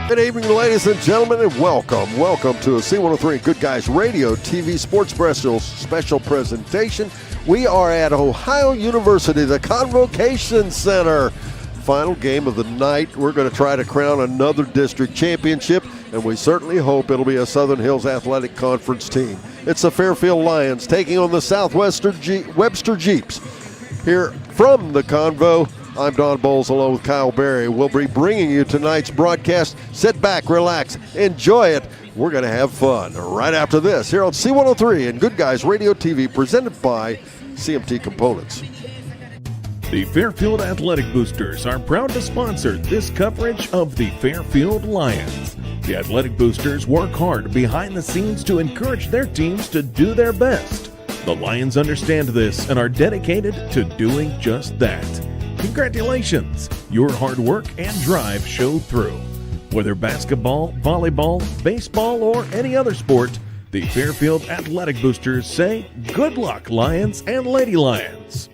Good evening, ladies and gentlemen, and welcome to a C103 Good Guys Radio TV Sports special presentation. We are at Ohio University, the Convocation Center. Final game of the night. We're going to try to crown another district championship, and we certainly hope it'll be a Southern Hills Athletic Conference team. It's the Fairfield Lions taking on the Webster Jeeps. Here from the Convo, I'm Don Bowles along with Kyle Berry. We'll be bringing you tonight's broadcast. Sit back, relax, enjoy it. We're going to have fun right after this here on C103 and Good Guys Radio TV, presented by CMT Components. The Fairfield Athletic Boosters are proud to sponsor this coverage of the Fairfield Lions. The Athletic Boosters work hard behind the scenes to encourage their teams to do their best. The Lions understand this and are dedicated to doing just that. Congratulations! Your hard work and drive show through. Whether basketball, volleyball, baseball, or any other sport, the Fairfield Athletic Boosters say, good luck, Lions and Lady Lions.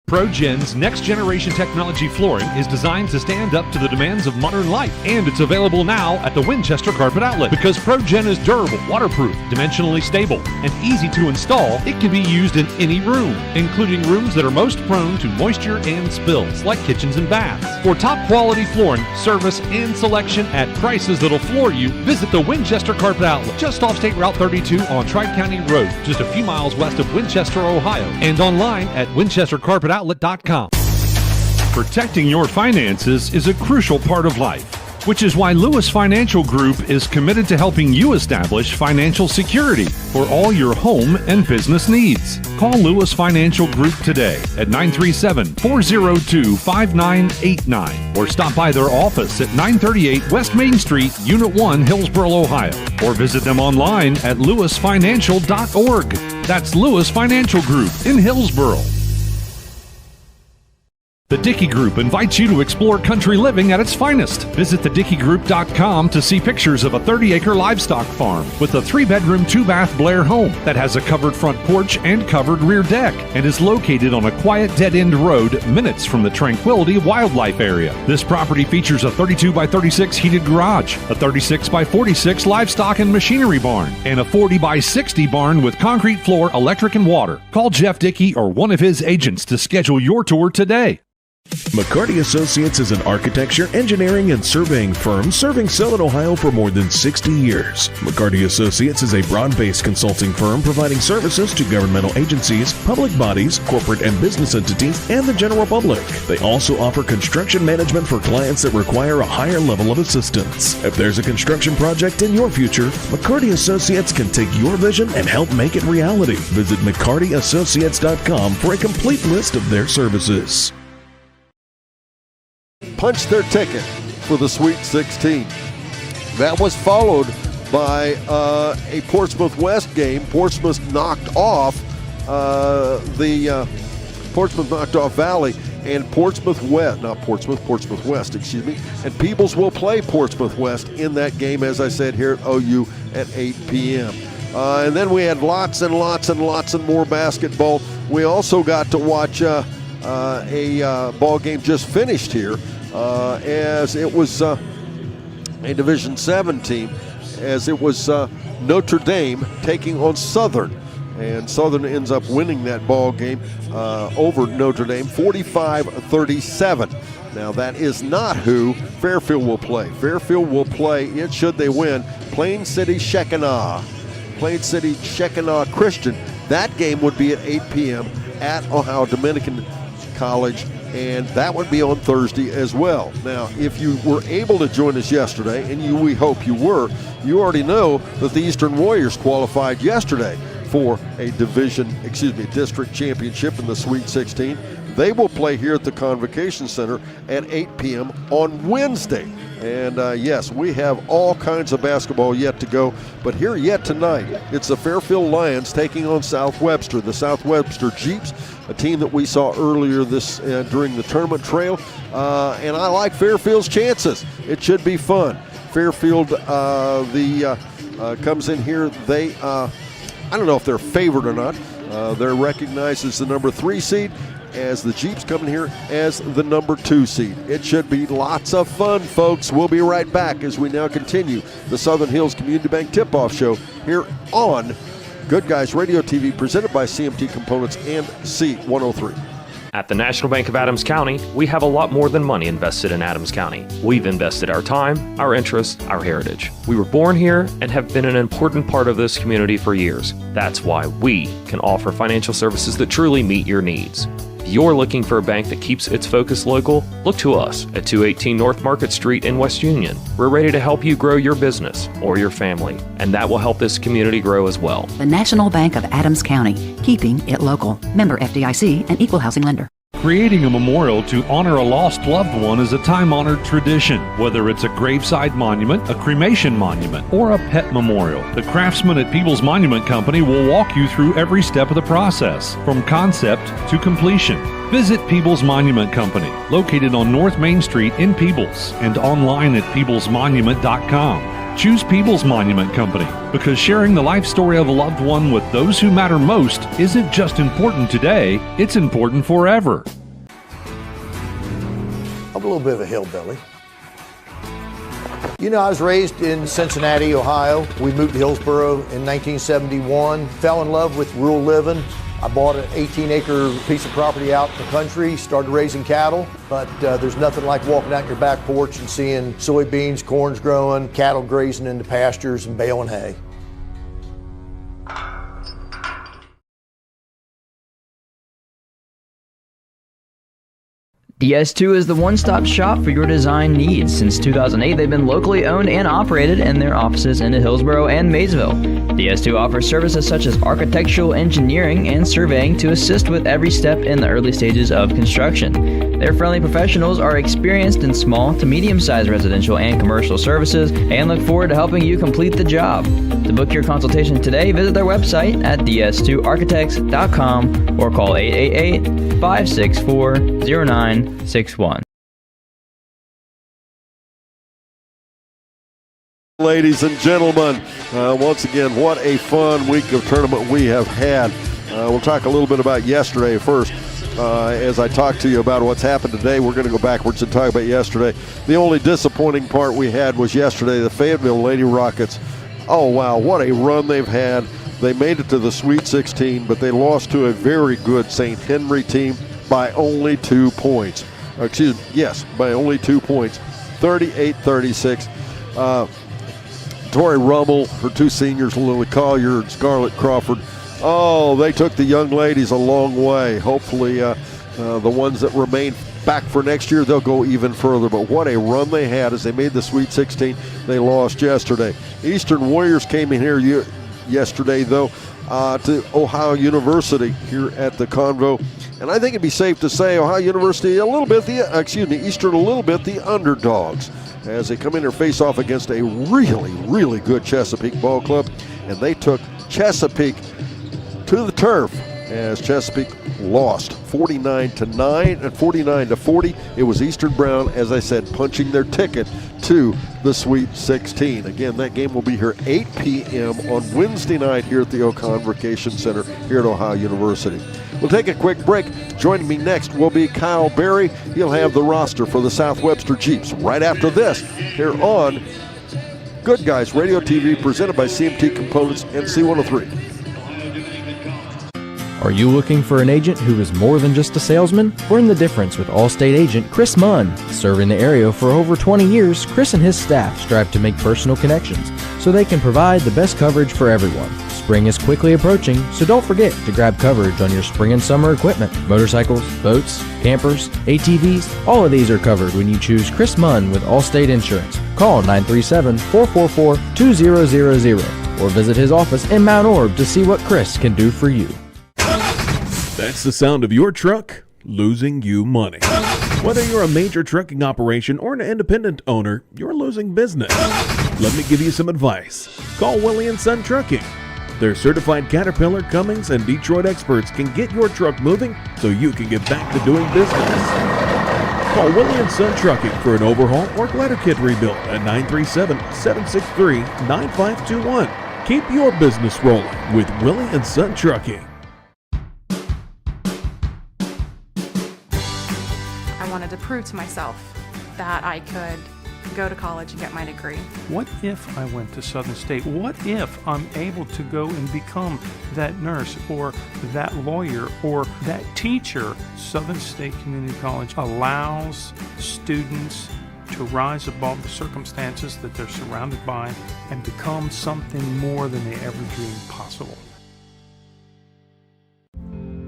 ProGen's next-generation technology flooring is designed to stand up to the demands of modern life, and it's available now at the Winchester Carpet Outlet. Because ProGen is durable, waterproof, dimensionally stable, and easy to install, it can be used in any room, including rooms that are most prone to moisture and spills, like kitchens and baths. For top-quality flooring, service, and selection at prices that'll floor you, visit the Winchester Carpet Outlet, just off State Route 32 on Tri-County Road, just a few miles west of Winchester, Ohio, and online at winchestercarpetoutlet.com. Protecting your finances is a crucial part of life, which is why Lewis Financial Group is committed to helping you establish financial security for all your home and business needs. Call Lewis Financial Group today at 937-402-5989 or stop by their office at 938 West Main Street, Unit 1, Hillsboro, Ohio, or visit them online at lewisfinancial.org. That's Lewis Financial Group in Hillsboro. The Dickey Group invites you to explore country living at its finest. Visit thedickeygroup.com to see pictures of a 30-acre livestock farm with a 3-bedroom, 2-bath Blair home that has a covered front porch and covered rear deck and is located on a quiet dead-end road minutes from the Tranquility Wildlife Area. This property features a 32x36 heated garage, a 36x46 livestock and machinery barn, and a 40x60 barn with concrete floor, electric, and water. Call Jeff Dickey or one of his agents to schedule your tour today. McCarty Associates is an architecture, engineering, and surveying firm serving Southern Ohio for more than 60 years. McCarty Associates is a broad-based consulting firm providing services to governmental agencies, public bodies, corporate and business entities, and the general public. They also offer construction management for clients that require a higher level of assistance. If there's a construction project in your future, McCarty Associates can take your vision and help make it reality. Visit McCartyAssociates.com for a complete list of their services. Punch their ticket for the Sweet 16. That was followed by a Portsmouth West game. Portsmouth knocked off Valley, and Portsmouth West, excuse me, and Peebles will play Portsmouth West in that game, as I said, here at OU at 8 p.m. And then we had lots and more basketball. We also got to watch a ball game just finished here, as it was a Division 7 team, as it was Notre Dame taking on Southern, and Southern ends up winning that ball game over Notre Dame 45-37. Now that is not who Fairfield will play. Fairfield will play, should they win, Plain City Shekinah Christian. That game would be at 8 p.m. at Ohio Dominican College, and that would be on Thursday as well. Now, if you were able to join us yesterday, and we hope you were, you already know that the Eastern Warriors qualified yesterday for a district championship in the Sweet 16. They will play here at the Convocation Center at 8 p.m. on Wednesday. And yes, we have all kinds of basketball yet to go. But here yet tonight, it's the Fairfield Lions taking on South Webster. The South Webster Jeeps, a team that we saw earlier during the tournament trail. And I like Fairfield's chances. It should be fun. Fairfield comes in here. They, I don't know if they're favored or not. They're recognized as the number 3 seed. as the Jeeps come in here as the number 2 seed. It should be lots of fun, folks. We'll be right back as we now continue the Southern Hills Community Bank Tip-Off Show here on Good Guys Radio TV, presented by CMT Components and C103. At the National Bank of Adams County, we have a lot more than money invested in Adams County. We've invested our time, our interests, our heritage. We were born here and have been an important part of this community for years. That's why we can offer financial services that truly meet your needs. If you're looking for a bank that keeps its focus local, look to us at 218 North Market Street in West Union. We're ready to help you grow your business or your family, and that will help this community grow as well. The National Bank of Adams County, keeping it local. Member FDIC and equal housing lender. Creating a memorial to honor a lost loved one is a time-honored tradition. Whether it's a graveside monument, a cremation monument, or a pet memorial, the craftsmen at Peebles Monument Company will walk you through every step of the process, from concept to completion. Visit Peebles Monument Company, located on North Main Street in Peebles, and online at peeblesmonument.com. Choose Peebles Monument Company because sharing the life story of a loved one with those who matter most isn't just important today, it's important forever. I'm a little bit of a hillbilly. You know, I was raised in Cincinnati, Ohio. We moved to Hillsboro in 1971, fell in love with rural living. I bought an 18-acre piece of property out in the country, started raising cattle, but there's nothing like walking out your back porch and seeing soybeans, corn's growing, cattle grazing in the pastures and baling hay. DS2 is the one-stop shop for your design needs. Since 2008, they've been locally owned and operated in their offices in Hillsboro and Maysville. DS2 offers services such as architectural engineering and surveying to assist with every step in the early stages of construction. Their friendly professionals are experienced in small to medium-sized residential and commercial services and look forward to helping you complete the job. To book your consultation today, visit their website at ds2architects.com or call 888-564-0961. Ladies and gentlemen, once again, what a fun week of tournament we have had. We'll talk a little bit about yesterday first. As I talk to you about what's happened today, we're going to go backwards and talk about yesterday. The only disappointing part we had was yesterday, the Fayetteville Lady Rockets. Oh, wow, what a run they've had. They made it to the Sweet 16, but they lost to a very good St. Henry team by only 2 points. By only 2 points, 38-36. Tori Rummel, her 2 seniors, Lily Collier and Scarlett Crawford, they took the young ladies a long way. Hopefully the ones that remain back for next year, they'll go even further. But what a run they had as they made the Sweet 16. They lost yesterday. Eastern Warriors came in here yesterday, though, to Ohio University here at the Convo. And I think it'd be safe to say Ohio University Eastern a little bit the underdogs as they come in here face off against a really, really good Chesapeake ball club. And they took Chesapeake to the turf as Chesapeake lost 49-9 and 49-40. It was Eastern Brown, as I said, punching their ticket to the Sweet 16. Again, that game will be here 8 p.m. on Wednesday night here at the O'Convocation Center here at Ohio University. We'll take a quick break. Joining me next will be Kyle Berry. He'll have the roster for the South Webster Jeeps right after this here on Good Guys Radio TV, presented by CMT Components and C103. Are you looking for an agent who is more than just a salesman? Learn the difference with Allstate agent Chris Munn. Serving the area for over 20 years, Chris and his staff strive to make personal connections so they can provide the best coverage for everyone. Spring is quickly approaching, so don't forget to grab coverage on your spring and summer equipment. Motorcycles, boats, campers, ATVs, all of these are covered when you choose Chris Munn with Allstate Insurance. Call 937-444-2000 or visit his office in Mount Orb to see what Chris can do for you. That's the sound of your truck losing you money. Whether you're a major trucking operation or an independent owner, you're losing business. Let me give you some advice. Call Willie & Son Trucking. Their certified Caterpillar, Cummins, and Detroit experts can get your truck moving so you can get back to doing business. Call Willie & Son Trucking for an overhaul or glider kit rebuild at 937-763-9521. Keep your business rolling with Willie & Son Trucking. prove to myself that I could go to college and get my degree. What if I went to Southern State? What if I'm able to go and become that nurse or that lawyer or that teacher? Southern State Community College allows students to rise above the circumstances that they're surrounded by and become something more than they ever dreamed possible.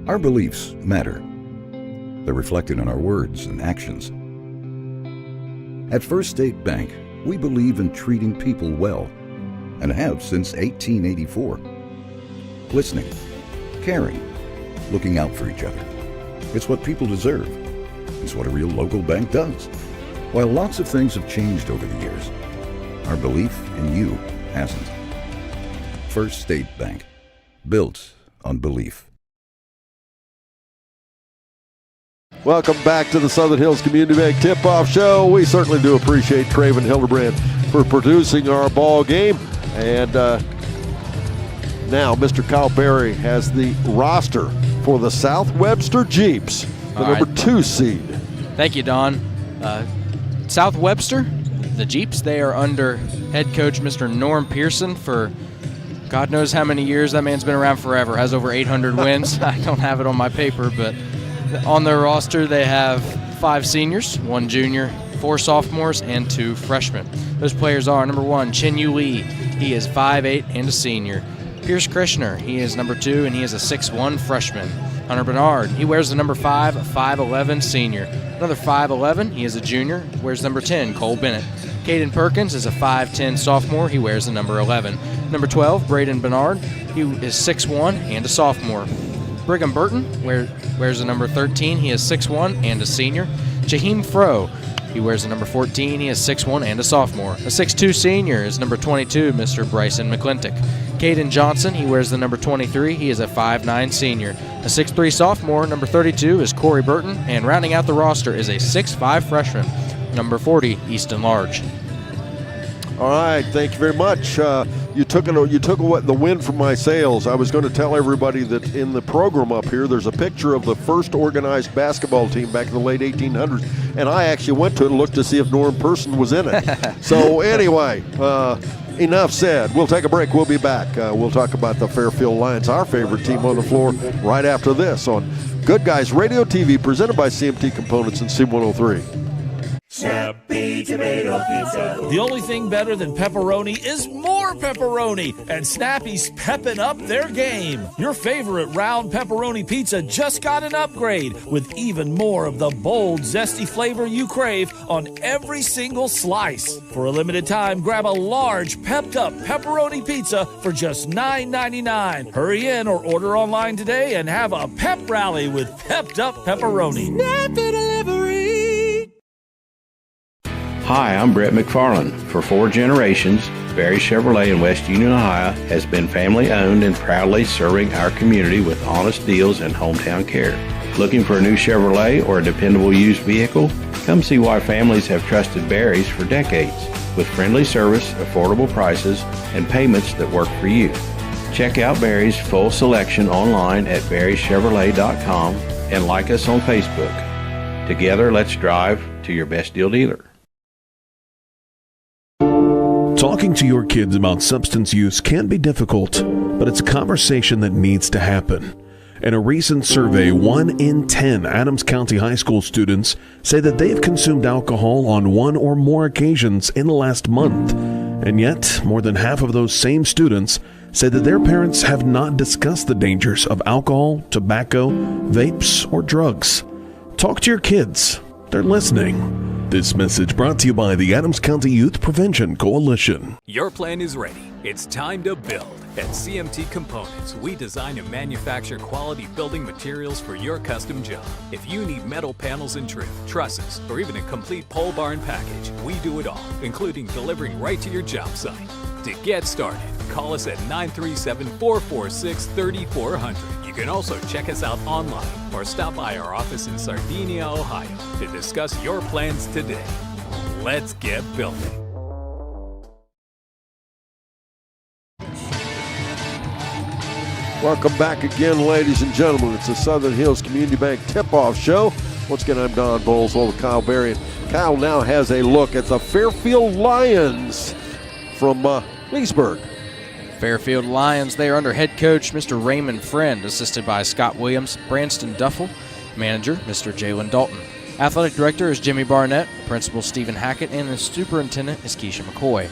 Our beliefs matter. They're reflected in our words and actions. At First State Bank, we believe in treating people well and have since 1884. Listening, caring, looking out for each other. It's what people deserve. It's what a real local bank does. While lots of things have changed over the years, our belief in you hasn't. First State Bank, built on belief. Welcome back to the Southern Hills Community Bank Tip-Off Show. We certainly do appreciate Traven Hildebrand for producing our ball game. And now Mr. Kyle Berry has the roster for the South Webster Jeeps, the number 2 seed. Thank you, Don. South Webster, the Jeeps, they are under head coach Mr. Norm Pearson for God knows how many years. That man's been around forever, has over 800 wins. I don't have it on my paper, but on their roster they have 5 seniors, 1 junior, 4 sophomores, and 2 freshmen. Those players are number 1, Chin Yu Lee. He is 5'8" and a senior. Pierce Krishner, he is number 2, and he is a 6'1" freshman. Hunter Bernard, he wears the number 5, 5'11" senior. Another 5'11", he is a junior, wears number 10, Cole Bennett. Caden Perkins is a 5'10" sophomore, he wears the number 11. Number 12, Braden Bernard, he is 6'1" and a sophomore. Brigham Burton wears the number 13, he is 6'1" and a senior. Jaheim Froh, he wears the number 14, he is 6'1" and a sophomore. A 6'2" senior is number 22, Mr. Bryson McClintock. Caden Johnson, he wears the number 23, he is a 5'9" senior. A 6'3" sophomore, number 32, is Corey Burton, and rounding out the roster is a 6'5" freshman, number 40, Easton Large. All right, thank you very much. You took the wind from my sails. I was going to tell everybody that in the program up here, there's a picture of the first organized basketball team back in the late 1800s, and I actually went to it and looked to see if Norm Pearson was in it. So anyway, enough said. We'll take a break. We'll be back. We'll talk about the Fairfield Lions, our favorite team on the floor, right after this on Good Guys Radio TV, presented by CMT Components and C103. Snappy Tomato Pizza. The only thing better than pepperoni is more pepperoni, and Snappy's pepping up their game. Your favorite round pepperoni pizza just got an upgrade with even more of the bold, zesty flavor you crave on every single slice. For a limited time, grab a large, pepped-up pepperoni pizza for just $9.99. Hurry in or order online today and have a pep rally with pepped-up pepperoni. Snappy Delivery. Hi, I'm Brett McFarland. For 4 generations, Berry Chevrolet in West Union, Ohio has been family owned and proudly serving our community with honest deals and hometown care. Looking for a new Chevrolet or a dependable used vehicle? Come see why families have trusted Berry's for decades, with friendly service, affordable prices, and payments that work for you. Check out Berry's full selection online at berrychevrolet.com and like us on Facebook. Together, let's drive to your best deal dealer. Talking to your kids about substance use can be difficult, but it's a conversation that needs to happen. In a recent survey, 1 in 10 Adams County High School students say that they've consumed alcohol on 1 or more occasions in the last month. And yet, more than half of those same students say that their parents have not discussed the dangers of alcohol, tobacco, vapes, or drugs. Talk to your kids. They're listening. This message brought to you by the Adams County Youth Prevention Coalition. Your plan is ready. It's time to build. At CMT Components, we design and manufacture quality building materials for your custom job. If you need metal panels and trim, trusses, or even a complete pole barn package, we do it all, including delivering right to your job site. To get started, call us at 937-446-3400. You can also check us out online or stop by our office in Sardinia, Ohio to discuss your plans today. Let's get building. Welcome back again, ladies and gentlemen. It's the Southern Hills Community Bank Tip-Off Show. Once again, I'm Don Bowles with Kyle Berry. Kyle now has a look at the Fairfield Lions from Leesburg. Fairfield Lions, they are under head coach Mr. Raymond Friend, assisted by Scott Williams, Branston Duffel, manager Mr. Jalen Dalton. Athletic director is Jimmy Barnett, principal Stephen Hackett, and the superintendent is Keisha McCoy.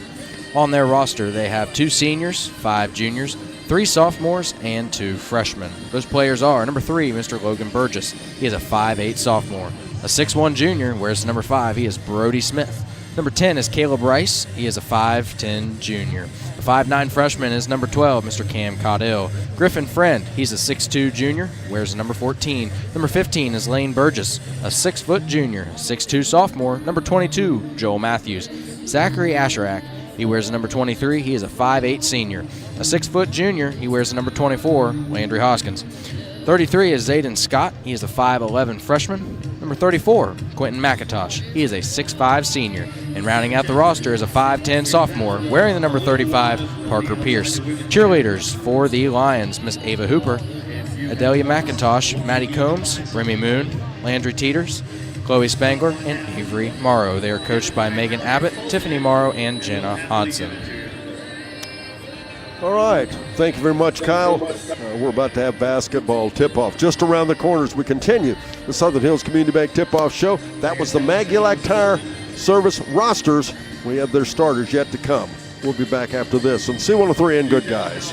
On their roster, they have 2 seniors, 5 juniors, 3 sophomores, and 2 freshmen. Those players are number 3, Mr. Logan Burgess. He is a 5'8 sophomore. A 6'1 junior, wears number 5. He is Brody Smith. Number 10 is Caleb Rice. He is a 5'10 junior. The 5'9 freshman is number 12, Mr. Cam Caudill. Griffin Friend, he's a 6'2 junior, wears number 14. Number 15 is Lane Burgess, a 6' junior, 6'2 sophomore. Number 22, Joel Matthews. Zachary Asherak, he wears number 23. He is a 5'8 senior. A 6' junior, he wears number 24, Landry Hoskins. 33 is Zayden Scott. He is a 5'11 freshman. Number 34, Quentin McIntosh. He is a 6'5 senior. And rounding out the roster is a 5'10 sophomore, wearing the number 35, Parker Pierce. Cheerleaders for the Lions, Miss Ava Hooper, Adelia McIntosh, Maddie Combs, Remy Moon, Landry Teeters, Chloe Spangler, and Avery Morrow. They are coached by Megan Abbott, Tiffany Morrow, and Jenna Hodson. All right. Thank you very much, Kyle. We're about to have basketball tip-off just around the corner as we continue the Southern Hills Community Bank tip-off show. That was the Magulac Tire Service rosters. We have their starters yet to come. We'll be back after this on C103 and Good Guys.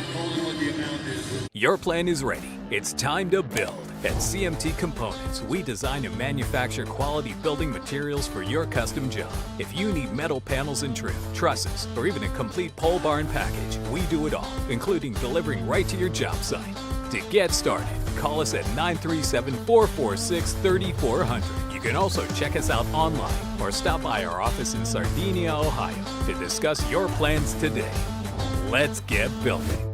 Your plan is ready. It's time to build. At CMT Components, we design and manufacture quality building materials for your custom job. If you need metal panels and trim, trusses, or even a complete pole barn package, we do it all, including delivering right to your job site. To get started, call us at 937-446-3400. You can also check us out online or stop by our office in Sardinia, Ohio to discuss your plans today. Let's get building.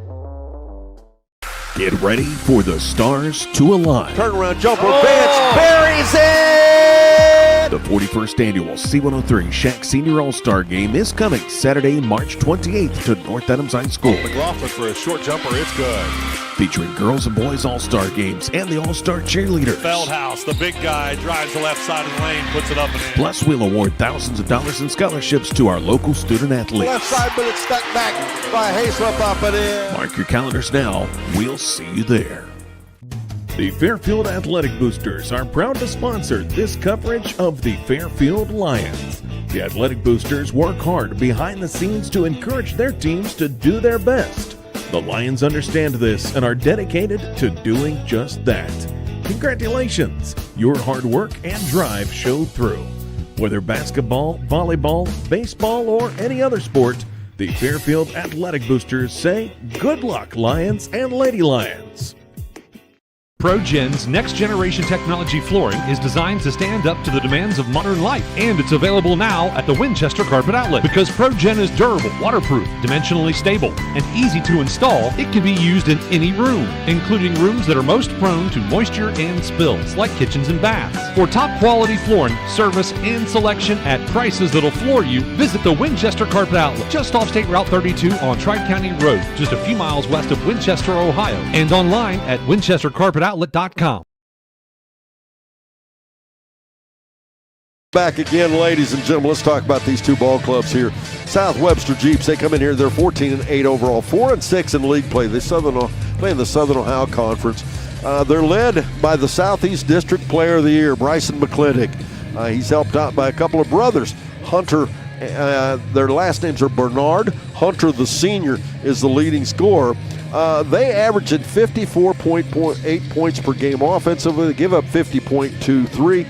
Get ready for the stars to align. Turnaround jumper, Vance buries it! The 41st annual C103 Shack Senior All-Star Game is coming Saturday, March 28th to North Adams High School. McLaughlin for a short jumper, it's good. Featuring girls and boys All-Star games and the All-Star cheerleaders. Feldhouse, the big guy, drives the left side of the lane, puts it up and in. Plus, we'll award thousands of dollars in scholarships to our local student athletes. Left side, but it's stuck back by Hayslip up and in. Mark your calendars now. We'll see you there. The Fairfield Athletic Boosters are proud to sponsor this coverage of the Fairfield Lions. The Athletic Boosters work hard behind the scenes to encourage their teams to do their best. The Lions understand this and are dedicated to doing just that. Congratulations! Your hard work and drive showed through. Whether basketball, volleyball, baseball, or any other sport, the Fairfield Athletic Boosters say, good luck, Lions and Lady Lions. ProGen's next-generation technology flooring is designed to stand up to the demands of modern life, and it's available now at the Winchester Carpet Outlet. Because ProGen is durable, waterproof, dimensionally stable, and easy to install, it can be used in any room, including rooms that are most prone to moisture and spills, like kitchens and baths. For top-quality flooring, service, and selection at prices that'll floor you, visit the Winchester Carpet Outlet, just off State Route 32 on Tri-County Road, just a few miles west of Winchester, Ohio, and online at winchestercarpetoutlet.com. Back again, ladies and gentlemen. Let's talk about these two ball clubs here. South Webster Jeeps, they come in here, they're 14-8 overall, 4-6 in league play. They play in the Southern Ohio Conference. They're led by the Southeast District Player of the Year, Bryson McClintock. He's helped out by a couple of brothers. Hunter, their last names are Bernard. Hunter, the senior, is the leading scorer. They average at 54.8 points per game offensively. They give up 50.23,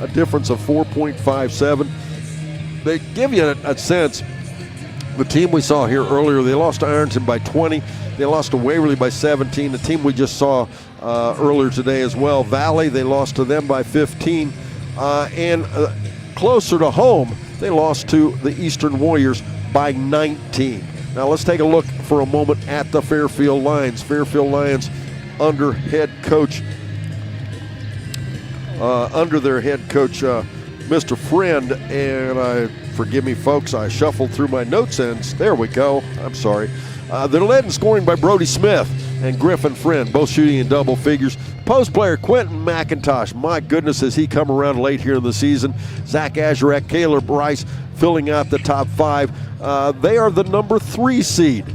a difference of 4.57. They give you a sense. The team we saw here earlier, they lost to Ironton by 20. They lost to Waverly by 17. The team we just saw earlier today as well, Valley, they lost to them by 15. And closer to home, they lost to the Eastern Warriors by 19. Now let's take a look for a moment at the Fairfield Lions. Fairfield Lions under their head coach Mr. Friend, and forgive me, folks, I shuffled through my notes ends. There we go. I'm sorry. They're led in scoring by Brody Smith and Griffin Friend, both shooting in double figures. Post player Quentin McIntosh, my goodness, has he come around late here in the season. Zach Azarak, Caleb Bryce filling out the top 5. They are the number 3 seed.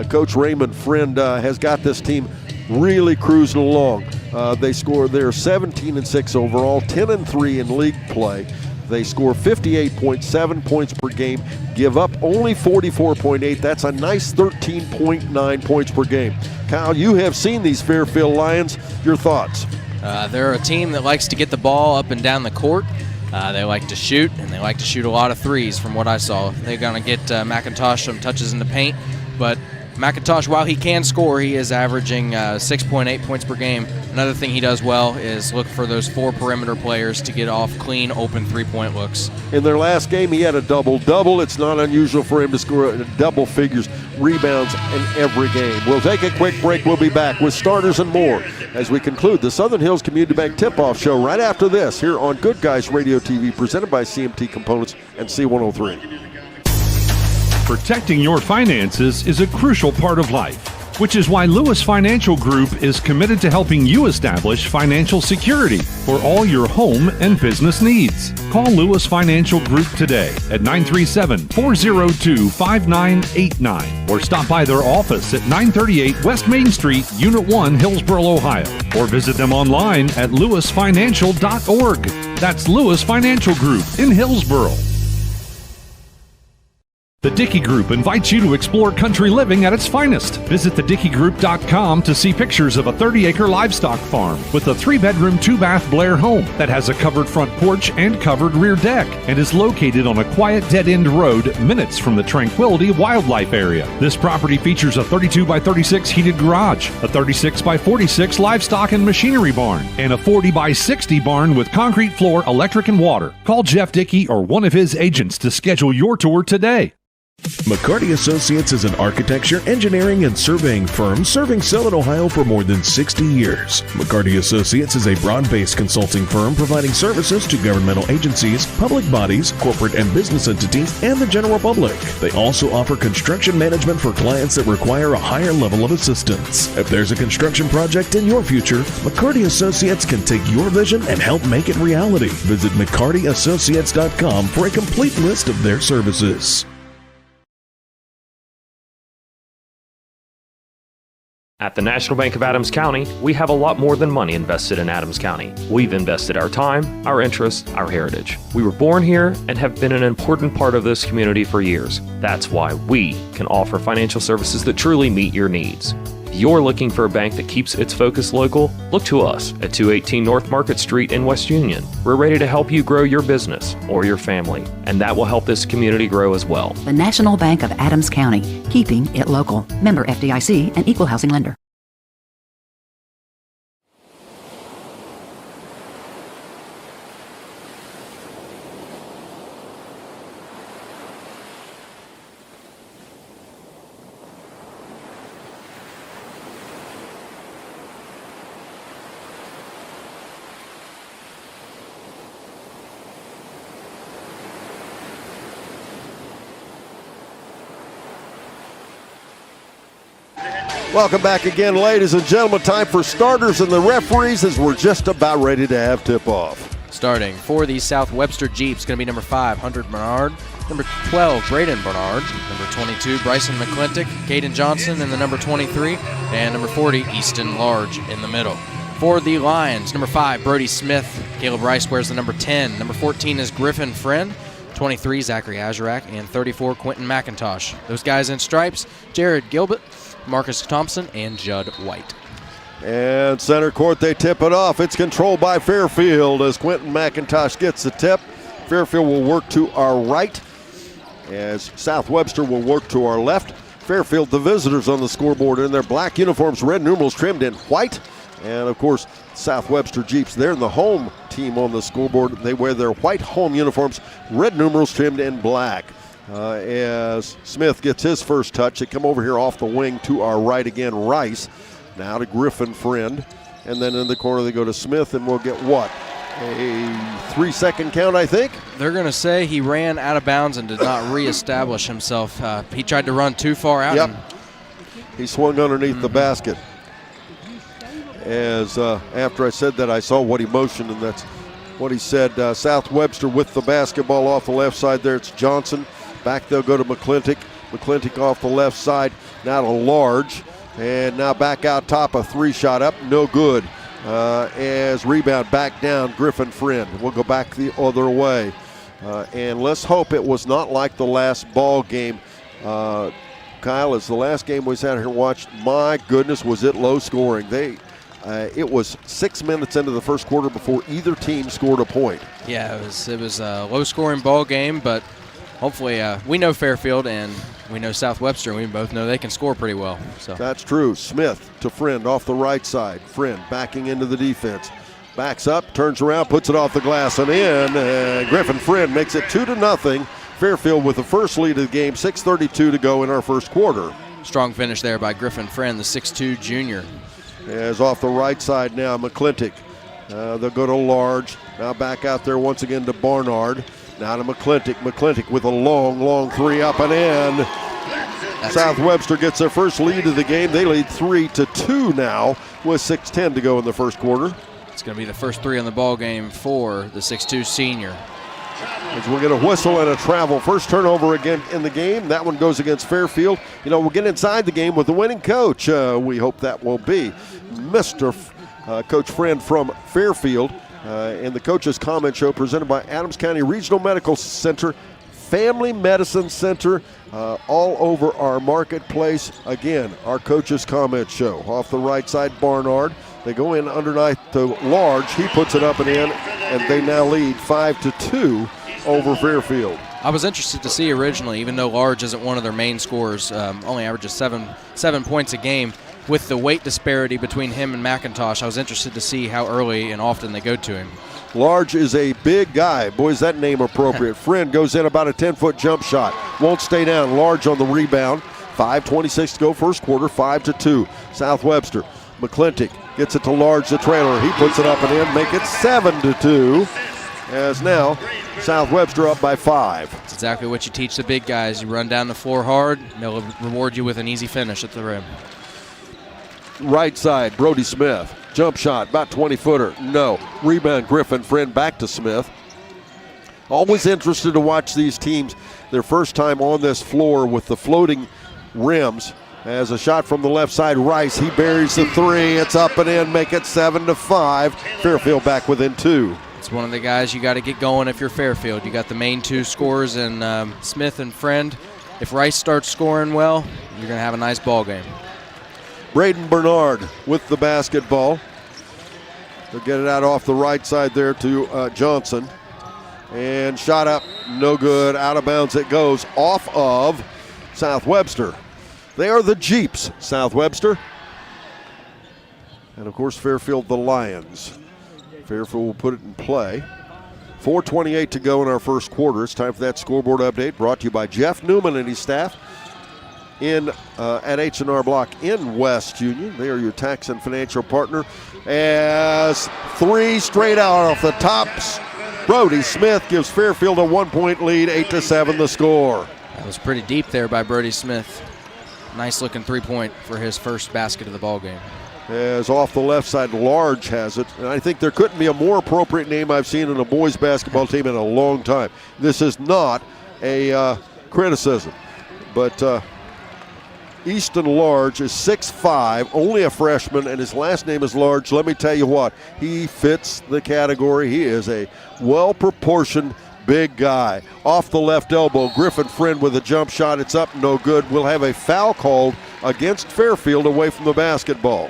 Coach Raymond Friend has got this team really cruising along. They're 17-6 overall, 10-3 in league play. They score 58.7 points per game, give up only 44.8. That's a nice 13.9 points per game. Kyle, you have seen these Fairfield Lions. Your thoughts? They're a team that likes to get the ball up and down the court. They like to shoot, and they like to shoot a lot of threes from what I saw. They're going to get McIntosh some touches in the paint, but McIntosh, while he can score, he is averaging 6.8 points per game. Another thing he does well is look for those 4 perimeter players to get off clean, open three-point looks. In their last game, he had a double-double. It's not unusual for him to score double figures, rebounds in every game. We'll take a quick break. We'll be back with starters and more as we conclude the Southern Hills Community Bank Tip-Off Show right after this here on Good Guys Radio TV, presented by CMT Components and C103. Protecting your finances is a crucial part of life, which is why Lewis Financial Group is committed to helping you establish financial security for all your home and business needs. Call Lewis Financial Group today at 937-402-5989 or stop by their office at 938 West Main Street, Unit 1, Hillsboro, Ohio, or visit them online at lewisfinancial.org. That's Lewis Financial Group in Hillsboro. The Dickey Group invites you to explore country living at its finest. Visit thedickeygroup.com to see pictures of a 30-acre livestock farm with a 3-bedroom, 2-bath Blair home that has a covered front porch and covered rear deck and is located on a quiet dead-end road minutes from the Tranquility Wildlife Area. This property features a 32x36 heated garage, a 36x46 livestock and machinery barn, and a 40x60 barn with concrete floor, electric, and water. Call Jeff Dickey or one of his agents to schedule your tour today. McCarty Associates is an architecture, engineering, and surveying firm serving Southern Ohio for more than 60 years. McCarty Associates is a broad-based consulting firm providing services to governmental agencies, public bodies, corporate and business entities, and the general public. They also offer construction management for clients that require a higher level of assistance. If there's a construction project in your future, McCarty Associates can take your vision and help make it reality. Visit McCartyAssociates.com for a complete list of their services. At the National Bank of Adams County, we have a lot more than money invested in Adams County. We've invested our time, our interests, our heritage. We were born here and have been an important part of this community for years. That's why we can offer financial services that truly meet your needs. If you're looking for a bank that keeps its focus local, look to us at 218 North Market Street in West Union. We're ready to help you grow your business or your family, and that will help this community grow as well. The National Bank of Adams County, keeping it local. Member FDIC and equal housing lender. Welcome back again, ladies and gentlemen. Time for starters and the referees as we're just about ready to have tip-off. Starting for the South Webster Jeeps, going to be number 5, Hunter Bernard. Number 12, Braden Bernard. Number 22, Bryson McClintock. Caden Johnson in the number 23. And number 40, Easton Large in the middle. For the Lions, number 5, Brody Smith. Caleb Rice wears the number 10. Number 14 is Griffin Friend. 23, Zachary Azarak. And 34, Quentin McIntosh. Those guys in stripes, Jared Gilbert, Marcus Thompson, and Judd White. And center court, they tip it off. It's controlled by Fairfield as Quentin McIntosh gets the tip. Fairfield will work to our right as South Webster will work to our left. Fairfield, the visitors on the scoreboard in their black uniforms, red numerals trimmed in white. And, of course, South Webster Jeeps, they're the home team on the scoreboard. They wear their white home uniforms, red numerals trimmed in black. As Smith gets his first touch, they come over here off the wing to our right again, Rice. Now to Griffin Friend. And then in the corner they go to Smith, and we'll get what? A 3-second count, I think. They're going to say he ran out of bounds and did not reestablish himself. He tried to run too far out. Yep. He swung underneath the basket. As after I said that, I saw what he motioned, and that's what he said. South Webster with the basketball off the left side there. It's Johnson. Back they'll go to McClintock. McClintock off the left side. Now to Large. And now back out top. A 3-shot up. No good. As rebound back down, Griffin Friend. We'll go back the other way. And let's hope it was not like the last ball game. Kyle, as the last game we sat here and watched, my goodness, was it low scoring. It was 6 minutes into the first quarter before either team scored a point. Yeah, it was a low scoring ball game, but hopefully we know Fairfield and we know South Webster, and we both know they can score pretty well. So that's true. Smith to Friend off the right side. Friend backing into the defense. Backs up, turns around, puts it off the glass and in. Griffin Friend makes it 2-0. Fairfield with the first lead of the game, 6:32 to go in our first quarter. Strong finish there by Griffin Friend, the 6'2 junior. As off the right side now, McClintock. They'll go to Large. Now back out there once again to Barnard. Now to McClintock. McClintock with a long three up and in. South Webster gets their first lead of the game. They lead 3-2 now with 6:10 to go in the first quarter. It's going to be the first three on the ball game for the 6'2 senior. As we'll get a whistle and a travel. First turnover again in the game. That one goes against Fairfield. We'll get inside the game with the winning coach. We hope that will be Mr. Coach Friend from Fairfield. And the Coach's Comment Show presented by Adams County Regional Medical Center, Family Medicine Center, all over our marketplace. Again, our Coach's Comment Show. Off the right side, Barnard. They go in underneath to Large. He puts it up and in, and they now lead 5-2 over Fairfield. I was interested to see originally, even though Large isn't one of their main scorers, only averages seven points a game. With the weight disparity between him and McIntosh, I was interested to see how early and often they go to him. Large is a big guy. Boy, is that name appropriate. Friend goes in about a 10-foot jump shot. Won't stay down. Large on the rebound. 5:26 to go first quarter, 5-2. South Webster. McClintock gets it to Large, the trailer. He puts it up and in, make it 7-2. As now, South Webster up by 5. That's exactly what you teach the big guys. You run down the floor hard, and they'll reward you with an easy finish at the rim. Right side, Brody Smith. Jump shot, about 20-footer. No. Rebound, Griffin Friend back to Smith. Always interested to watch these teams their first time on this floor with the floating rims. As a shot from the left side, Rice, he buries the three. It's up and in, make it 7-5. Fairfield back within 2. It's one of the guys you got to get going if you're Fairfield. You got the main two scorers in Smith and Friend. If Rice starts scoring well, you're going to have a nice ball game. Braden Bernard with the basketball. They'll get it out off the right side there to Johnson. And shot up, no good. Out of bounds it goes off of South Webster. They are the Jeeps, South Webster. And, of course, Fairfield the Lions. Fairfield will put it in play. 4:28 to go in our first quarter. It's time for that scoreboard update brought to you by Jeff Newman and his staff at H&R Block in West Union. They are your tax and financial partner. As three straight out off the tops. Brody Smith gives Fairfield a 1-point lead, 8-7 the score. That was pretty deep there by Brody Smith. Nice looking 3-point for his first basket of the ball game. As off the left side, Large has it. And I think there couldn't be a more appropriate name I've seen in a boys basketball team in a long time. This is not a criticism. But Easton Large is 6'5", only a freshman, and his last name is Large. Let me tell you what, he fits the category. He is a well-proportioned big guy. Off the left elbow, Griffin Friend with a jump shot. It's up, no good. We'll have a foul called against Fairfield away from the basketball.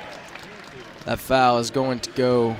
That foul is going to go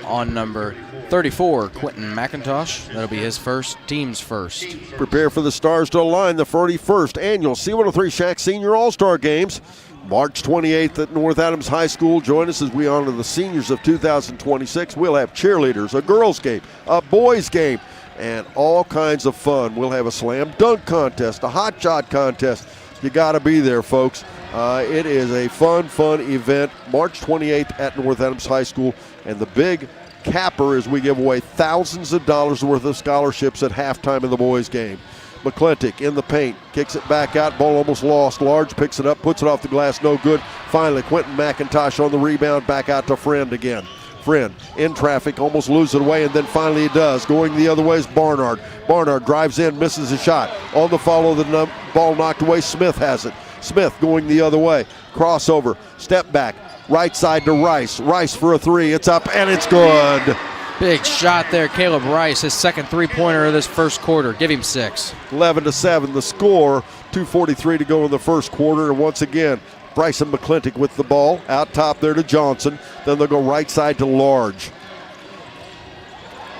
on number 34, Quentin McIntosh. That'll be his team's first. Prepare for the Stars to align the 41st annual C103 Shack Senior All-Star Games. March 28th at North Adams High School. Join us as we honor the seniors of 2026. We'll have cheerleaders, a girls' game, a boys' game, and all kinds of fun. We'll have a slam dunk contest, a hot shot contest. You got to be there, folks. It is a fun event. March 28th at North Adams High School. And the big capper is we give away thousands of dollars worth of scholarships at halftime of the boys' game. McClintock in the paint, kicks it back out, ball almost lost. Large picks it up, puts it off the glass, no good. Finally, Quentin McIntosh on the rebound, back out to Friend again. Friend in traffic, almost loses it away, and then finally he does. Going the other way is Barnard. Barnard drives in, misses a shot. On the follow, the ball knocked away. Smith has it. Smith going the other way. Crossover, step back, right side to Rice. Rice for a three. It's up, and it's good. Big shot there, Caleb Rice, his second three-pointer of this first quarter. Give him 6. 11-7 the score, 2:43 to go in the first quarter, and once again, Bryson McClintock with the ball, out top there to Johnson, then they'll go right side to Large.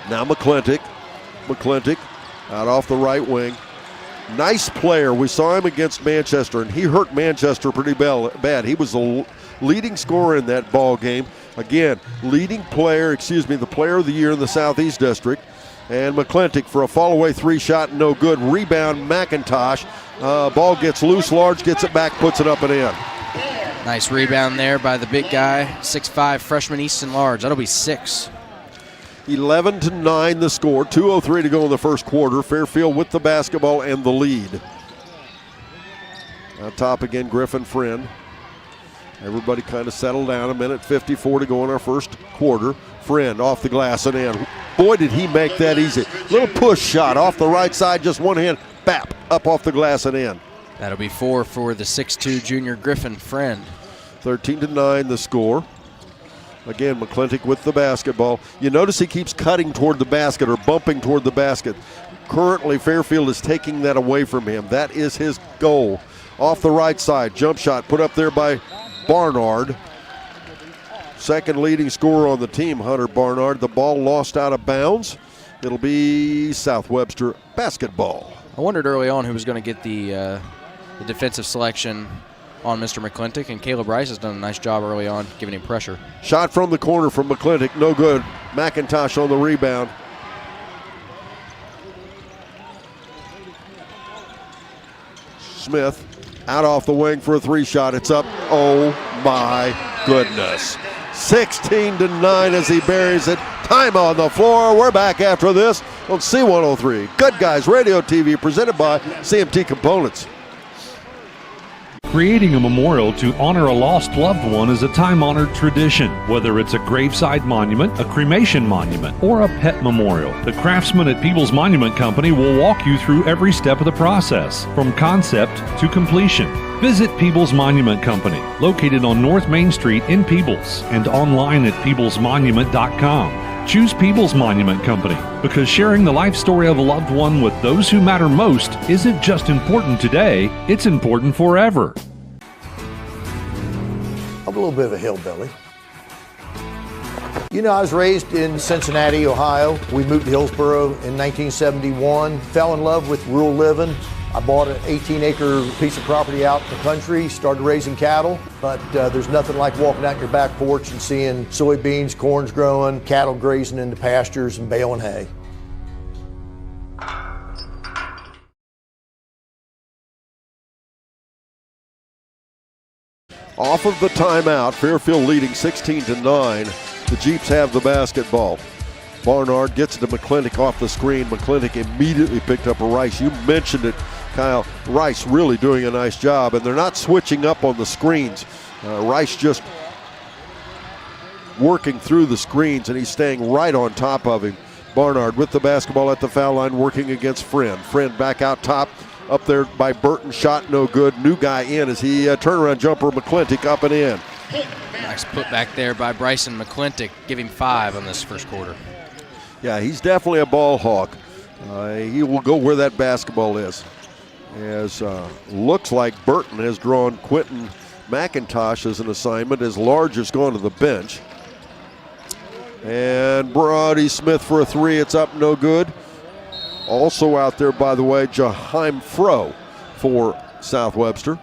Now McClintock out off the right wing. Nice player, we saw him against Manchester, and he hurt Manchester pretty bad. He was the leading scorer in that ball game. Again, the player of the year in the Southeast District. And McClintock for a fall-away three shot, no good. Rebound, McIntosh. Ball gets loose, Large gets it back, puts it up and in. Nice rebound there by the big guy, 6'5", freshman Easton Large. That'll be 6. 11-9 the score, 2:03 to go in the first quarter. Fairfield with the basketball and the lead. Now top again, Griffin Friend. Everybody kind of settled down. 1:54 to go in our first quarter. Friend off the glass and in. Boy, did he make that easy. Little push shot off the right side, just one hand, bap, up off the glass and in. That'll be 4 for the 6'2" junior Griffin Friend. 13-9 the score. Again, McClintock with the basketball. You notice he keeps cutting toward the basket or bumping toward the basket. Currently, Fairfield is taking that away from him. That is his goal. Off the right side, jump shot put up there by Barnard. Second leading scorer on the team, Hunter Barnard. The ball lost out of bounds. It'll be South Webster basketball. I wondered early on who was going to get the defensive selection on Mr. McClintock, and Caleb Rice has done a nice job early on giving him pressure. Shot from the corner from McClintock, no good. McIntosh on the rebound. Smith out off the wing for a three shot. It's up. Oh my goodness. 16-9 as he buries it. Time on the floor. We're back after this on C103. Good Guys Radio TV presented by CMT Components. Creating a memorial to honor a lost loved one is a time-honored tradition. Whether it's a graveside monument, a cremation monument, or a pet memorial, the craftsmen at Peebles Monument Company will walk you through every step of the process, from concept to completion. Visit Peebles Monument Company, located on North Main Street in Peebles, and online at peeblesmonument.com. Choose Peebles Monument Company because sharing the life story of a loved one with those who matter most isn't just important today, it's important forever. I'm a little bit of a hillbilly. You know, I was raised in Cincinnati, Ohio. We moved to Hillsboro in 1971, fell in love with rural living. I bought an 18-acre piece of property out in the country, started raising cattle, but there's nothing like walking out your back porch and seeing soybeans, corn's growing, cattle grazing in the pastures and baling hay. Off of the timeout, Fairfield leading 16-9. The Jeeps have the basketball. Barnard gets it to McClintock off the screen. McClintock immediately picked up a Rice. You mentioned it, Kyle. Rice really doing a nice job, and they're not switching up on the screens. Rice just working through the screens, and he's staying right on top of him. Barnard with the basketball at the foul line, working against Friend. Friend back out top, up there by Burton, shot no good. New guy in as he turnaround jumper, McClintock up and in. Nice put back there by Bryson McClintock, giving 5 on this first quarter. Yeah, he's definitely a ball hawk. He will go where that basketball is. As looks like Burton has drawn Quentin McIntosh as an assignment, as Large has gone to the bench. And Brody Smith for a three, it's up, no good. Also out there, by the way, Jaheim Froh for South Webster.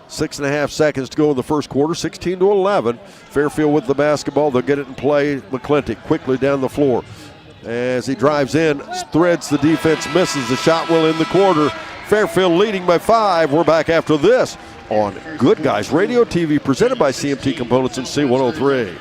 6.5 seconds to go in the first quarter, 16-11. Fairfield with the basketball, they'll get it in play. McClintock quickly down the floor. As he drives in, threads the defense, misses. The shot will end the quarter. Fairfield leading by 5. We're back after this on Good Guys Radio TV, presented by CMT Components and C103.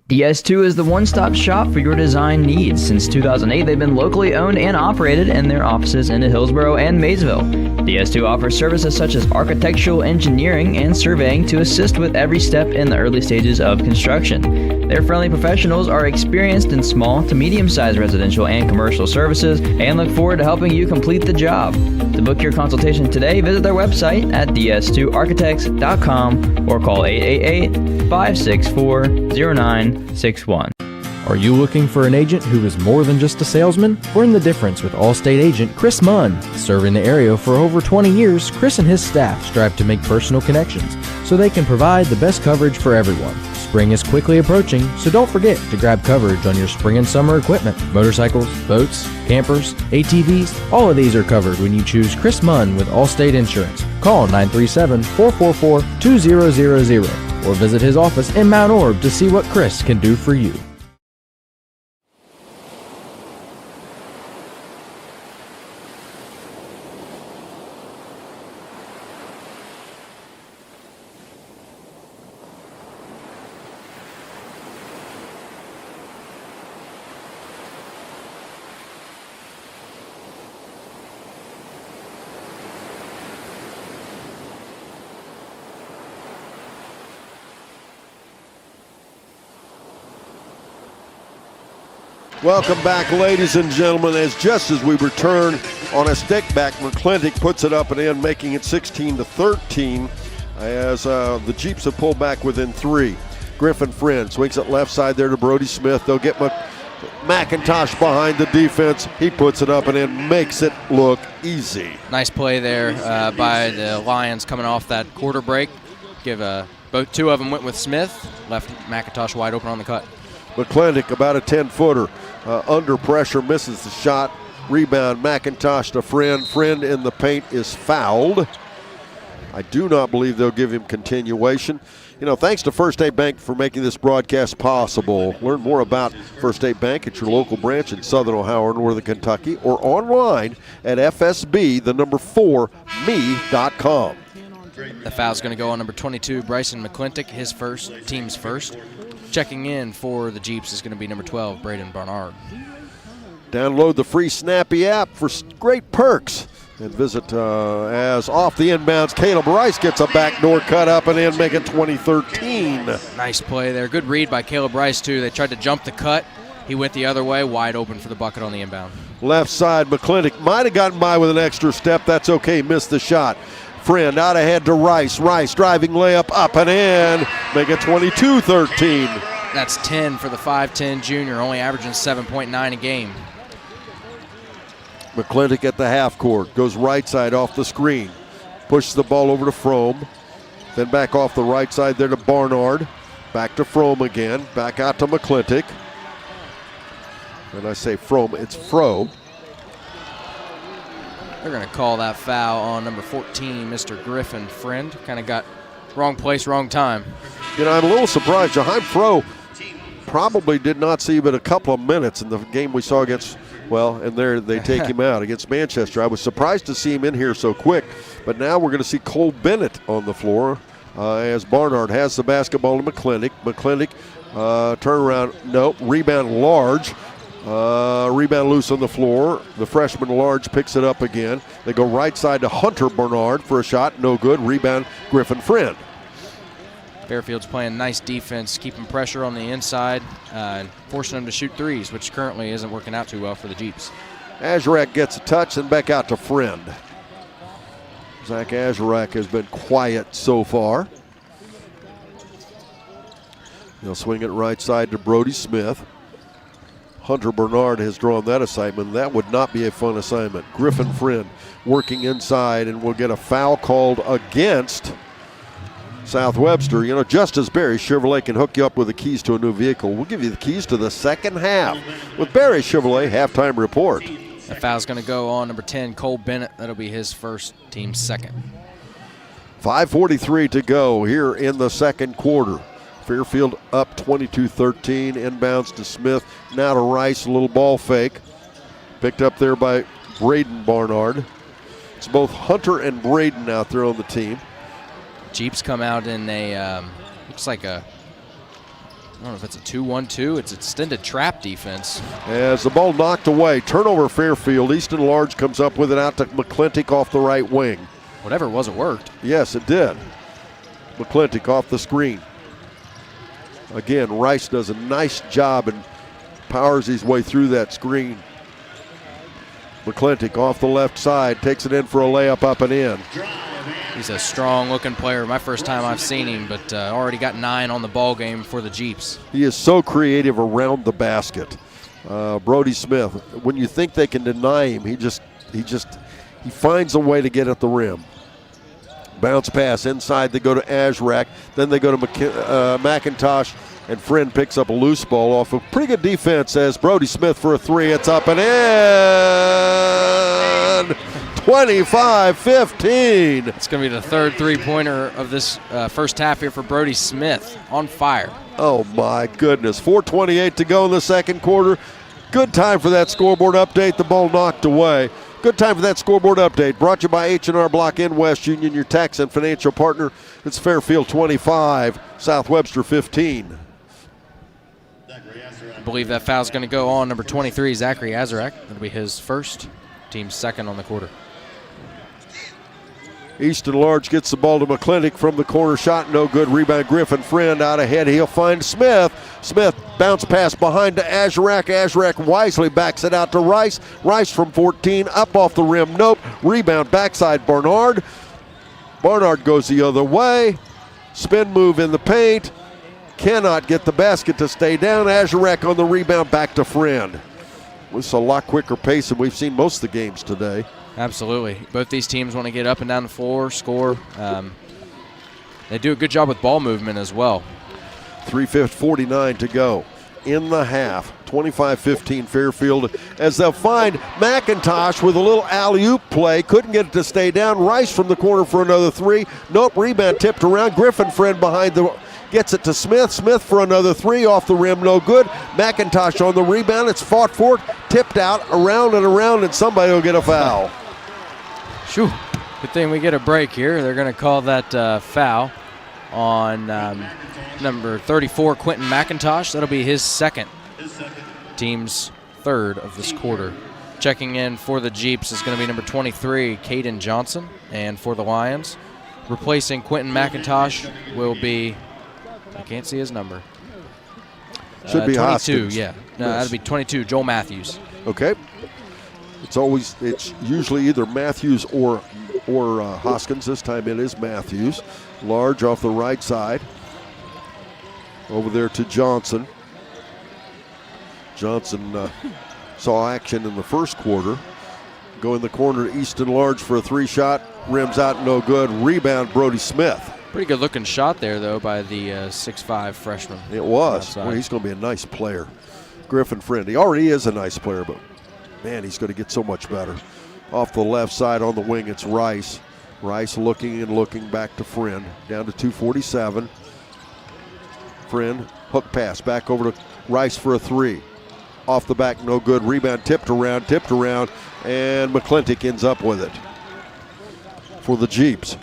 DS2 is the one-stop shop for your design needs. Since 2008, they've been locally owned and operated in their offices in Hillsborough and Maysville. DS2 offers services such as architectural engineering and surveying to assist with every step in the early stages of construction. Their friendly professionals are experienced in small to medium-sized residential and commercial services and look forward to helping you complete the job. To book your consultation today, visit their website at ds2architects.com or call 888-564-0961. Are you looking for an agent who is more than just a salesman? Learn the difference with Allstate agent Chris Munn. Serving the area for over 20 years, Chris and his staff strive to make personal connections so they can provide the best coverage for everyone. Spring is quickly approaching, so don't forget to grab coverage on your spring and summer equipment. Motorcycles, boats, campers, ATVs, all of these are covered when you choose Chris Munn with Allstate Insurance. Call 937-444-2000 or visit his office in Mount Orb to see what Chris can do for you. Welcome back, ladies and gentlemen, as just as we return on a stick back, McClintock puts it up and in, making it 16-13 as the Jeeps have pulled back within 3. Griffin Friend swings it left side there to Brody Smith. They'll get McIntosh behind the defense. He puts it up and in, makes it look easy. Nice play there by the Lions coming off that quarter break. Both two of them went with Smith, left McIntosh wide open on the cut. McClintock about a 10-footer. Under pressure, misses the shot. Rebound, McIntosh to Friend. Friend in the paint is fouled. I do not believe they'll give him continuation. You know, thanks to First State Bank for making this broadcast possible. Learn more about First State Bank at your local branch in Southern Ohio or Northern Kentucky or online at fsb4me.com. The foul's going to go on number 22, Bryson McClintock, his first, team's first. Checking in for the Jeeps is going to be number 12, Braden Barnard. Download the free Snappy app for great perks. And visit as off the inbounds, Caleb Rice gets a backdoor cut up and in, make it 20-13. Nice play there. Good read by Caleb Rice, too. They tried to jump the cut. He went the other way, wide open for the bucket on the inbound. Left side, McClintock might have gotten by with an extra step. That's okay, missed the shot. Friend out ahead to Rice. Rice driving layup up and in. Make it 22-13. That's 10 for the 5'10 junior, only averaging 7.9 a game. McClintock at the half court. Goes right side off the screen. Pushes the ball over to Frome. Then back off the right side there to Barnard. Back to Frome again. Back out to McClintock. When I say Frome, it's Fro. They're going to call that foul on number 14, Mr. Griffin Friend. Kind of got wrong place, wrong time. You know, I'm a little surprised. Jaheim Fro probably did not see but a couple of minutes in the game we saw against, well, and there they take him out against Manchester. I was surprised to see him in here so quick, but now we're going to see Cole Bennett on the floor as Barnard has the basketball to McClintock. McClintock turnaround, nope, rebound large. Rebound loose on the floor. The freshman Large picks it up again. They go right side to Hunter Bernard for a shot. No good. Rebound Griffin Friend. Fairfield's playing nice defense, keeping pressure on the inside, and forcing them to shoot threes, which currently isn't working out too well for the Jeeps. Azarak gets a touch and back out to Friend. Zach Azarak has been quiet so far. They'll swing it right side to Brody Smith. Hunter Bernard has drawn that assignment. That would not be a fun assignment. Griffin Friend working inside and will get a foul called against South Webster. You know, Justice Berry Chevrolet can hook you up with the keys to a new vehicle. We'll give you the keys to the second half with Berry Chevrolet halftime report. The foul's going to go on number 10, Cole Bennett. That'll be his first, team's second. 5:43 to go here in the second quarter. Fairfield up 22-13, inbounds to Smith, now to Rice, a little ball fake. Picked up there by Braden Barnard. It's both Hunter and Braden out there on the team. Jeeps come out in a, looks like a, I don't know if it's a 2-1-2. It's extended trap defense. As the ball knocked away, turnover Fairfield. Easton Large comes up with it out to McClintic off the right wing. Whatever it was, it worked. Yes, it did. McClintic off the screen. Again, Rice does a nice job and powers his way through that screen. McClintic off the left side, takes it in for a layup up and in. He's a strong-looking player. My first time I've seen him, but already got 9 on the ball game for the Jeeps. He is so creative around the basket. Brody Smith, when you think they can deny him, he finds a way to get at the rim. Bounce pass inside, they go to Azrak, then they go to McIntosh, and Friend picks up a loose ball off a pretty good defense as Brody Smith for a 3. It's up and in. 25-15. It's going to be the third three-pointer of this first half here for Brody Smith. On fire. Oh, my goodness. 4:28 to go in the second quarter. Good time for that scoreboard update. The ball knocked away. Good time for that scoreboard update. Brought to you by H&R Block in West Union, your tax and financial partner. It's Fairfield 25, South Webster 15. I believe that foul's going to go on number 23, Zachary Azarek. That'll be his first, team's second on the quarter. Easton Large gets the ball to McClintic from the corner shot, no good. Rebound Griffin Friend out ahead. He'll find Smith. Smith bounce pass behind to Azarek. Azarek wisely backs it out to Rice. Rice from 14, up off the rim, nope. Rebound backside Barnard. Barnard goes the other way. Spin move in the paint. Cannot get the basket to stay down. Azarek on the rebound, back to Friend. It's a lot quicker pace than we've seen most of the games today. Absolutely. Both these teams want to get up and down the floor, score. They do a good job with ball movement as well. 3:49 to go in the half. 25-15 Fairfield as they'll find McIntosh with a little alley-oop play. Couldn't get it to stay down. Rice from the corner for another 3. Nope, rebound tipped around. Griffin Friend behind the... Gets it to Smith. Smith for another 3 off the rim, no good. McIntosh on the rebound. It's fought for, tipped out, around and around, and somebody will get a foul. Shoo. Good thing we get a break here. They're going to call that foul on number 34, Quentin McIntosh. That'll be his second. Team's third of this quarter. Checking in for the Jeeps is going to be number 23, Caden Johnson. And for the Lions, replacing Quentin McIntosh will be... I can't see his number. Should be 22, Hoskins. yeah. No, that'd be 22, Joel Matthews. Okay. It's usually either Matthews or Hoskins. This time it is Matthews. Large off the right side. Over there to Johnson. Johnson saw action in the first quarter. Go in the corner to Easton Large for a 3-shot. Rims out, no good. Rebound, Brody Smith. Pretty good looking shot there, though, by the 6'5 freshman. It was. Well, he's going to be a nice player. Griffin Friend. He already is a nice player, but, man, he's going to get so much better. Off the left side on the wing, it's Rice. Rice looking and looking back to Friend. Down to 2:47. Friend, hook pass back over to Rice for a 3. Off the back, no good. Rebound tipped around, and McClintic ends up with it for the Jeeps.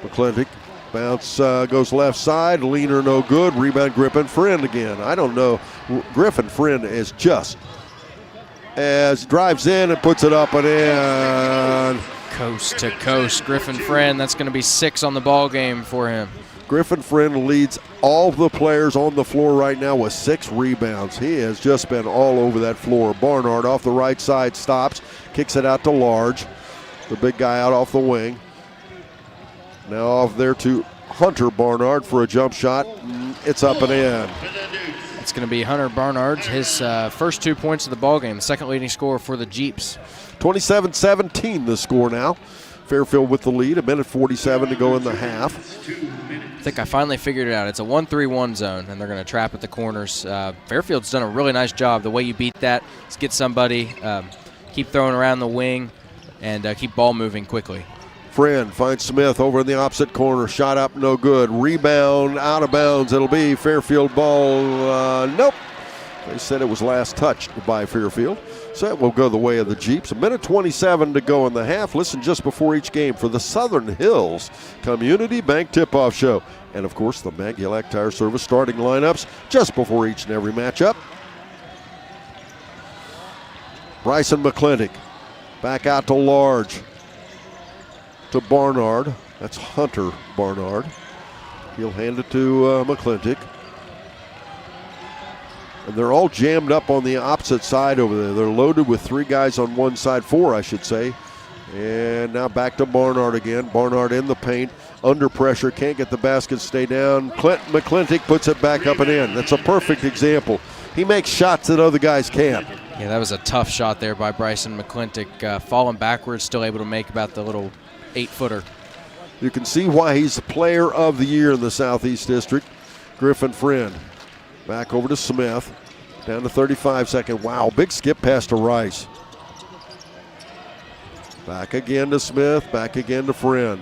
McClintic, bounce goes left side, leaner, no good. Rebound, Griffin Friend again. I don't know. Griffin Friend is just as drives in and puts it up and in. Coast to coast. Griffin Friend, that's going to be 6 on the ball game for him. Griffin Friend leads all the players on the floor right now with 6 rebounds. He has just been all over that floor. Barnard off the right side stops, kicks it out to Large. The big guy out off the wing. Now off there to Hunter Barnard for a jump shot. It's up and in. It's going to be Hunter Barnard, his first 2 points of the ballgame, the second leading scorer for the Jeeps. 27-17 the score now. Fairfield with the lead, 1:47 to go in the half. I think I finally figured it out. It's a 1-3-1 zone, and they're going to trap at the corners. Fairfield's done a really nice job. The way you beat that is get somebody, keep throwing around the wing, and keep ball moving quickly. Friend finds Smith over in the opposite corner. Shot up, no good. Rebound, out of bounds. It'll be Fairfield ball. Nope. They said it was last touched by Fairfield. So it will go the way of the Jeeps. 1:27 to go in the half. Listen just before each game for the Southern Hills Community Bank Tip-Off Show. And, of course, the Magulac Tire Service starting lineups just before each and every matchup. Bryson McClintock back out to Large. To Barnard. That's Hunter Barnard. He'll hand it to McClintock. And they're all jammed up on the opposite side over there. They're loaded with 3 guys on one side, 4 I should say. And now back to Barnard again. Barnard in the paint, under pressure, can't get the basket, stay down. McClintock puts it back up and in. That's a perfect example. He makes shots that other guys can't. Yeah, that was a tough shot there by Bryson McClintock. Falling backwards, still able to make about the little 8-footer. You can see why he's the player of the year in the Southeast District. Griffin Friend. Back over to Smith. Down to 35 seconds. Wow, big skip pass to Rice. Back again to Smith. Back again to Friend.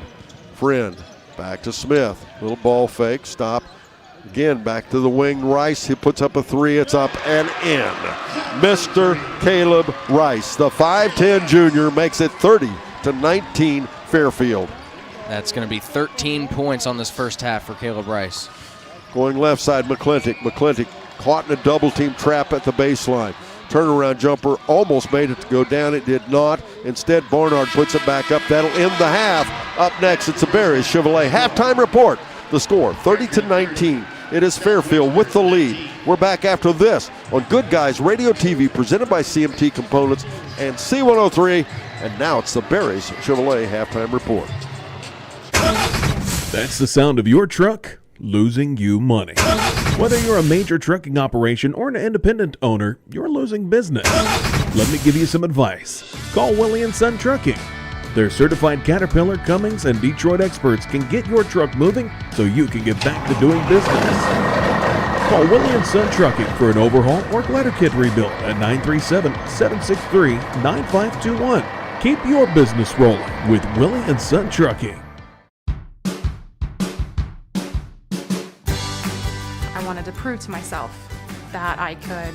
Friend. Back to Smith. Little ball fake. Stop. Again, back to the wing. Rice. He puts up a 3. It's up and in. Mr. Caleb Rice, the 5'10 junior, makes it 30-19 Fairfield. That's going to be 13 points on this first half for Caleb Rice. Going left side, McClintock. McClintock caught in a double-team trap at the baseline. Turnaround jumper almost made it to go down. It did not. Instead, Barnard puts it back up. That'll end the half. Up next, it's the Berries Chevrolet halftime report. The score, 30-19. It is Fairfield with the lead. We're back after this on Good Guys Radio TV, presented by CMT Components and C103. And now it's the Berries Chevrolet halftime report. That's the sound of your truck losing you money. Whether you're a major trucking operation or an independent owner, you're losing business. Let me give you some advice. Call Willie & Son Trucking. Their certified Caterpillar, Cummins, and Detroit experts can get your truck moving so you can get back to doing business. Call Willie & Son Trucking for an overhaul or glider kit rebuild at 937-763-9521. Keep your business rolling with Willie & Son Trucking. I wanted to prove to myself that I could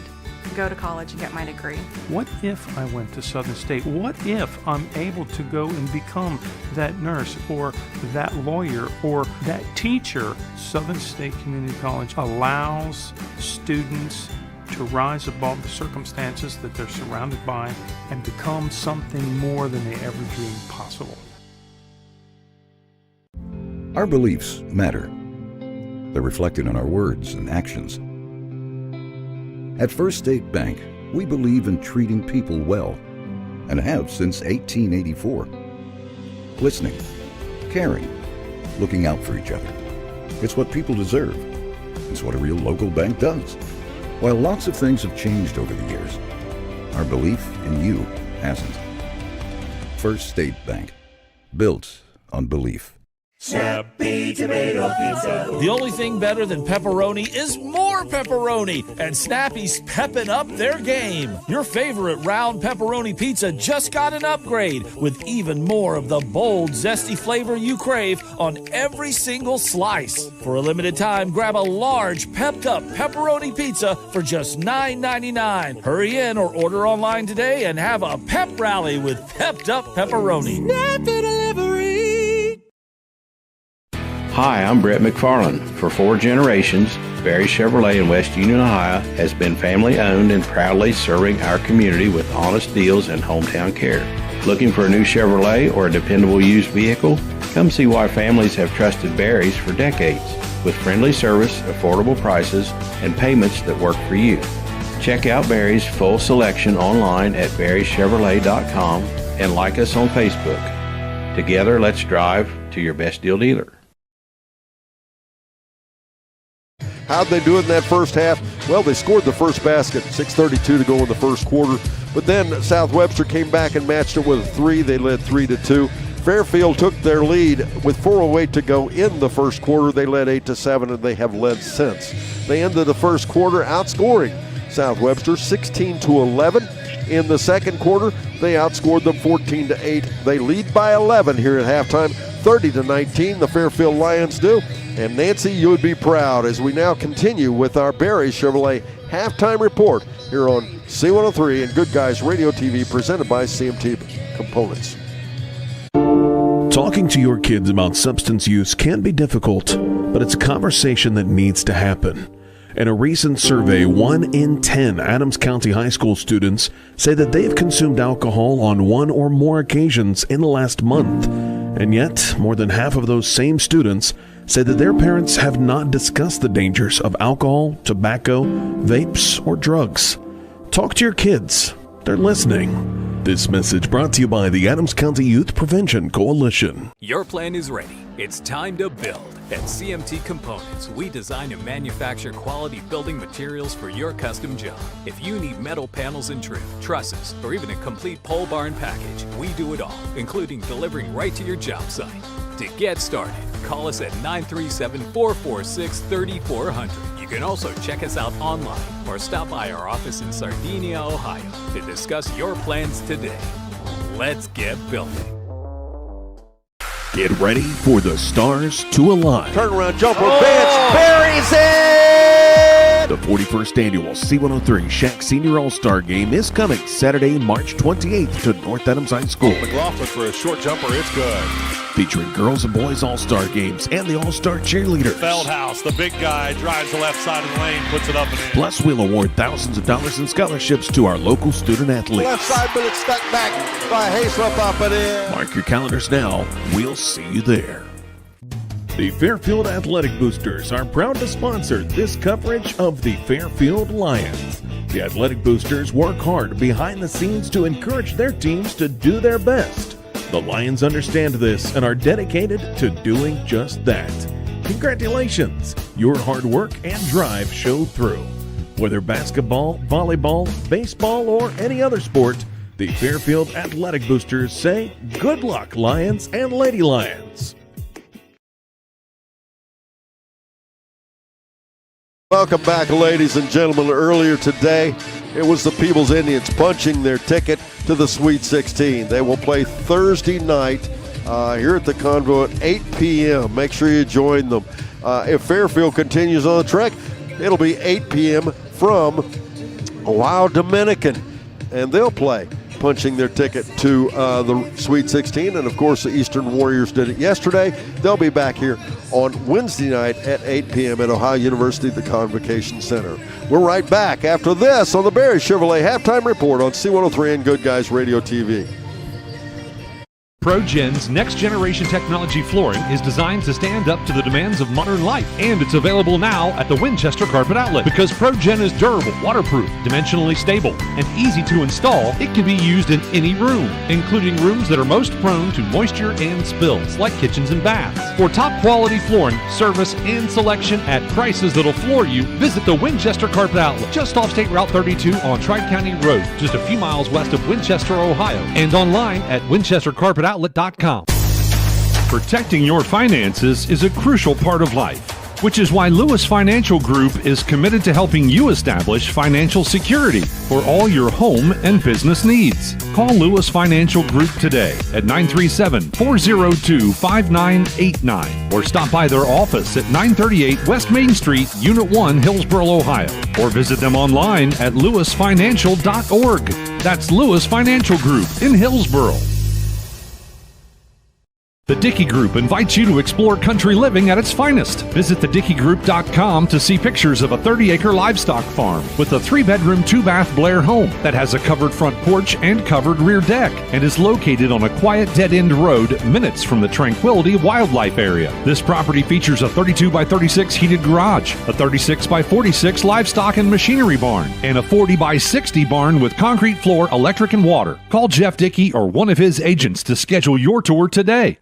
go to college and get my degree. What if I went to Southern State? What if I'm able to go and become that nurse or that lawyer or that teacher? Southern State Community College allows students to rise above the circumstances that they're surrounded by and become something more than they ever dreamed possible. Our beliefs matter. They're reflected in our words and actions. At First State Bank, we believe in treating people well and have since 1884. Listening, caring, looking out for each other. It's what people deserve. It's what a real local bank does. While lots of things have changed over the years, our belief in you hasn't. First State Bank, built on belief. Snappy Tomato Pizza. The only thing better than pepperoni is more pepperoni, and Snappy's pepping up their game. Your favorite round pepperoni pizza just got an upgrade with even more of the bold, zesty flavor you crave on every single slice. For a limited time, grab a large, pepped-up pepperoni pizza for just $9.99. Hurry in or order online today and have a pep rally with pepped-up pepperoni. Snappy Delivery. Hi, I'm Brett McFarland. For 4 generations, Berry Chevrolet in West Union, Ohio has been family owned and proudly serving our community with honest deals and hometown care. Looking for a new Chevrolet or a dependable used vehicle? Come see why families have trusted Berry's for decades, with friendly service, affordable prices, and payments that work for you. Check out Berry's full selection online at berrychevrolet.com and like us on Facebook. Together, let's drive to your best deal dealer. How'd they do it in that first half? Well, they scored the first basket, 6:32 to go in the first quarter. But then South Webster came back and matched it with a 3. They led 3-2. Fairfield took their lead with 4:08 to go in the first quarter. They led 8-7, and they have led since. They ended the first quarter outscoring South Webster 16-11. In the second quarter, they outscored them 14-8. They lead by 11 here at halftime, 30-19. The Fairfield Lions do. And Nancy, you would be proud as we now continue with our Barry Chevrolet halftime report here on C103 and Good Guys Radio TV, presented by CMT Components. Talking to your kids about substance use can be difficult, but it's a conversation that needs to happen. In a recent survey, 1 in 10 Adams County High School students say that they have consumed alcohol on 1 or more occasions in the last month. And yet, more than half of those same students say that their parents have not discussed the dangers of alcohol, tobacco, vapes, or drugs. Talk to your kids. They're listening. This message brought to you by the Adams County Youth Prevention Coalition. Your plan is ready. It's time to build. At CMT Components, we design and manufacture quality building materials for your custom job. If you need metal panels and trim, trusses, or even a complete pole barn package, we do it all, including delivering right to your job site. To get started, call us at 937-446-3400. You can also check us out online or stop by our office in Sardinia, Ohio to discuss your plans today. Let's get building. Get ready for the stars to align. Turnaround jumper, Vance buries it! The 41st annual C103 Shack Senior All-Star Game is coming Saturday, March 28th to North Adams High School. McLaughlin for a short jumper, it's good. Featuring girls and boys All-Star games and the All-Star cheerleaders. Feldhouse, the big guy, drives the left side of the lane, puts it up and in. Plus, we'll award thousands of dollars in scholarships to our local student athletes. Left side, but it's stuck back by Hayslip up and in. Mark your calendars now. We'll see you there. The Fairfield Athletic Boosters are proud to sponsor this coverage of the Fairfield Lions. The Athletic Boosters work hard behind the scenes to encourage their teams to do their best. The Lions understand this and are dedicated to doing just that. Congratulations! Your hard work and drive show through. Whether basketball, volleyball, baseball, or any other sport, the Fairfield Athletic Boosters say good luck, Lions and Lady Lions. Welcome back, ladies and gentlemen. Earlier today, it was the Peebles Indians punching their ticket to the Sweet 16. They will play Thursday night here at the Convo at 8 p.m. Make sure you join them. If Fairfield continues on the trek, it'll be 8 p.m. from Ohio Dominican, and they'll play punching their ticket to the Sweet 16. And, of course, the Eastern Warriors did it yesterday. They'll be back here on Wednesday night at 8 p.m. at Ohio University at the Convocation Center. We're right back after this on the Barry Chevrolet Halftime Report on C103 and Good Guys Radio TV. ProGen's next-generation technology flooring is designed to stand up to the demands of modern life, and it's available now at the Winchester Carpet Outlet. Because ProGen is durable, waterproof, dimensionally stable, and easy to install, it can be used in any room, including rooms that are most prone to moisture and spills, like kitchens and baths. For top-quality flooring, service, and selection at prices that'll floor you, visit the Winchester Carpet Outlet, just off State Route 32 on Tri-County Road, just a few miles west of Winchester, Ohio, and online at winchestercarpetoutlet.com. Protecting your finances is a crucial part of life, which is why Lewis Financial Group is committed to helping you establish financial security for all your home and business needs. Call Lewis Financial Group today at 937-402-5989 or stop by their office at 938 West Main Street, Unit 1, Hillsboro, Ohio, or visit them online at lewisfinancial.org. That's Lewis Financial Group in Hillsboro. The Dickey Group invites you to explore country living at its finest. Visit thedickeygroup.com to see pictures of a 30-acre livestock farm with a 3-bedroom, 2-bath Blair home that has a covered front porch and covered rear deck and is located on a quiet dead-end road minutes from the Tranquility Wildlife Area. This property features a 32x36 heated garage, a 36x46 livestock and machinery barn, and a 40x60 barn with concrete floor, electric, and water. Call Jeff Dickey or one of his agents to schedule your tour today.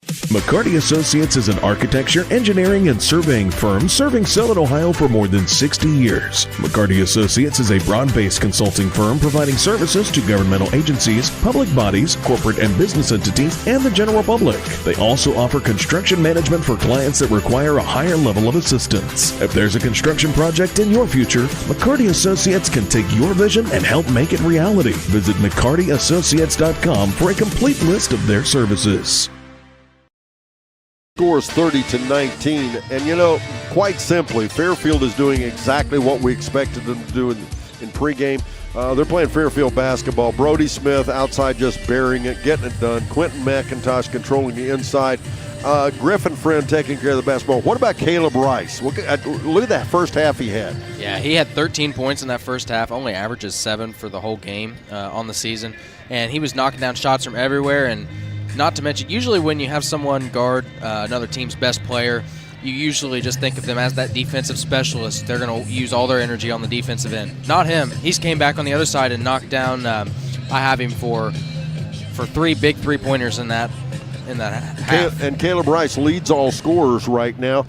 McCarty Associates is an architecture, engineering, and surveying firm serving Southern Ohio for more than 60 years. McCarty Associates is a broad-based consulting firm providing services to governmental agencies, public bodies, corporate and business entities, and the general public. They also offer construction management for clients that require a higher level of assistance. If there's a construction project in your future, McCarty Associates can take your vision and help make it reality. Visit McCartyAssociates.com for a complete list of their services. Scores 30-19, and quite simply, Fairfield is doing exactly what we expected them to do in pregame. They're playing Fairfield basketball. Brody Smith outside just burying it, getting it done. Quentin McIntosh controlling the inside. Griffin Friend taking care of the basketball. What about Caleb Rice? Look at that first half he had. Yeah, he had 13 points in that first half, only averages 7 for the whole game on the season, and he was knocking down shots from everywhere. And not to mention, usually when you have someone guard another team's best player, you usually just think of them as that defensive specialist. They're going to use all their energy on the defensive end. Not him. He's came back on the other side and knocked down. I have him for 3 big three-pointers in that half. And Caleb Rice leads all scorers right now.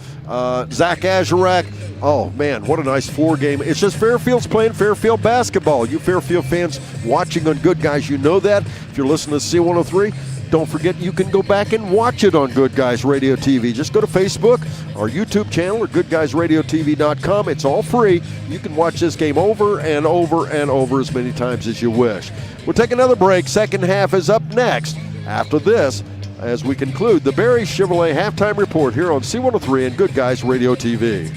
Zach Azurak, oh man, what a nice 4-game. It's just Fairfield's playing Fairfield basketball. You Fairfield fans watching on Good Guys, you know that. If you're listening to C103, don't forget you can go back and watch it on Good Guys Radio TV. Just go to Facebook, our YouTube channel, or goodguysradiotv.com. It's all free. You can watch this game over and over and over as many times as you wish. We'll take another break. Second half is up next. After this, as we conclude the Barry Chevrolet Halftime Report here on C103 and Good Guys Radio TV.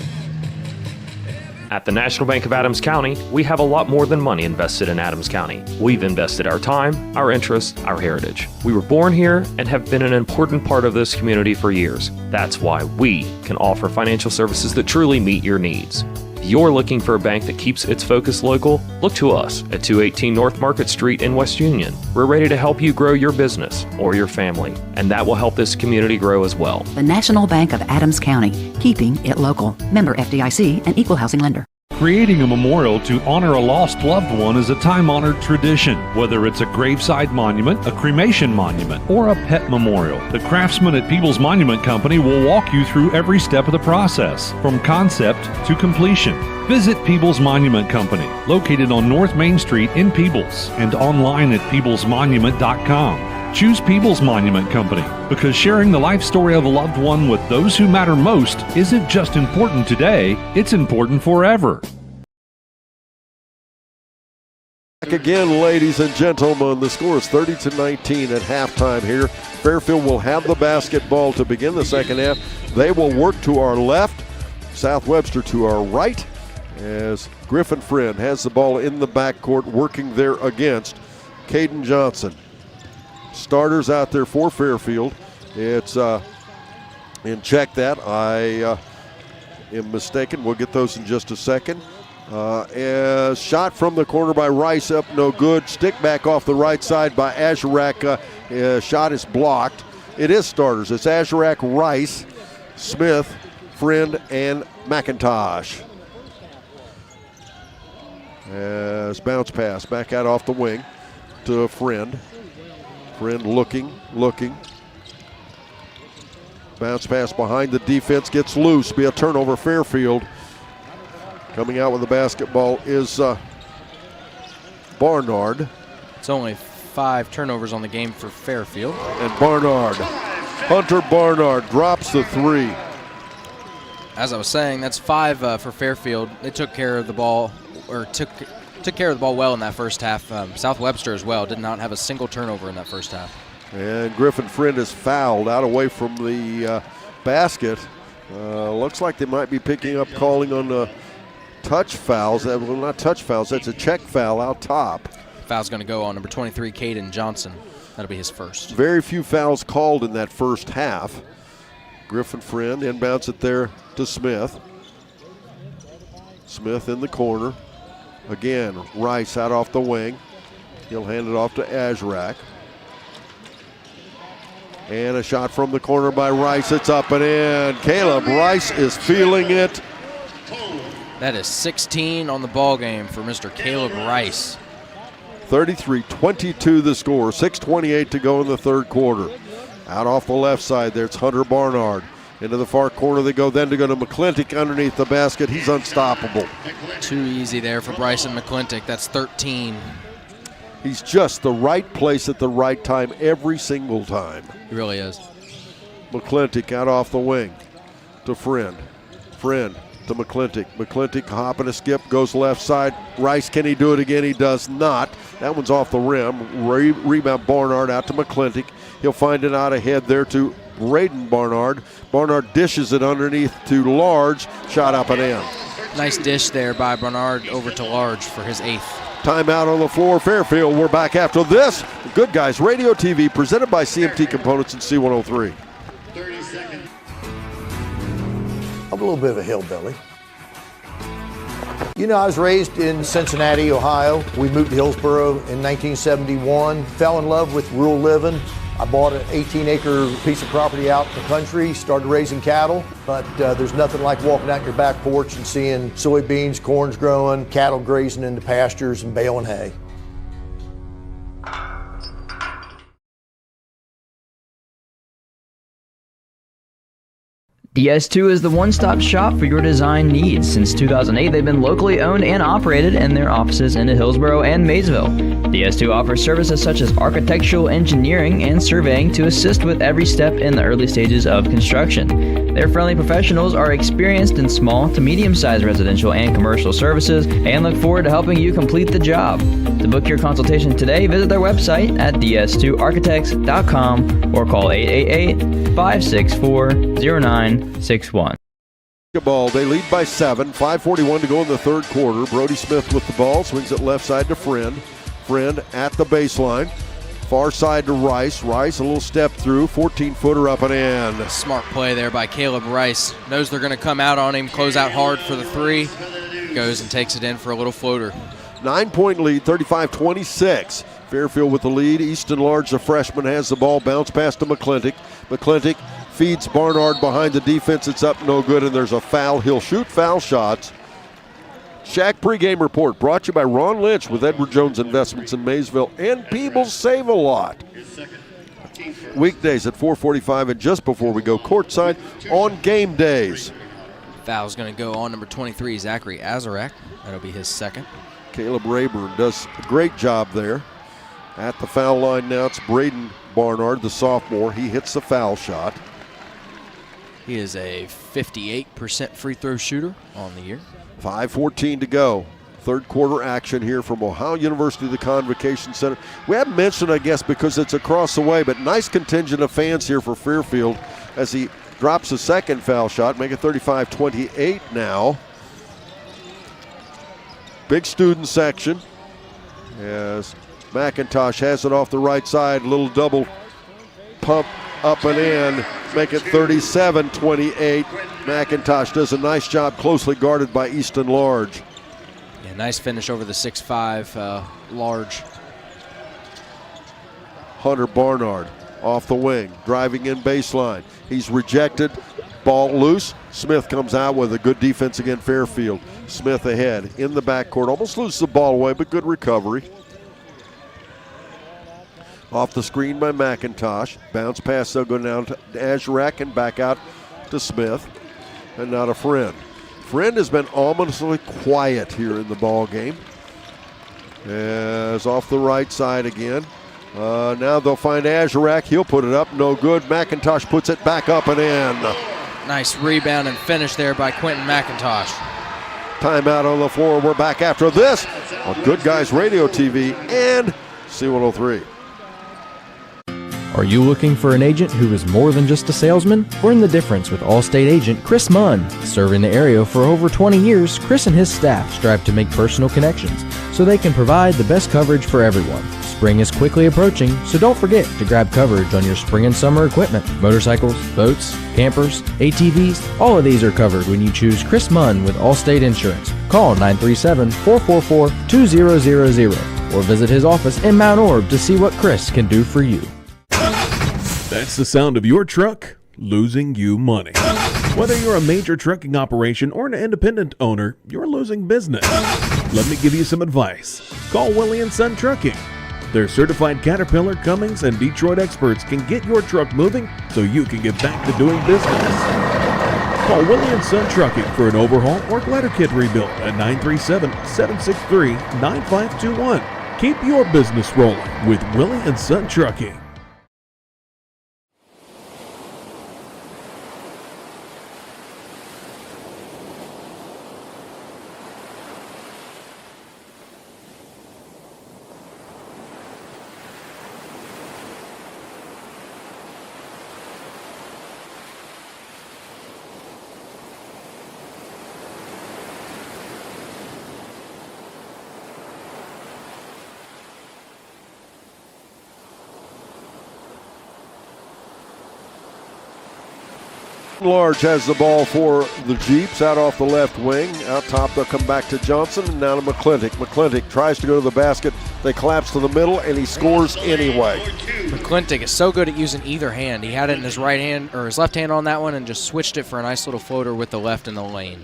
At the National Bank of Adams County, we have a lot more than money invested in Adams County. We've invested our time, our interests, our heritage. We were born here and have been an important part of this community for years. That's why we can offer financial services that truly meet your needs. If you're looking for a bank that keeps its focus local, look to us at 218 North Market Street in West Union. We're ready to help you grow your business or your family, and that will help this community grow as well. The National Bank of Adams County, keeping it local. Member FDIC and equal housing lender. Creating a memorial to honor a lost loved one is a time-honored tradition. Whether it's a graveside monument, a cremation monument, or a pet memorial, the craftsmen at Peoples Monument Company will walk you through every step of the process, from concept to completion. Visit Peoples Monument Company, located on North Main Street in Peoples, and online at peoplesmonument.com. Choose Peoples Monument Company because sharing the life story of a loved one with those who matter most isn't just important today, it's important forever. Back again, ladies and gentlemen. The score is 30-19 at halftime here. Fairfield will have the basketball to begin the second half. They will work to our left, South Webster to our right, as Griffin Friend has the ball in the backcourt working there against Caden Johnson. Starters out there for Fairfield. It's and check that. I am mistaken. We'll get those in just a second. As shot from the corner by Rice, up no good. Stick back off the right side by Azurak. Shot is blocked. It is starters. It's Azurak, Rice, Smith, Friend, and McIntosh. As bounce pass back out off the wing to a Friend. Friend looking. Bounce pass behind the defense, gets loose. Be a turnover, Fairfield. Coming out with the basketball is Barnard. It's only 5 turnovers on the game for Fairfield. And Hunter Barnard drops the 3. As I was saying, that's 5 for Fairfield. They took care of the ball, or took care of the ball well in that first half. South Webster as well did not have a single turnover in that first half. And Griffin Friend is fouled out away from the basket. Looks like they might be picking up calling on the touch fouls. Well, not touch fouls, that's a check foul out top. Foul's going to go on number 23, Caden Johnson. That'll be his first. Very few fouls called in that first half. Griffin Friend inbounds it there to Smith. Smith in the corner. Again, Rice out off the wing. He'll hand it off to Azurak. And a shot from the corner by Rice. It's up and in. Caleb Rice is feeling it. That is 16 on the ball game for Mr. Caleb Rice. 33-22 the score. 6:28 to go in the third quarter. Out off the left side there, it's Hunter Barnard. Into the far corner they go, then to go to McClintock underneath the basket. He's unstoppable. Too easy there for Bryson McClintock. That's 13. He's just the right place at the right time every single time. He really is. McClintock out off the wing to Friend. Friend to McClintock. McClintock hopping a skip, goes left side. Rice, can he do it again? He does not. That one's off the rim. Rebound Barnard out to McClintock. He'll find it out ahead there to Braden Barnard. Barnard dishes it underneath to Large. Shot up and in. Nice dish there by Barnard over to Large for his 8th. Timeout on the floor, Fairfield. We're back after this. Good Guys Radio TV presented by CMT Components and C103. 30 seconds. I'm a little bit of a hillbilly. You know, I was raised in Cincinnati, Ohio. We moved to Hillsboro in 1971. Fell in love with rural living. I bought an 18-acre piece of property out in the country, started raising cattle, but there's nothing like walking out your back porch and seeing soybeans, corn's growing, cattle grazing in the pastures and baling hay. DS2 is the one-stop shop for your design needs. Since 2008, they've been locally owned and operated, and their offices in Hillsboro and Maysville. DS2 offers services such as architectural engineering and surveying to assist with every step in the early stages of construction. Their friendly professionals are experienced in small to medium-sized residential and commercial services and look forward to helping you complete the job. To book your consultation today, visit their website at ds2architects.com or call 888-564-0961. Ball. They lead by 7. 5:41 to go in the third quarter. Brody Smith with the ball. Swings it left side to Friend. Friend at the baseline. Far side to Rice. Rice a little step through. 14-footer up and in. Smart play there by Caleb Rice. Knows they're going to come out on him. Close out hard for the 3. Goes and takes it in for a little floater. 9-point lead. 35-26. Fairfield with the lead. Easton Large, the freshman, has the ball. Bounce pass to McClintock. McClintock feeds Barnard behind the defense. It's up, no good, and there's a foul. He'll shoot foul shots. Shack pregame report brought to you by Ron Lynch with Edward Jones Investments in Maysville and Peebles Save a Lot. Weekdays at 4:45 and just before we go courtside on game days. Foul's going to go on number 23, Zachary Azarek. That'll be his 2nd. Caleb Rayburn does a great job there. At the foul line now, it's Braden Barnard, the sophomore. He hits the foul shot. He is a 58% free throw shooter on the year. 5:14 to go. Third quarter action here from Ohio University, the Convocation Center. We haven't mentioned, I guess, because it's across the way, but nice contingent of fans here for Fairfield as he drops a second foul shot, make it 35-28 now. Big student section as McIntosh has it off the right side, little double pump up and in, make it 37-28. McIntosh does a nice job, closely guarded by Easton Large. Yeah, nice finish over the 6'5", Large. Hunter Barnard off the wing, driving in baseline. He's rejected, ball loose. Smith comes out with a good defense against Fairfield. Smith ahead in the backcourt, almost loses the ball away, but good recovery. Off the screen by McIntosh. Bounce pass, they'll go down to Azarek and back out to Smith. And now to Friend. Friend has been ominously quiet here in the ball game. As off the right side again. Now they'll find Azarek. He'll put it up, no good. McIntosh puts it back up and in. Nice rebound and finish there by Quentin McIntosh. Timeout on the floor. We're back after this on Good Guys Radio TV and C103. Are you looking for an agent who is more than just a salesman? We're in the difference with Allstate agent Chris Munn. Serving the area for over 20 years, Chris and his staff strive to make personal connections so they can provide the best coverage for everyone. Spring is quickly approaching, so don't forget to grab coverage on your spring and summer equipment. Motorcycles, boats, campers, ATVs, all of these are covered when you choose Chris Munn with Allstate Insurance. Call 937-444-2000 or visit his office in Mount Orb to see what Chris can do for you. That's the sound of your truck losing you money. Whether you're a major trucking operation or an independent owner, you're losing business. Let me give you some advice. Call Willie & Son Trucking. Their certified Caterpillar, Cummins, and Detroit experts can get your truck moving so you can get back to doing business. Call Willie & Son Trucking for an overhaul or glider kit rebuild at 937-763-9521. Keep your business rolling with Willie & Son Trucking. Large has the ball for the Jeeps out off the left wing. Out top, they'll come back to Johnson and now to McClintock. McClintock tries to go to the basket. They collapse to the middle, and he scores anyway. McClintock is so good at using either hand. He had it in his right hand or his left hand on that one and just switched it for a nice little floater with the left in the lane.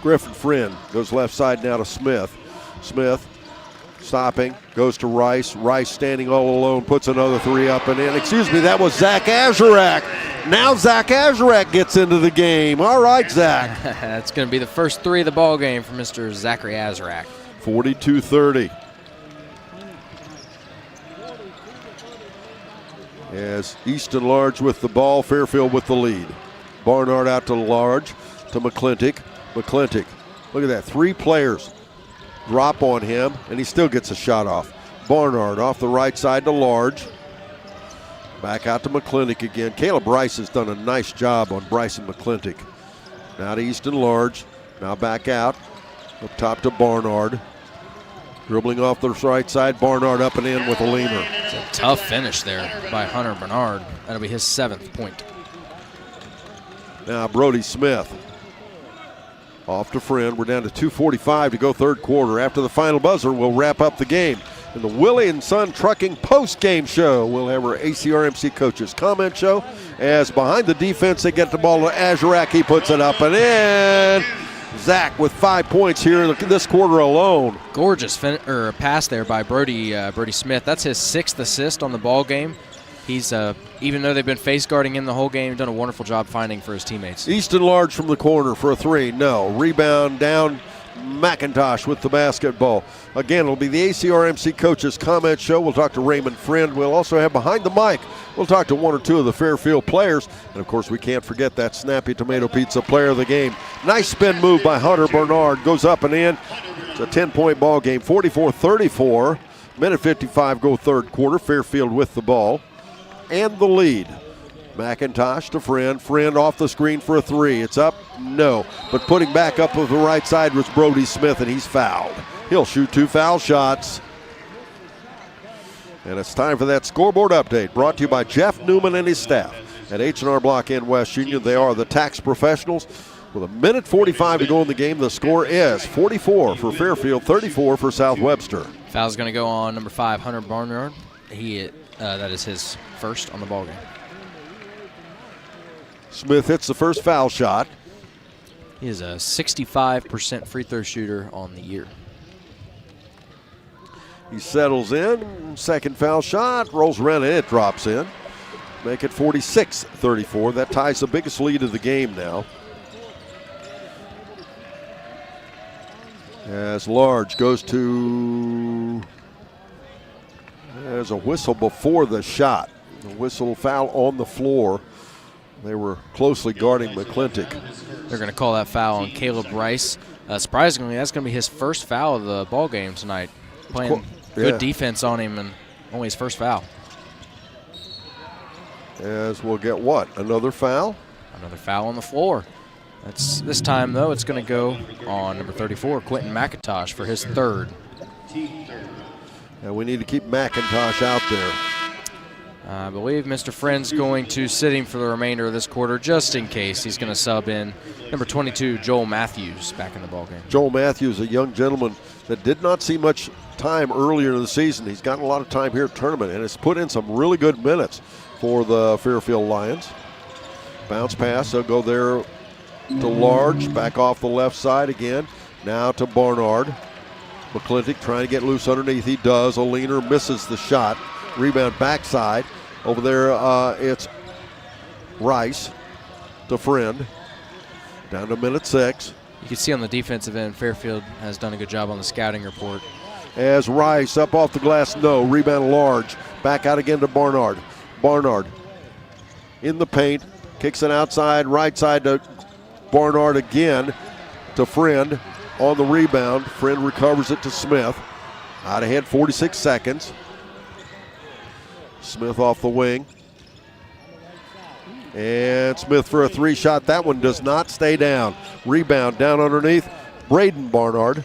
Griffin Friend goes left side now to Smith. Smith stopping, goes to Rice. Rice standing all alone, puts another three up and in. Excuse me, that was Zach Azarak. Now Zach Azarak gets into the game. All right, Zach. That's going to be the first three of the ball game for Mr. Zachary Azarak. 42-30. As Easton Large with the ball, Fairfield with the lead. Barnard out to Large, to McClintock. McClintock, look at that, three players drop on him, and he still gets a shot off. Barnard off the right side to Large. Back out to McClintock again. Caleb Rice has done a nice job on Bryson McClintock. Now to Easton Large. Now back out. Up top to Barnard. Dribbling off the right side. Barnard up and in with a leaner. It's a tough finish there by Hunter Bernard. That'll be his 7th point. Now Brody Smith. Off to Friend. We're down to 2:45 to go third quarter. After the final buzzer, we'll wrap up the game. In the Willie & Son Trucking post-game show, we'll have our ACRMC coaches comment show. As behind the defense, they get the ball to Azarak. He puts it up and in. Zach with 5 points here in this quarter alone. Gorgeous pass there by Brody Smith. That's his 6th assist on the ball game. He's, even though they've been face guarding him the whole game, done a wonderful job finding for his teammates. Easton Large from the corner for a three. No. Rebound down. McIntosh with the basketball. Again, it'll be the ACRMC coaches comment show. We'll talk to Raymond Friend. We'll also have behind the mic. We'll talk to one or two of the Fairfield players. And of course, we can't forget that snappy tomato pizza player of the game. Nice spin move by Hunter Bernard. Goes up and in. It's a 10-point ball game. 44-34. Minute 55 go third quarter. Fairfield with the ball and the lead. McIntosh to Friend. Friend off the screen for a three. It's up? No. But putting back up with the right side was Brody Smith, and he's fouled. He'll shoot 2 foul shots. And it's time for that scoreboard update brought to you by Jeff Newman and his staff at H&R Block and West Union. They are the tax professionals. With a minute 45 to go in the game, the score is 44 for Fairfield, 34 for South Webster. Foul's going to go on number 5, Hunter Barnard. That is his first on the ball game. Smith hits the first foul shot. He is a 65% free throw shooter on the year. He settles in. Second foul shot. Rolls around and it drops in. Make it 46-34. That ties the biggest lead of the game now. As Large goes to... There's a whistle before the shot. A whistle foul on the floor. They were closely guarding McClintock. They're going to call that foul on Caleb Rice. Surprisingly, that's going to be his first foul of the ball game tonight. Playing good defense on him and only his first foul. As we'll get what? Another foul? Another foul on the floor. This time, though, it's going to go on number 34, Quentin McIntosh, for his 3rd. And we need to keep McIntosh out there. I believe Mr. Friend's going to sit him for the remainder of this quarter just in case. He's going to sub in number 22, Joel Matthews, back in the ballgame. Joel Matthews, a young gentleman that did not see much time earlier in the season. He's gotten a lot of time here at tournament and has put in some really good minutes for the Fairfield Lions. Bounce pass, they'll go there to Large, back off the left side again. Now to Barnard. McClintock trying to get loose underneath. He does. A leaner misses the shot. Rebound backside. Over there, it's Rice to Friend. Down to minute 6. You can see on the defensive end, Fairfield has done a good job on the scouting report. As Rice up off the glass, no. Rebound large. Back out again to Barnard. Barnard in the paint. Kicks it outside, right side to Barnard again to Friend on the rebound. Friend recovers it to Smith. Out ahead, 46 seconds. Smith off the wing. And Smith for a 3-shot. That one does not stay down. Rebound down underneath. Braden Barnard.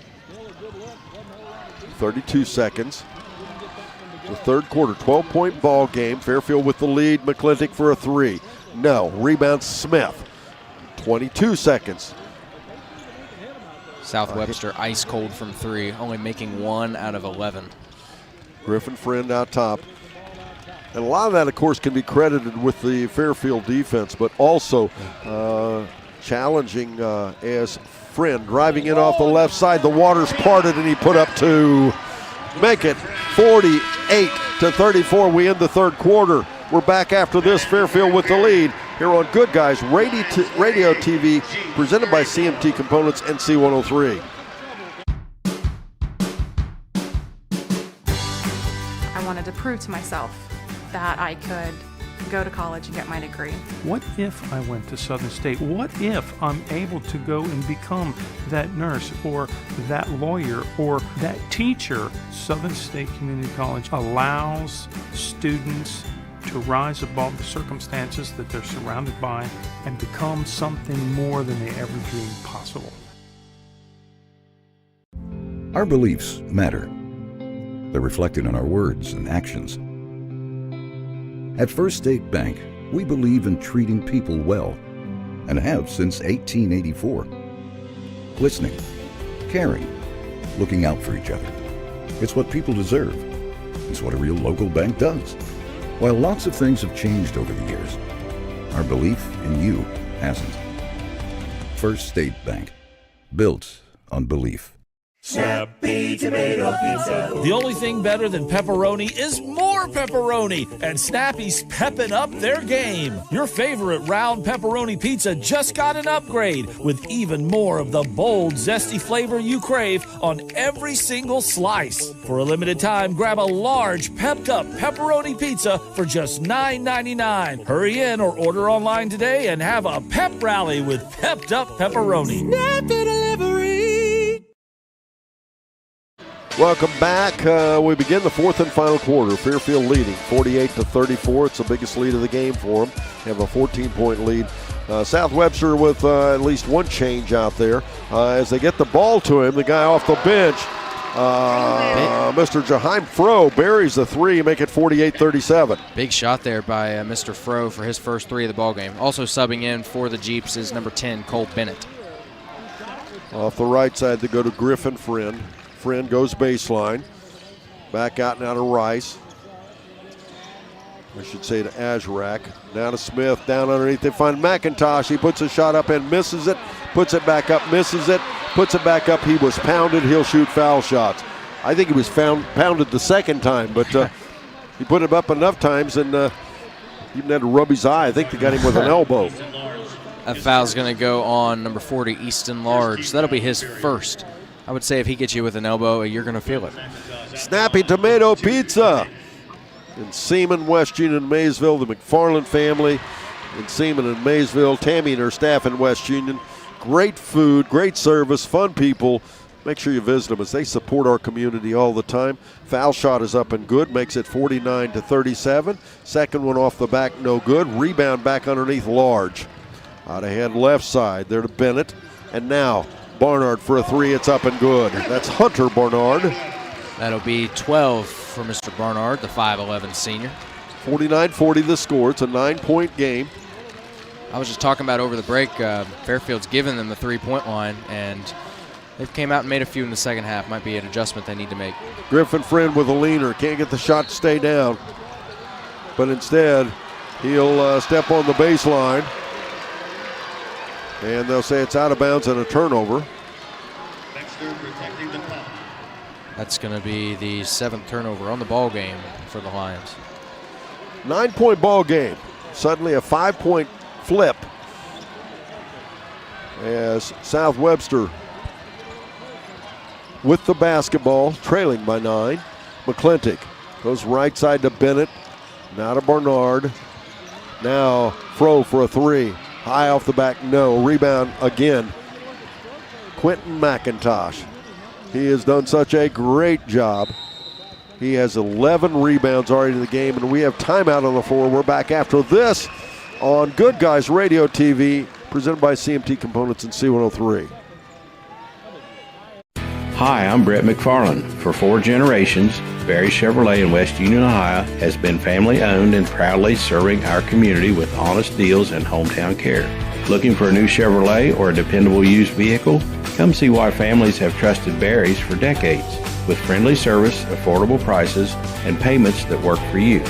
32 seconds. The third quarter, 12-point ball game. Fairfield with the lead. McClintock for a 3. No. Rebound Smith. 22 seconds. South Webster ice cold from 3, only making 1 out of 11. Griffin Friend out top. And a lot of that, of course, can be credited with the Fairfield defense, but also challenging as Friend driving in off the left side. The water's parted, and he put up to make it 48-34. We end the third quarter. We're back after this. Fairfield with the lead here on Good Guys Radio TV, presented by CMT Components and C103. I wanted to prove to myself that I could go to college and get my degree. What if I went to Southern State? What if I'm able to go and become that nurse or that lawyer or that teacher? Southern State Community College allows students to rise above the circumstances that they're surrounded by and become something more than they ever dreamed possible. Our beliefs matter. They're reflected in our words and actions. At First State Bank, we believe in treating people well and have since 1884. Listening, caring, looking out for each other. It's what people deserve. It's what a real local bank does. While lots of things have changed over the years, our belief in you hasn't. First State Bank, built on belief. Snappy Tomato Pizza. The only thing better than pepperoni is more pepperoni, and Snappy's pepping up their game. Your favorite round pepperoni pizza just got an upgrade with even more of the bold, zesty flavor you crave on every single slice. For a limited time, grab a large pepped up pepperoni pizza for just $9.99. Hurry in or order online today and have a pep rally with pepped up pepperoni. Snappy Delivery. Welcome back. We begin the fourth and final quarter. Fairfield leading 48-34. It's the biggest lead of the game for them. They have a 14-point lead. South Webster with at least one change out there. As they get the ball to him, the guy off the bench, Mr. Jaheim Froh buries the 3, make it 48-37. Big shot there by Mr. Froh for his first 3 of the ball game. Also subbing in for the Jeeps is number 10, Cole Bennett. Off the right side, they go to Griffin Friend. Friend goes baseline. Back out now to Rice. I should say to Azrak. Now to Smith, down underneath. They find McIntosh. He puts a shot up and misses it. Puts it back up, misses it. Puts it back up. He was pounded. He'll shoot foul shots. I think he was pounded the second time, but he put it up enough times and even had to rub his eye. I think they got him with an elbow. That foul's going to go on number 40, Easton Large. That'll be his first. I would say if he gets you with an elbow, you're going to feel it. Snappy Tomato Pizza in Seaman, West Union, Maysville. The McFarland family in Seaman and Maysville. Tammy and her staff in West Union. Great food, great service, fun people. Make sure you visit them as they support our community all the time. Foul shot is up and good, makes it 49-37. Second one off the back, no good. Rebound back underneath Large. Out ahead left side, there to Bennett. And now Barnard for a 3, it's up and good. That's Hunter Barnard. That'll be 12 for Mr. Barnard, the 5'11 senior. 49-40 the score. It's a 9-point game. I was just talking about over the break, Fairfield's given them the 3-point line, and they've came out and made a few in the second half. Might be an adjustment they need to make. Griffin Friend with a leaner. Can't get the shot to stay down. But instead, he'll step on the baseline. And they'll say it's out of bounds and a turnover. That's going to be the 7th turnover on the ball game for the Lions. 9-point ball game. Suddenly a 5-point flip as South Webster with the basketball, trailing by 9. McClintock goes right side to Bennett. Now to Barnard. Now Fro for a 3. High off the back, no. Rebound again. Quentin McIntosh. He has done such a great job. He has 11 rebounds already in the game, and we have timeout on the floor. We're back after this on Good Guys Radio TV, presented by CMT Components and C103. Hi, I'm Brett McFarland. For 4 generations, Barry Chevrolet in West Union, Ohio has been family owned and proudly serving our community with honest deals and hometown care. Looking for a new Chevrolet or a dependable used vehicle? Come see why families have trusted Barry's for decades, with friendly service, affordable prices, and payments that work for you.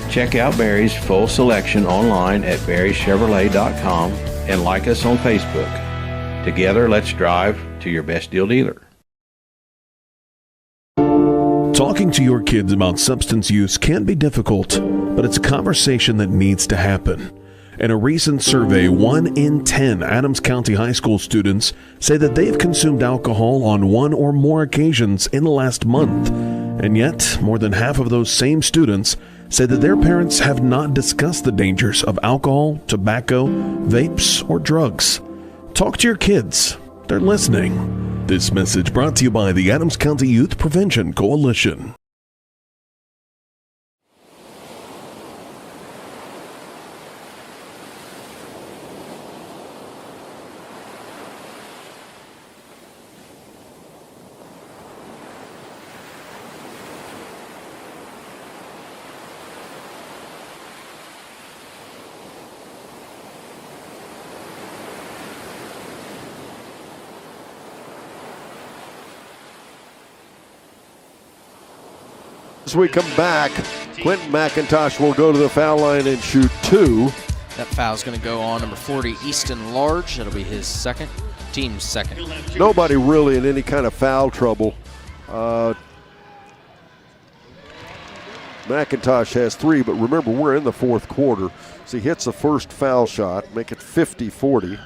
Check out Barry's full selection online at barrychevrolet.com and like us on Facebook. Together, let's drive to your best deal dealer. Talking to your kids about substance use can be difficult, but it's a conversation that needs to happen. In a recent survey, 1 in 10 Adams County High School students say that they've consumed alcohol on 1 or more occasions in the last month. And yet, more than half of those same students say that their parents have not discussed the dangers of alcohol, tobacco, vapes, or drugs. Talk to your kids. They're listening. This message brought to you by the Adams County Youth Prevention Coalition. As we come back, Quentin McIntosh will go to the foul line and shoot 2. That foul's going to go on number 40, Easton Large. That'll be his second, team's second. Nobody really in any kind of foul trouble. McIntosh has 3, but remember, we're in the 4th quarter. So he hits the first foul shot, make it 50-40.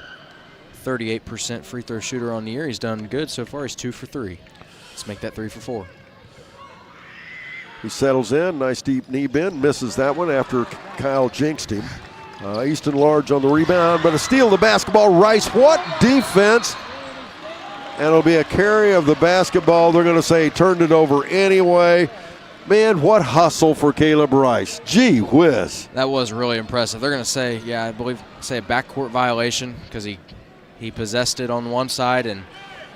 38% free throw shooter on the year. He's done good so far. He's 2 for 3. Let's make that 3 for 4. He settles in, nice deep knee bend, misses that one after Kyle jinxed him. Easton Large on the rebound, but a steal of the basketball. Rice, what defense? And it'll be a carry of the basketball. They're going to say he turned it over anyway. Man, what hustle for Caleb Rice. Gee whiz. That was really impressive. They're going to say, yeah, I believe, say a backcourt violation because he possessed it on one side and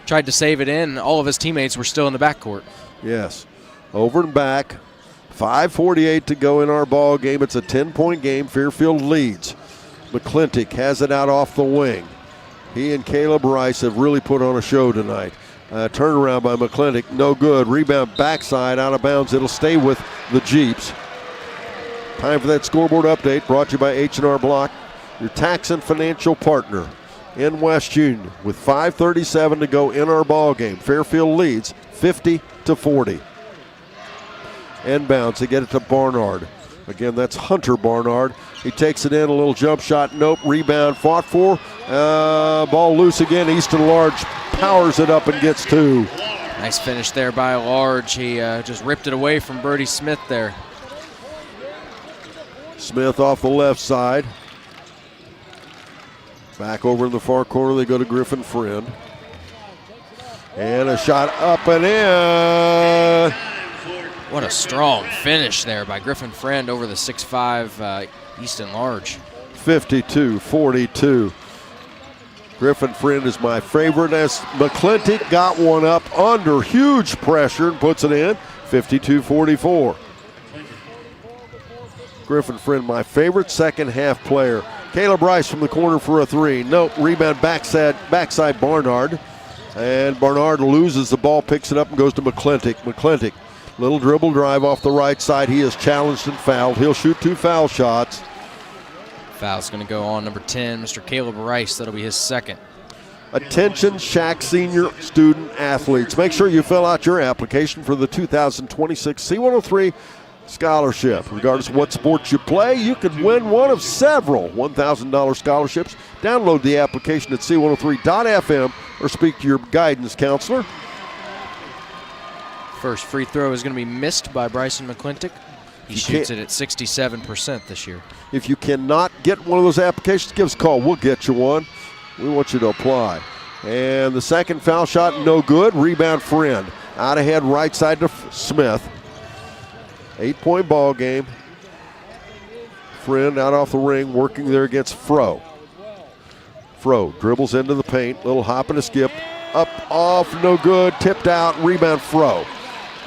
tried to save it in. All of his teammates were still in the backcourt. Yes. Over and back, 5:48 to go in our ball game. It's a 10-point game. Fairfield leads. McClintock has it out off the wing. He and Caleb Rice have really put on a show tonight. Turnaround by McClintock, no good. Rebound backside, out of bounds. It'll stay with the Jeeps. Time for that scoreboard update, brought to you by H&R Block, your tax and financial partner in West Union. With 5:37 to go in our ball game, Fairfield leads 50-40. Inbounds, they get it to Barnard. Again, that's Hunter Barnard. He takes it in, a little jump shot, nope, rebound, fought for. Ball loose again, Easton Large powers it up and gets 2. Nice finish there by Large. He just ripped it away from Brody Smith there. Smith off the left side. Back over in the far corner, they go to Griffin Friend. And a shot up and in. What a strong finish there by Griffin Friend over the 6'5" Easton Large. 52-42. Griffin Friend is my favorite as McClintock got one up under huge pressure and puts it in. 52-44. Griffin Friend, my favorite second half player. Caleb Rice from the corner for a 3. Nope, rebound backside Barnard. And Barnard loses the ball, picks it up and goes to McClintock. McClintock, little dribble drive off the right side. He is challenged and fouled. He'll shoot 2 foul shots. Foul's going to go on number 10, Mr. Caleb Rice. That'll be his second. Attention Shack Senior student athletes. Make sure you fill out your application for the 2026 C103 Scholarship. Regardless of what sports you play, you could win one of several $1,000 scholarships. Download the application at c103.fm or speak to your guidance counselor. First free throw is going to be missed by Bryson McClintock. He shoots it at 67% this year. If you cannot get one of those applications, give us a call. We'll get you one. We want you to apply. And the second foul shot, no good. Rebound, Friend. Out ahead, right side to Smith. 8-point ball game. Friend out off the ring, working there against Fro. Fro dribbles into the paint. Little hop and a skip. Up, off, no good. Tipped out, rebound, Fro.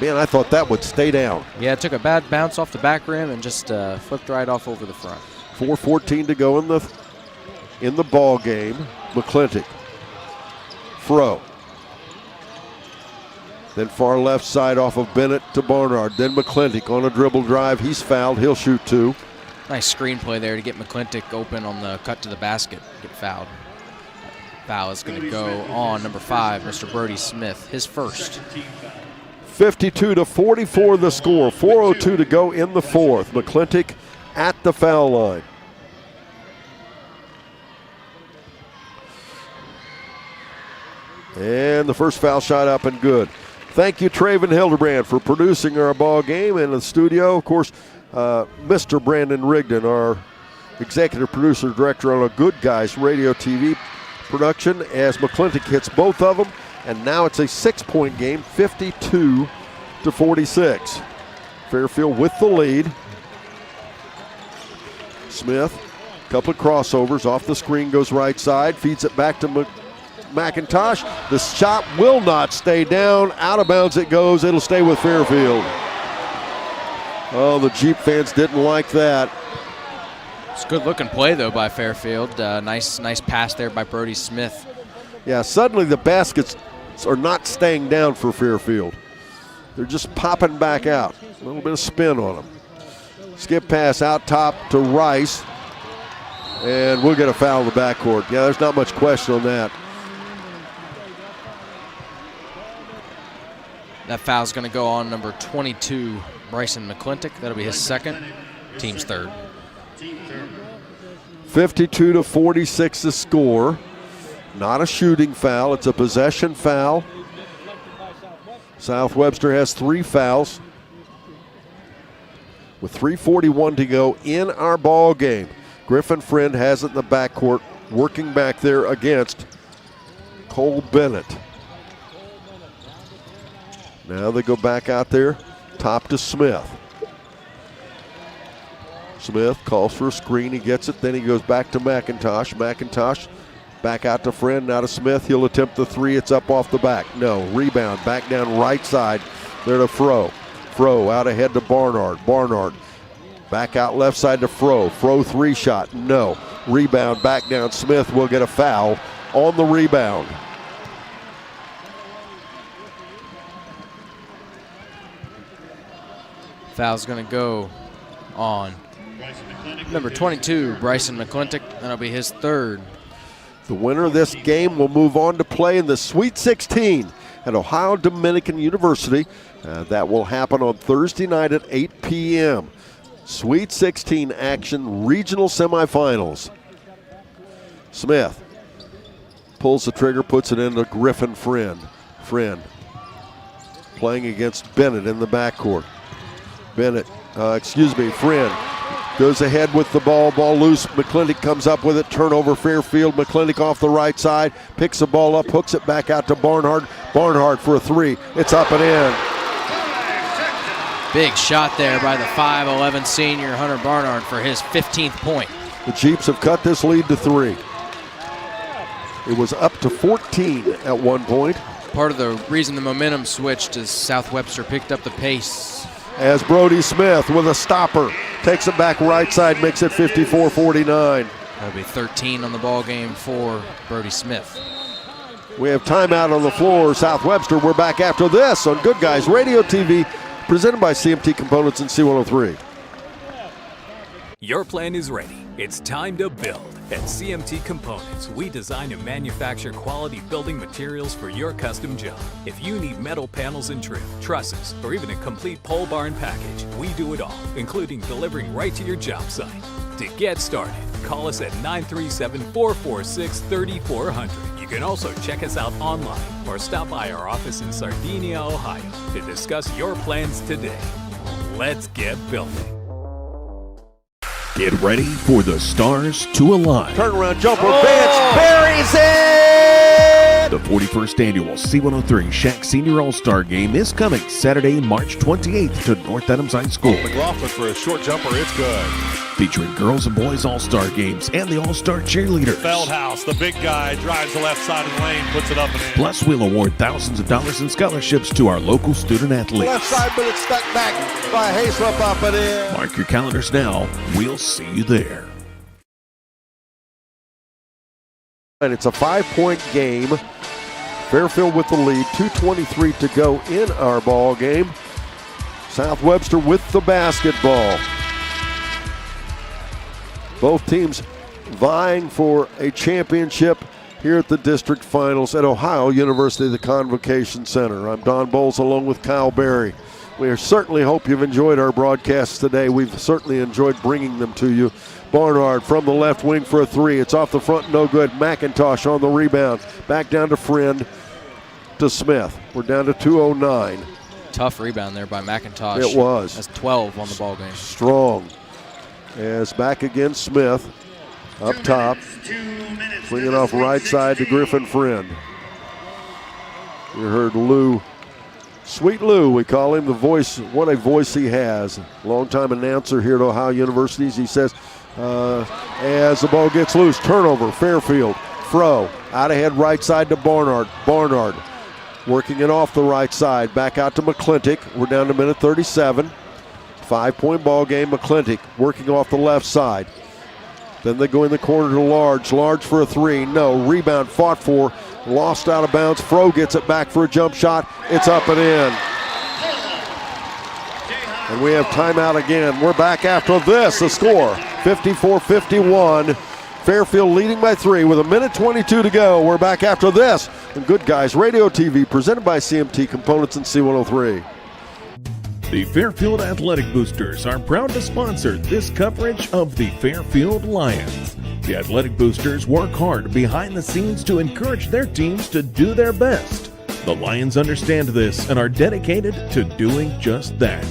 Man, I thought that would stay down. Yeah, it took a bad bounce off the back rim and just flipped right off over the front. 4:14 to go in the ball game. McClintock. Fro. Then far left side off of Bennett to Barnard. Then McClintock on a dribble drive. He's fouled. He'll shoot two. Nice screenplay there to get McClintock open on the cut to the basket. Get fouled. Foul is going to go on number 5, Mr. Brody Smith, his first. 52-44 the score. 4:02 to go in the fourth. McClintock at the foul line. And the first foul shot up and good. Thank you, Traven Hildebrand, for producing our ball game. And in the studio, of course, Mr. Brandon Rigdon, our executive producer, director on a Good Guys radio TV production, as McClintock hits both of them. And now it's a 6-point game, 52-46. Fairfield with the lead. Smith, a couple of crossovers off the screen, goes right side, feeds it back to McIntosh. The shot will not stay down. Out of bounds it goes. It'll stay with Fairfield. Oh, the Jeep fans didn't like that. It's a good-looking play, though, by Fairfield. Nice pass there by Brody Smith. Yeah, suddenly the baskets are not staying down for Fairfield. They're just popping back out. A little bit of spin on them. Skip pass out top to Rice. And we'll get a foul in the backcourt. Yeah, there's not much question on that. That foul's going to go on number 22, Bryson McClintock. That'll be his second, team's third. 52-46 the score. Not a shooting foul, it's a possession foul. South Webster has 3 fouls. With 3:41 to go in our ball game. Griffin Friend has it in the backcourt, working back there against Cole Bennett. Now they go back out there, top to Smith. Smith calls for a screen, he gets it, then he goes back to McIntosh. McIntosh back out to Friend, now to Smith. He'll attempt the three, it's up off the back. No, rebound, back down right side, there to Fro. Fro out ahead to Barnard. Barnard back out left side to Fro. Fro 3 shot, no. Rebound back down, Smith will get a foul on the rebound. Foul's going to go on number 22, Bryson McClintock. That'll be his third. The winner of this game will move on to play in the Sweet 16 at Ohio Dominican University. That will happen on Thursday night at 8 p.m. Sweet 16 action, regional semifinals. Smith pulls the trigger, puts it into Griffin Friend. Friend playing against Bennett in the backcourt. Friend goes ahead with the ball loose. McClintock comes up with it, turnover Fairfield. McClintock off the right side, picks the ball up, hooks it back out to Barnard. Barnard for a 3, it's up and in. Big shot there by the 5'11 senior Hunter Barnard for his 15th point. The Jeeps have cut this lead to 3. It was up to 14 at one point. Part of the reason the momentum switched is South Webster picked up the pace. As Brody Smith with a stopper takes it back right side, makes it 54-49. That'll be 13 on the ball game for Brody Smith. We have timeout on the floor. South Webster, we're back after this on Good Guys Radio TV, presented by CMT Components and C103. Your plan is ready. It's time to build. At CMT Components, we design and manufacture quality building materials for your custom job. If you need metal panels and trim, trusses, or even a complete pole barn package, we do it all, including delivering right to your job site. To get started, call us at 937-446-3400. You can also check us out online or stop by our office in Sardinia, Ohio to discuss your plans today. Let's get building. Get ready for the stars to align. Turnaround jumper, Vance buries it! The 41st annual C103 Shack Senior All-Star Game is coming Saturday, March 28th to North Adams High School. McLaughlin for a short jumper, it's good. Featuring girls and boys All-Star games and the All-Star cheerleaders. Feldhouse, the big guy, drives the left side of the lane, puts it up and in. Plus, we'll award thousands of dollars in scholarships to our local student athletes. Left side, but it's stuck back by Haysrup up and in. Mark your calendars now. We'll see you there. And it's a 5-point game. Fairfield with the lead, 2:23 to go in our ball game. South Webster with the basketball. Both teams vying for a championship here at the district finals at Ohio University, the Convocation Center. I'm Don Bowles along with Kyle Berry. We certainly hope you've enjoyed our broadcasts today. We've certainly enjoyed bringing them to you. Barnard from the left wing for a three. It's off the front, no good. McIntosh on the rebound. Back down to Friend, to Smith. We're down to 2:09. Tough rebound there by McIntosh. It was. That's 12 on the ball game. Strong. As back again, Smith up top. Swinging off right side to Griffin Friend. You heard Lou. Sweet Lou, we call him. The voice, what a voice he has. Longtime announcer here at Ohio University. He says, as the ball gets loose, turnover, Fairfield. Fro, out ahead right side to Barnard. Barnard working it off the right side. Back out to McClintock. We're down to minute 37. 5-point ball game. McClintock working off the left side. Then they go in the corner to Large. Large for a three. No. Rebound fought for. Lost out of bounds. Fro gets it back for a jump shot. It's up and in. And we have timeout again. We're back after this. The score, 54-51. Fairfield leading by 3 with 1:22 to go. We're back after this. And Good Guys Radio TV presented by CMT Components and C103. The Fairfield Athletic Boosters are proud to sponsor this coverage of the Fairfield Lions. The Athletic Boosters work hard behind the scenes to encourage their teams to do their best. The Lions understand this and are dedicated to doing just that.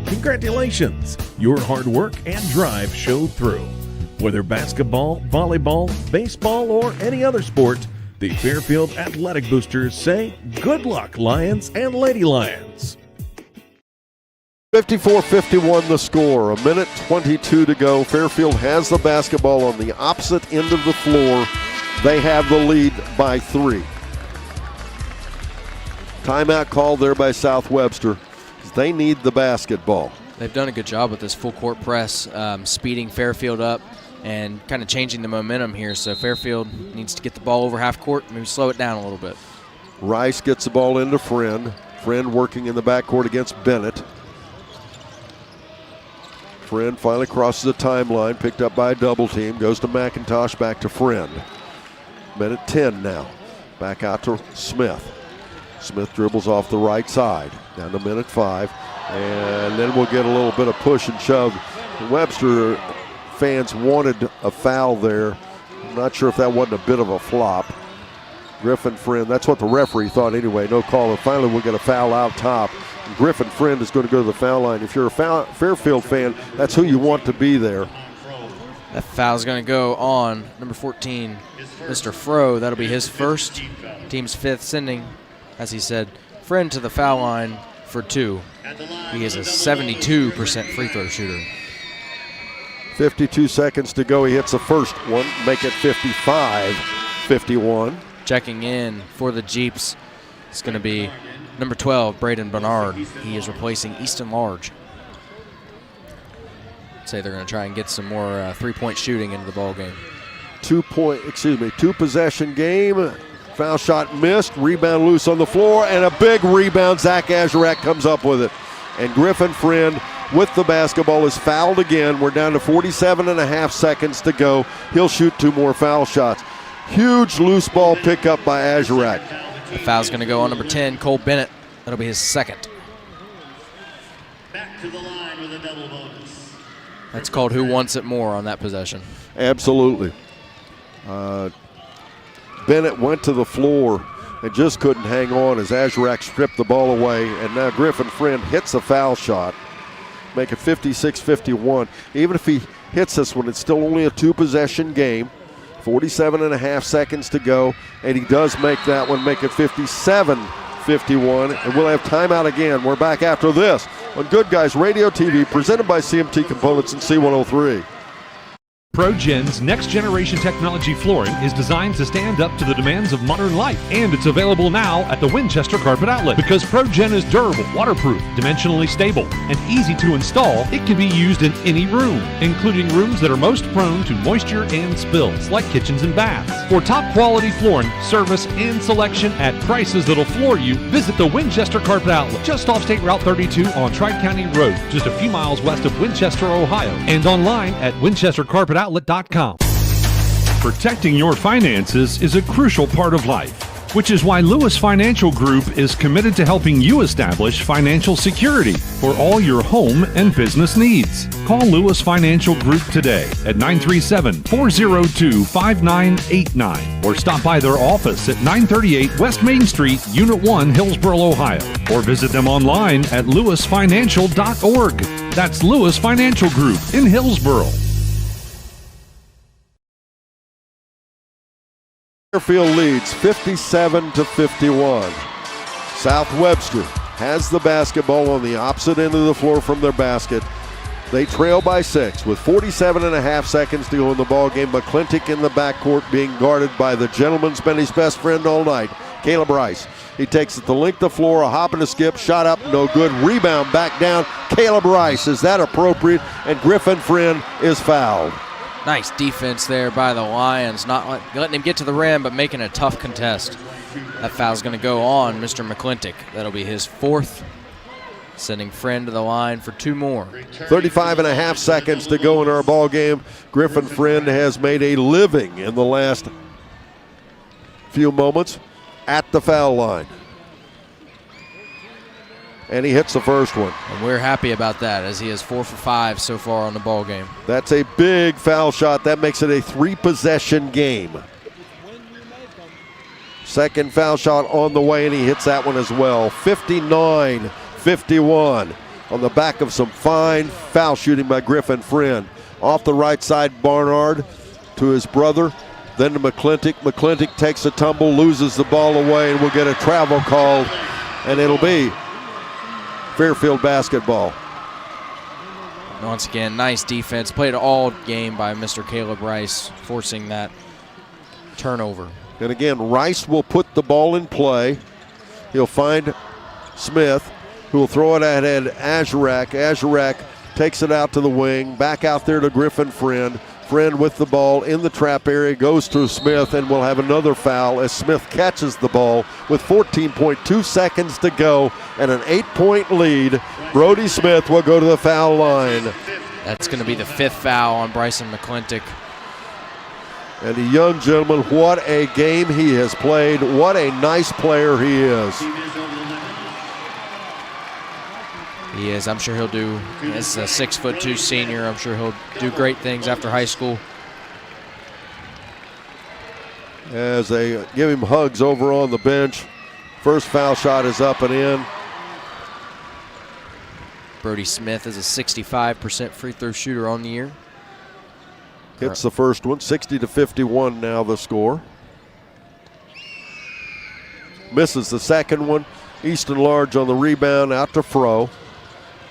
Congratulations! Your hard work and drive showed through. Whether basketball, volleyball, baseball, or any other sport, the Fairfield Athletic Boosters say good luck, Lions and Lady Lions. 54-51 the score. 1:22 to go. Fairfield has the basketball on the opposite end of the floor. They have the lead by 3. Timeout called there by South Webster. They need the basketball. They've done a good job with this full court press, speeding Fairfield up and kind of changing the momentum here. So Fairfield needs to get the ball over half court, maybe slow it down a little bit. Rice gets the ball into Friend. Friend working in the backcourt against Bennett. Friend finally crosses the timeline, picked up by a double team, goes to McIntosh, back to Friend. Minute 10 now. Back out to Smith. Smith dribbles off the right side, down to minute 5. And then we'll get a little bit of push and shove. The Webster fans wanted a foul there. I'm not sure if that wasn't a bit of a flop. Griffin Friend, that's what the referee thought anyway, no call. And finally we'll get a foul out top. And Griffin Friend is going to go to the foul line. If you're a Fairfield fan, that's who you want to be there. That foul's going to go on number 14, Mr. Fro. That'll be his first, team's 5th, sending, as he said, Friend to the foul line for 2. He is a 72% free throw shooter. 52 seconds to go. He hits the first one, make it 55-51. Checking in for the Jeeps, it's going to be number 12, Braden Bernard. He is replacing Easton Large. Say they're going to try and get some more three-point shooting into the ball game. 2 possession game. Foul shot missed. Rebound loose on the floor, and a big rebound. Zach Azarack comes up with it. And Griffin Friend with the basketball is fouled again. We're down to 47.5 seconds to go. He'll shoot 2 more foul shots. Huge loose ball pickup by Azurak. The foul's going to go on number 10, Cole Bennett. That'll be his second. Back to the line with a double bonus. That's called who wants it more on that possession. Absolutely. Bennett went to the floor and just couldn't hang on as Azurak stripped the ball away, and now Griffin Friend hits a foul shot, make it 56-51. Even if he hits this one, it's still only a 2-possession game, 47.5 seconds to go, and he does make that one, make it 57-51, and we'll have timeout again. We're back after this on Good Guys Radio TV, presented by CMT Components and C103. ProGen's next-generation technology flooring is designed to stand up to the demands of modern life, and it's available now at the Winchester Carpet Outlet. Because ProGen is durable, waterproof, dimensionally stable, and easy to install, it can be used in any room, including rooms that are most prone to moisture and spills, like kitchens and baths. For top-quality flooring, service, and selection at prices that'll floor you, visit the Winchester Carpet Outlet, just off State Route 32 on Tri-County Road, just a few miles west of Winchester, Ohio, and online at winchestercarpetoutlet.com. Protecting your finances is a crucial part of life, which is why Lewis Financial Group is committed to helping you establish financial security for all your home and business needs. Call Lewis Financial Group today at 937-402-5989 or stop by their office at 938 West Main Street, Unit 1, Hillsboro, Ohio, or visit them online at lewisfinancial.org. That's Lewis Financial Group in Hillsboro. Fairfield leads 57-51. South Webster has the basketball on the opposite end of the floor from their basket. They trail by 6 with 47.5 seconds to go in the ball game. McClintock in the backcourt being guarded by the gentleman's been his best friend all night, Caleb Rice. He takes it the length of the floor, a hop and a skip, shot up, no good. Rebound back down. Caleb Rice, is that appropriate? And Griffin Friend is fouled. Nice defense there by the Lions, not letting him get to the rim, but making a tough contest. That foul's going to go on Mr. McClintock. That'll be his 4th, sending Friend to the line for 2 more. 35.5 seconds to go in our ball game. Griffin Friend has made a living in the last few moments at the foul line. And he hits the first one. And we're happy about that, as he is 4 for 5 so far on the ball game. That's a big foul shot. That makes it a 3-possession game. Second foul shot on the way, and he hits that one as well. 59-51 on the back of some fine foul shooting by Griffin Friend. Off the right side, Barnard to his brother, then to McClintock. McClintock takes a tumble, loses the ball away, and we'll get a travel call, and it'll be Fairfield basketball. Once again, nice defense. Played all game by Mr. Caleb Rice, forcing that turnover. And again, Rice will put the ball in play. He'll find Smith, who will throw it at Azurak. Azurak takes it out to the wing, back out there to Griffin Friend. Friend with the ball in the trap area, goes to Smith, and we'll have another foul as Smith catches the ball with 14.2 seconds to go and an 8-point lead. Brody Smith will go to the foul line. That's going to be the 5th foul on Bryson McClintock. And the young gentleman, what a game he has played. What a nice player he is. He is. I'm sure he'll do, as a 6'2" senior, I'm sure he'll do great things after high school. As they give him hugs over on the bench. First foul shot is up and in. Brody Smith is a 65% free throw shooter on the year. Hits the first one, 60-51 now the score. Misses the second one. Easton Large on the rebound, out to Fro.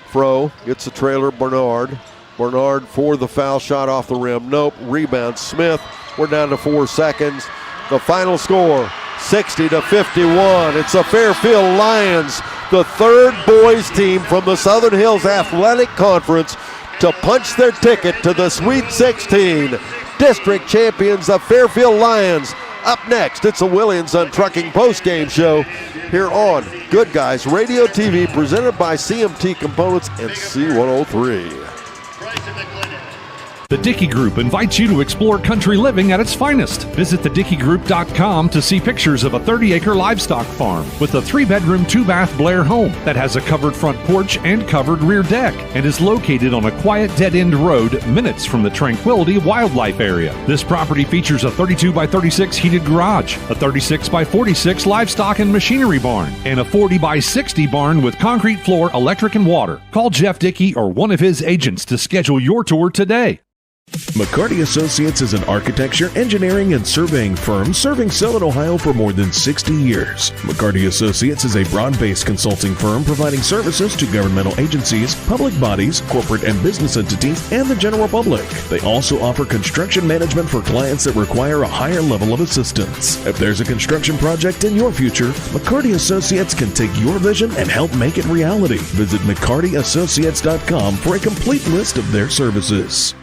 Fro gets a trailer, Bernard. Bernard for the foul shot off the rim. Nope, rebound Smith. We're down to 4 seconds. The final score, 60-51. It's the Fairfield Lions, the 3rd boys team from the Southern Hills Athletic Conference, to punch their ticket to the Sweet 16. District champions, the Fairfield Lions, Up next, it's the Williams on Trucking postgame show here on Good Guys Radio TV, presented by CMT Components and C103. The Dickey Group invites you to explore country living at its finest. Visit thedickeygroup.com to see pictures of a 30-acre livestock farm with a 3-bedroom, 2-bath Blair home that has a covered front porch and covered rear deck and is located on a quiet dead-end road minutes from the Tranquility Wildlife Area. This property features a 32 by 36 heated garage, a 36 by 46 livestock and machinery barn, and a 40 by 60 barn with concrete floor, electric, and water. Call Jeff Dickey or one of his agents to schedule your tour today. McCarty Associates is an architecture, engineering, and surveying firm serving Southern Ohio for more than 60 years. McCarty Associates is a broad-based consulting firm providing services to governmental agencies, public bodies, corporate and business entities, and the general public. They also offer construction management for clients that require a higher level of assistance. If there's a construction project in your future, McCarty Associates can take your vision and help make it reality. Visit McCartyAssociates.com for a complete list of their services.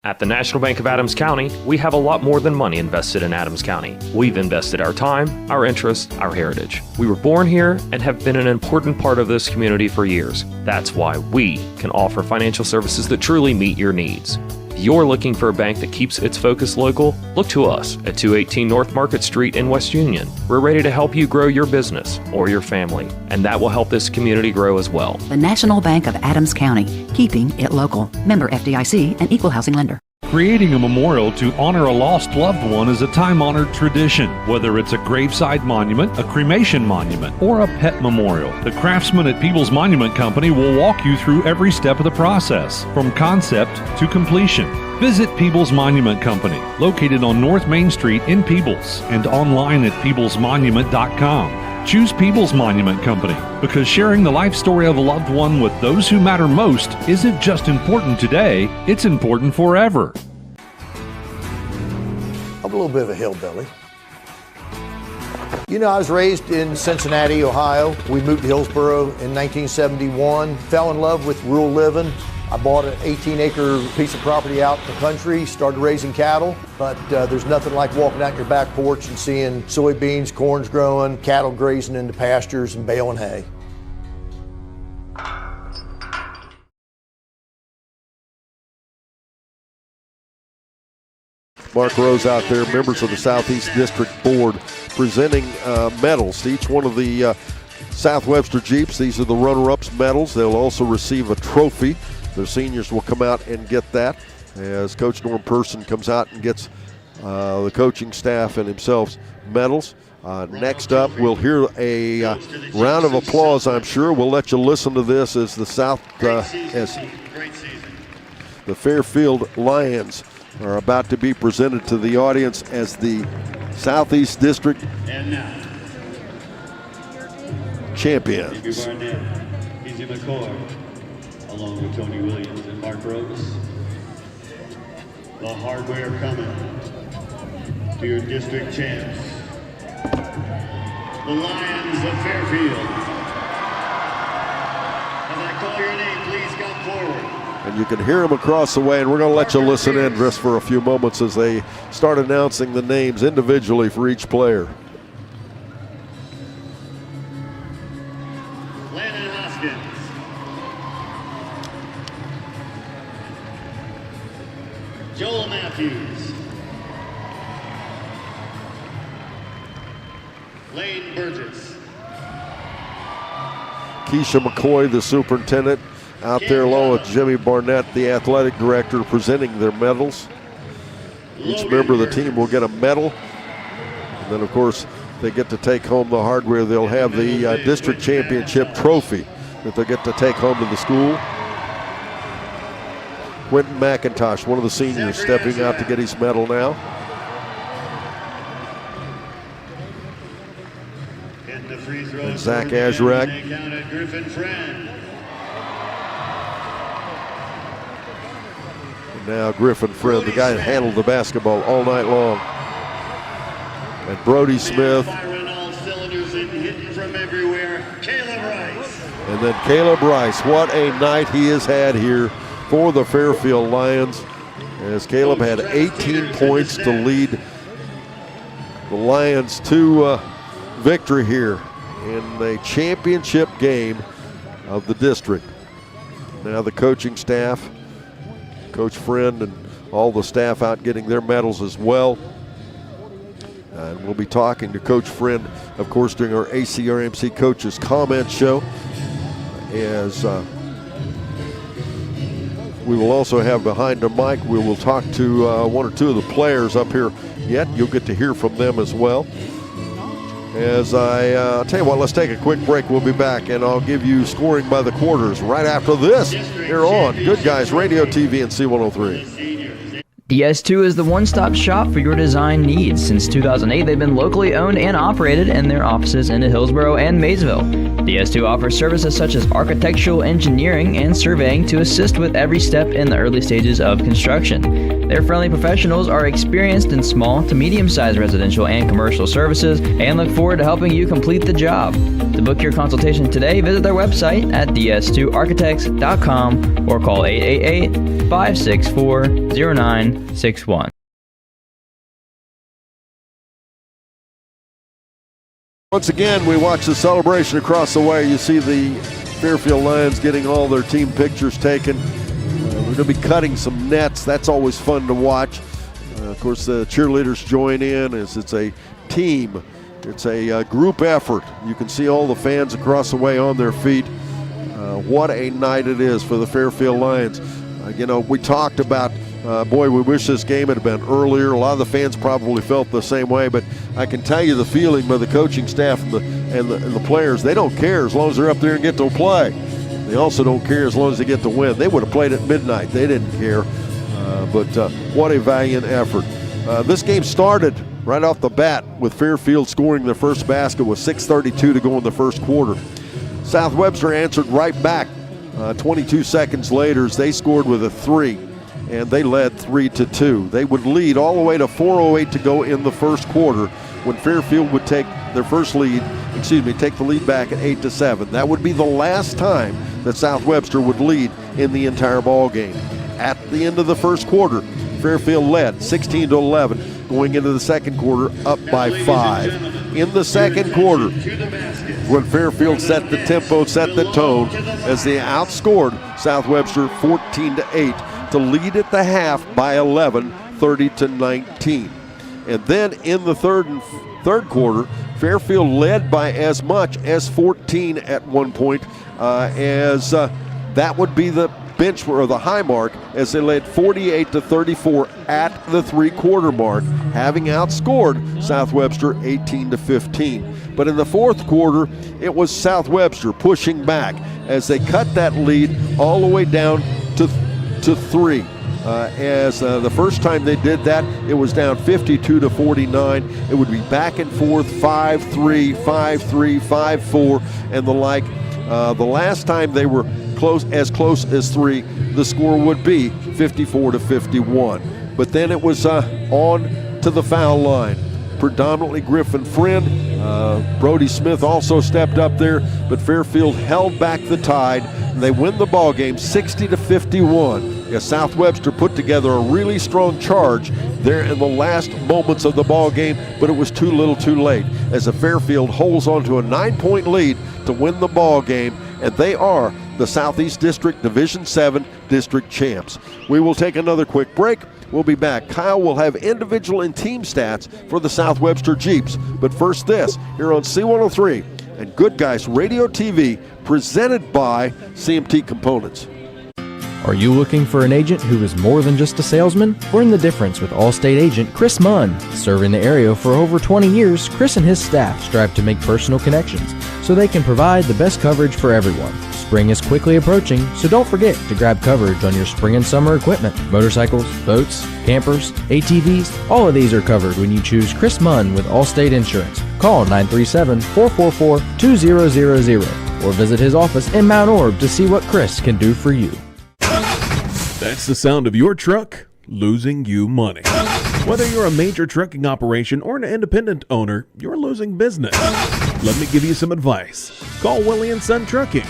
At the National Bank of Adams County, we have a lot more than money invested in Adams County. We've invested our time, our interests, our heritage. We were born here and have been an important part of this community for years. That's why we can offer financial services that truly meet your needs. If you're looking for a bank that keeps its focus local, look to us at 218 North Market Street in West Union. We're ready to help you grow your business or your family, and that will help this community grow as well. The National Bank of Adams County, keeping it local. Member FDIC and equal housing lender. Creating a memorial to honor a lost loved one is a time-honored tradition. Whether it's a graveside monument, a cremation monument, or a pet memorial, the craftsmen at Peoples Monument Company will walk you through every step of the process, from concept to completion. Visit Peoples Monument Company, located on North Main Street in Peoples, and online at peoplesmonument.com. Choose Peoples Monument Company because sharing the life story of a loved one with those who matter most isn't just important today, it's important forever. I'm a little bit of a hillbilly. You know, I was raised in Cincinnati, Ohio. We moved to Hillsboro in 1971, fell in love with rural living. I bought an 18-acre piece of property out in the country, started raising cattle, but there's nothing like walking out your back porch and seeing soybeans, corn's growing, cattle grazing in the pastures and baling hay. Mark Rose out there, members of the Southeast District Board, presenting medals to each one of the South Webster Jeeps. These are the runner-ups medals. They'll also receive a trophy. Their seniors will come out and get that as Coach Norm Person comes out and gets the coaching staff and himself medals. Next up, we'll hear a round of applause, I'm sure. We'll let you listen to this as the the Fairfield Lions are about to be presented to the audience as the Southeast District champions. Along with Tony Williams and Mark Rose. The hardware coming to your district champs. The Lions of Fairfield. As I call your name, please come forward. And you can hear them across the way, and we're going to let you listen in just for a few moments as they start announcing the names individually for each player. Joel Matthews, Lane Burgess, Keisha McCoy, the superintendent, out there along with Jimmy Barnett, the athletic director, presenting their medals. Each member of the team will get a medal. And then, of course, they get to take home the hardware. They'll have the district championship trophy that they'll get to take home to the school. Quentin McIntosh, one of the seniors, stepping out to get his medal now. And Zach Azrak. And now Griffin Friend, the guy that handled the basketball all night long. And Brody Smith. And then Caleb Rice. What a night he has had here for the Fairfield Lions, as Caleb had 18 points to lead the Lions to victory here in the championship game of the district. Now the coaching staff, Coach Friend and all the staff out getting their medals as well. And we'll be talking to Coach Friend, of course, during our ACRMC Coaches Comment Show. As we will also have behind the mic, we will talk to one or two of the players up here yet. You'll get to hear from them as well. As I'll tell you what, let's take a quick break. We'll be back, and I'll give you scoring by the quarters right after this here on Good Guys Radio, TV, and C103. DS2 is the one-stop shop for your design needs. Since 2008, they've been locally owned and operated in their offices in Hillsborough and Maysville. DS2 offers services such as architectural engineering and surveying to assist with every step in the early stages of construction. Their friendly professionals are experienced in small to medium-sized residential and commercial services and look forward to helping you complete the job. To book your consultation today, visit their website at ds2architects.com or call 888-564-0961. Once again, we watch the celebration across the way. You see the Fairfield Lions getting all their team pictures taken. We're going to be cutting some nets. That's always fun to watch. Of course, the cheerleaders join in as it's a team. It's a group effort. You can see all the fans across the way on their feet. What a night it is for the Fairfield Lions. We talked about, boy, we wish this game had been earlier. A lot of the fans probably felt the same way, but I can tell you the feeling by the coaching staff and the players. They don't care as long as they're up there and get to play. They also don't care as long as they get to win. They would have played at midnight. They didn't care. But what a valiant effort. This game started right off the bat with Fairfield scoring their first basket with 6:32 to go in the first quarter. South Webster answered right back 22 seconds later as they scored with a three, and they led 3-2. They would lead all the way to 4:08 to go in the first quarter when Fairfield would take their first lead, take the lead back at 8-7. That would be the last time that South Webster would lead in the entire ball game. At the end of the first quarter, Fairfield led 16-11, going into the second quarter up by 5. In the second quarter, when Fairfield set the tempo, set the tone, as they outscored South Webster 14-8 to lead at the half by 11, 30-19. And then in the third quarter, Fairfield led by as much as 14 at one point, as that would be the bench or the high mark, as they led 48-34 at the three-quarter mark, having outscored South Webster 18-15. But in the fourth quarter, it was South Webster pushing back as they cut that lead all the way down to 3. As the first time they did that, it was down 52-49. It would be back and forth, 5-3, 5-3, 5-4, and the like. The last time they were close as 3, the score would be 54-51. But then it was on to the foul line. Predominantly Griffin Friend. Brody Smith also stepped up there, but Fairfield held back the tide, and they win the ball game 60-51. As South Webster put together a really strong charge there in the last moments of the ball game, but it was too little too late, as the Fairfield holds on to a 9-point lead to win the ball game, and they are the Southeast District Division 7 District Champs. We will take another quick break. We'll be back. Kyle will have individual and team stats for the South Webster Jeeps. But first this, here on C103 and Good Guys Radio TV, presented by CMT Components. Are you looking for an agent who is more than just a salesman? Learn the difference with Allstate agent Chris Munn. Serving the area for over 20 years, Chris and his staff strive to make personal connections so they can provide the best coverage for everyone. Spring is quickly approaching, so don't forget to grab coverage on your spring and summer equipment. Motorcycles, boats, campers, ATVs, all of these are covered when you choose Chris Munn with Allstate Insurance. Call 937-444-2000 or visit his office in Mount Orb to see what Chris can do for you. That's the sound of your truck losing you money. Whether you're a major trucking operation or an independent owner, you're losing business. Let me give you some advice. Call Willie & Son Trucking.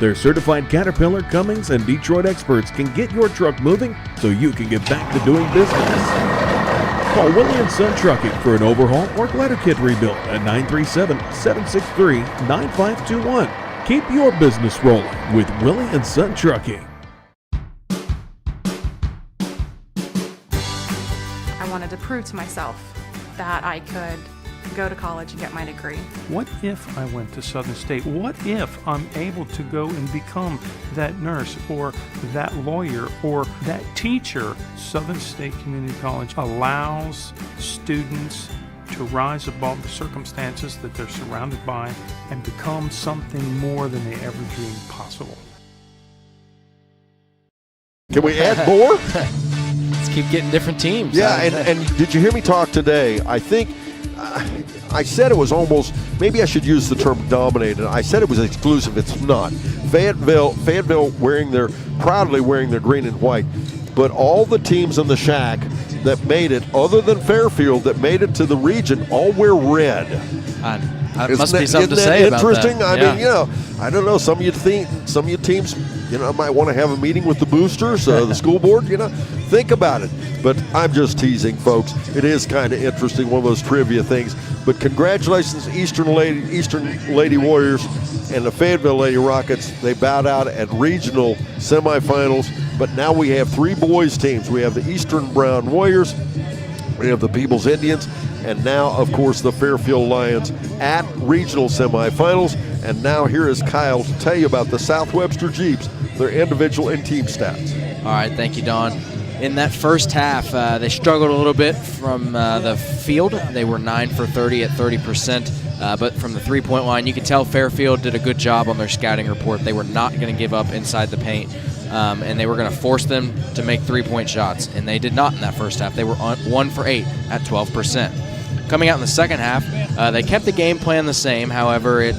Their certified Caterpillar, Cummins, and Detroit experts can get your truck moving so you can get back to doing business. Call Willie and Son Trucking for an overhaul or glider kit rebuild at 937-763-9521. Keep your business rolling with Willie and Son Trucking. I wanted to prove to myself that I could go to college and get my degree. What if I went to Southern State? What if I'm able to go and become that nurse or that lawyer or that teacher? Southern State Community College allows students to rise above the circumstances that they're surrounded by and become something more than they ever dreamed possible. Can we add more? Let's keep getting different teams. Yeah, and did you hear me talk today? I think I said it was almost, maybe I should use the term dominated. I said it was exclusive. It's not. Fayetteville proudly wearing their green and white, but all the teams in the shack that made it, other than Fairfield, that made it to the region, all wear red. That must be something to say about that. Interesting? I mean, I don't know. Some of your teams, might want to have a meeting with the boosters, the school board. Think about it. But I'm just teasing, folks. It is kind of interesting, one of those trivia things. But congratulations, Eastern Lady Warriors and the Fayetteville Lady Rockets. They bowed out at regional semifinals. But now we have 3 boys teams. We have the Eastern Brown Warriors, we have the People's Indians, and now, of course, the Fairfield Lions at regional semifinals. And now here is Kyle to tell you about the South Webster Jeeps, their individual and team stats. All right, thank you, Don. In that first half, they struggled a little bit from the field. They were 9 for 30 at 30%. But from the three-point line, you can tell Fairfield did a good job on their scouting report. They were not going to give up inside the paint, and they were going to force them to make three-point shots. And they did not in that first half. They were 1 for 8 at 12%. Coming out in the second half, they kept the game plan the same. However,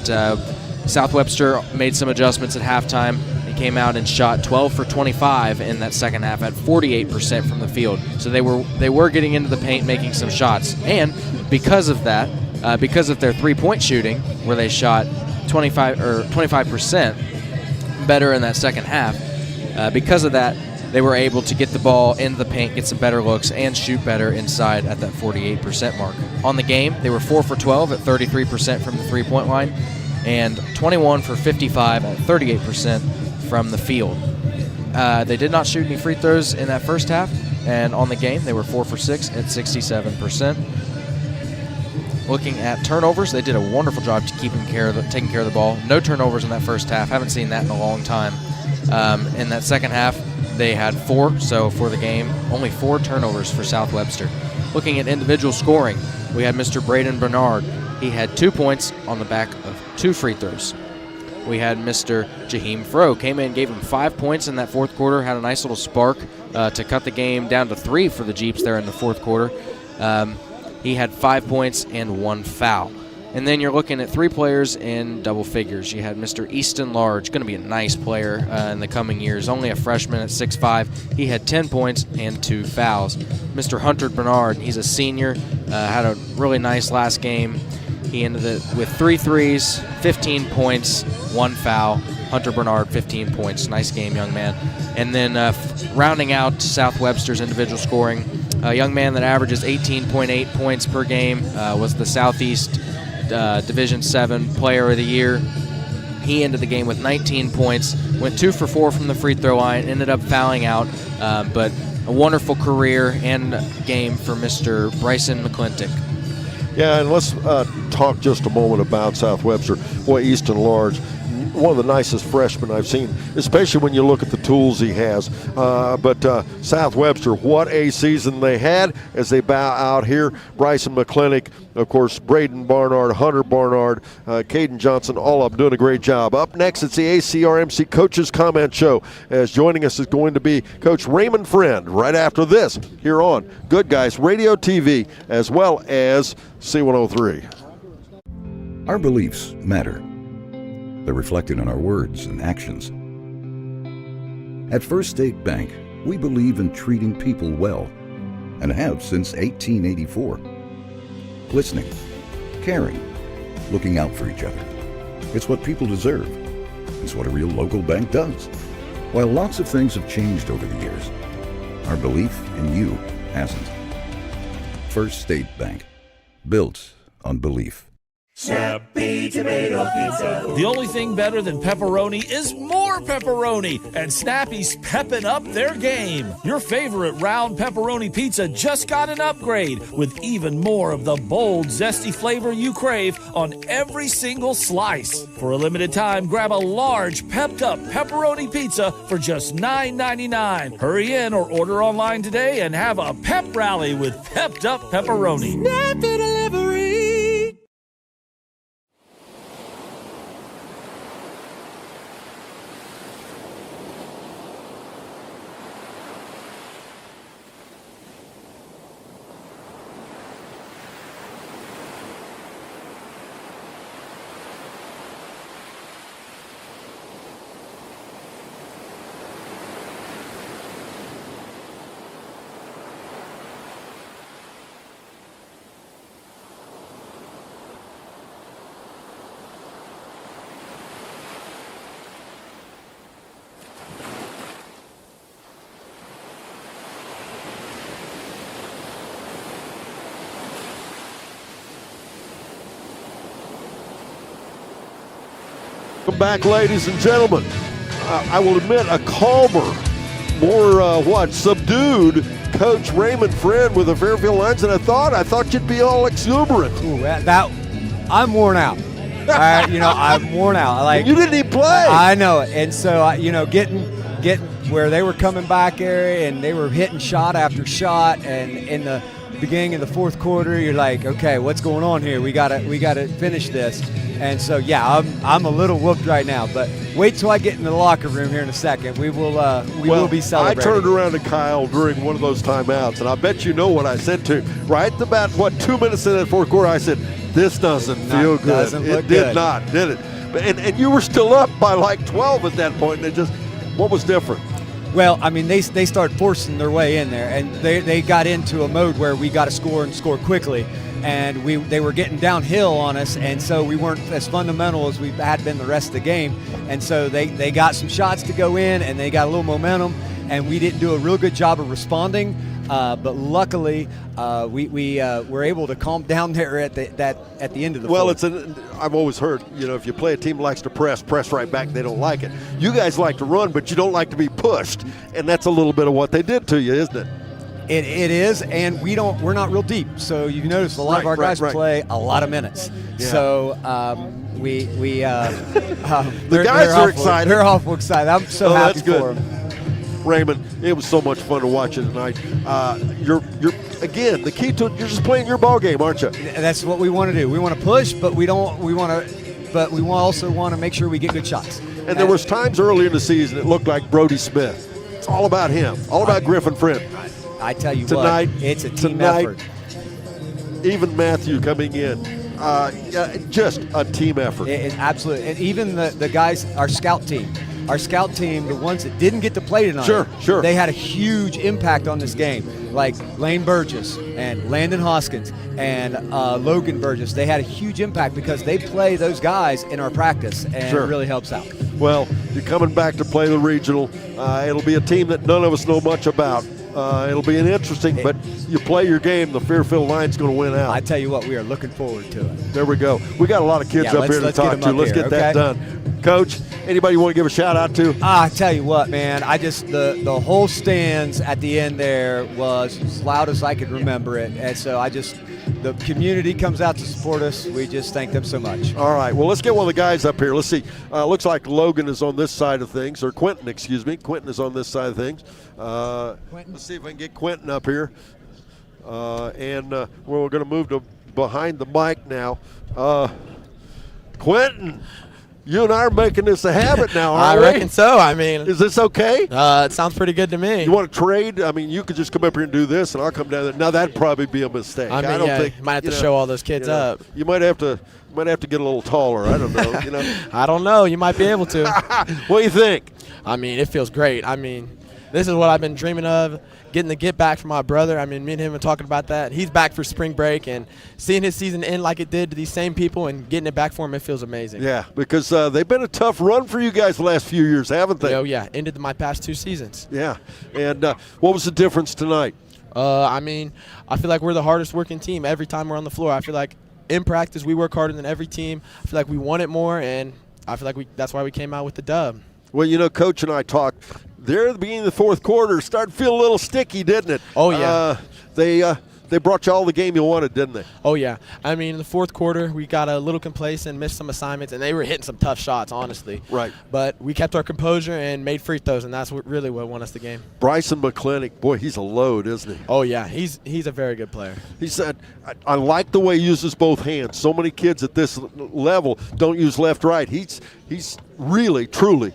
South Webster made some adjustments at halftime. They came out and shot 12 for 25 in that second half at 48% from the field. So they were getting into the paint, making some shots. And because of that, because of their three-point shooting, where they shot 25% better in that second half, because of that, they were able to get the ball into the paint, get some better looks, and shoot better inside at that 48% mark. On the game, they were 4 for 12 at 33% from the three-point line, and 21 for 55 at 38% from the field. They did not shoot any free throws in that first half, and on the game, they were 4 for 6 at 67%. Looking at turnovers, they did a wonderful job to taking care of the ball. No turnovers in that first half. Haven't seen that in a long time. In that second half, they had 4, so for the game, only 4 turnovers for South Webster. Looking at individual scoring, we had Mr. Braden Bernard. He had 2 points on the back of 2 free throws. We had Mr. Jaheim Froh. Came in, gave him 5 points in that fourth quarter, had a nice little spark to cut the game down to 3 for the Jeeps there in the fourth quarter. He had 5 points and 1 foul. And then you're looking at 3 players in double figures. You had Mr. Easton Large, going to be a nice player in the coming years, only a freshman at 6'5". He had 10 points and 2 fouls. Mr. Hunter Bernard, he's a senior, had a really nice last game. He ended it with 3 threes, 15 points, 1 foul. Hunter Bernard, 15 points. Nice game, young man. And then rounding out South Webster's individual scoring, a young man that averages 18.8 points per game, was the Southeast Division 7 Player of the Year. He ended the game with 19 points, went 2 for 4 from the free throw line, ended up fouling out, but a wonderful career and game for Mr. Bryson McClintock. Yeah, and let's talk just a moment about South Webster. Boy, Easton Large, one of the nicest freshmen I've seen, especially when you look at the tools he has. But South Webster, what a season they had as they bow out here. Bryson McClintock, of course, Braden Barnard, Hunter Barnard, Caden Johnson, all of them doing a great job. Up next, it's the ACRMC Coaches Comment Show. As joining us is going to be Coach Raymond Friend right after this here on Good Guys Radio TV as well as C103. Our beliefs matter. They're reflected in our words and actions. At First State Bank, we believe in treating people well and have since 1884. Listening, caring, looking out for each other. It's what people deserve. It's what a real local bank does. While lots of things have changed over the years, our belief in you hasn't. First State Bank, built on belief. Snappy Tomato Pizza. The only thing better than pepperoni is more pepperoni, and Snappy's pepping up their game. Your favorite round pepperoni pizza just got an upgrade with even more of the bold, zesty flavor you crave on every single slice. For a limited time, grab a large, pepped-up pepperoni pizza for just $9.99. Hurry in or order online today and have a pep rally with pepped-up pepperoni. Snappy Delivery. Welcome back, ladies and gentlemen. I will admit a calmer, more subdued Coach Raymond Friend with the Fairfield Lions than I thought. I thought you'd be all exuberant. Ooh, I'm worn out. I'm worn out. Like, you didn't even play. I know it, and so getting where they were coming back there and they were hitting shot after shot, and in the beginning of the fourth quarter, you're like, okay, what's going on here? We gotta finish this. And so, yeah, I'm a little whooped right now, but wait till I get in the locker room here in a second. We will be celebrating. I turned around to Kyle during one of those timeouts, and I bet you know what I said to him. Right about 2 minutes in that fourth quarter, I said, "This doesn't feel good." Doesn't look it did good. not, did it? And you were still up by like 12 at that point, and what was different? Well, I mean, they started forcing their way in there, and they got into a mode where we got to score and score quickly. And they were getting downhill on us, and so we weren't as fundamental as we had been the rest of the game. And so they got some shots to go in, and they got a little momentum, and we didn't do a real good job of responding. But luckily, we were able to calm down there at the end of the fourth. I've always heard, if you play a team that likes to press right back, they don't like it. You guys like to run, but you don't like to be pushed, and that's a little bit of what they did to you, isn't it? It is, and we're not real deep. So you notice a lot of our guys play a lot of minutes. Yeah. So the guys are excited. They're awful excited. I'm so happy for them. Raymond, it was so much fun to watch you tonight. You're again, the key to it, you're just playing your ball game, aren't you? That's what we want to do. We want to push, but we also want to make sure we get good shots. And there was times early in the season it looked like Brody Smith. It's all about him, all about Griffin Friend. I tell you tonight, what, it's a team effort. Even Matthew coming in, just a team effort. It is absolutely, and even the guys, our scout team, the ones that didn't get to play tonight, sure, they had a huge impact on this game. Like Lane Burgess and Landon Hoskins and Logan Burgess, they had a huge impact because they play those guys in our practice, and it really helps out. Well, you're coming back to play the regional. It'll be a team that none of us know much about. It'll be an interesting, but you play your game, the Fairfield Lions going to win out. I tell you what, we are looking forward to it. There we go. We got a lot of kids up here to talk to. Let's get that done. Coach, anybody you want to give a shout out to? I tell you what, man, the whole stands at the end there was as loud as I could remember it. And so the community comes out to support us. We just thank them so much. All right. Well, let's get one of the guys up here. Let's see. Looks like Logan is on this side of things, or Quentin, excuse me. Quentin is on this side of things. Let's see if I can get Quentin up here. And we're going to move to behind the mic now. Quentin, you and I are making this a habit now, aren't we? I reckon so. I mean, is this okay? It sounds pretty good to me. You want to trade? I mean, you could just come up here and do this, and I'll come down there. Now, that'd probably be a mistake. I don't think you might have to show all those kids up. You might have to get a little taller. I don't know. I don't know. You might be able to. What do you think? I mean, it feels great. I mean, this is what I've been dreaming of. Getting the get back from my brother. I mean, me and him are talking about that. He's back for spring break, and seeing his season end like it did to these same people and getting it back for him, it feels amazing. Yeah, because they've been a tough run for you guys the last few years, haven't they? Oh, yeah. Ended my past 2 seasons. Yeah. And what was the difference tonight? I mean, I feel like we're the hardest working team every time we're on the floor. I feel like in practice we work harder than every team. I feel like we want it more, and I feel like that's why we came out with the dub. Well, you know, Coach and I talked. There at the beginning of the fourth quarter, started to feel a little sticky, didn't it? Oh, yeah. They brought you all the game you wanted, didn't they? Oh, yeah. I mean, in the fourth quarter, we got a little complacent, missed some assignments, and they were hitting some tough shots, honestly. Right. But we kept our composure and made free throws, and that's really what won us the game. Bryson McClintock, boy, he's a load, isn't he? Oh, yeah. He's a very good player. He said, I like the way he uses both hands. So many kids at this level don't use left-right. He's really, truly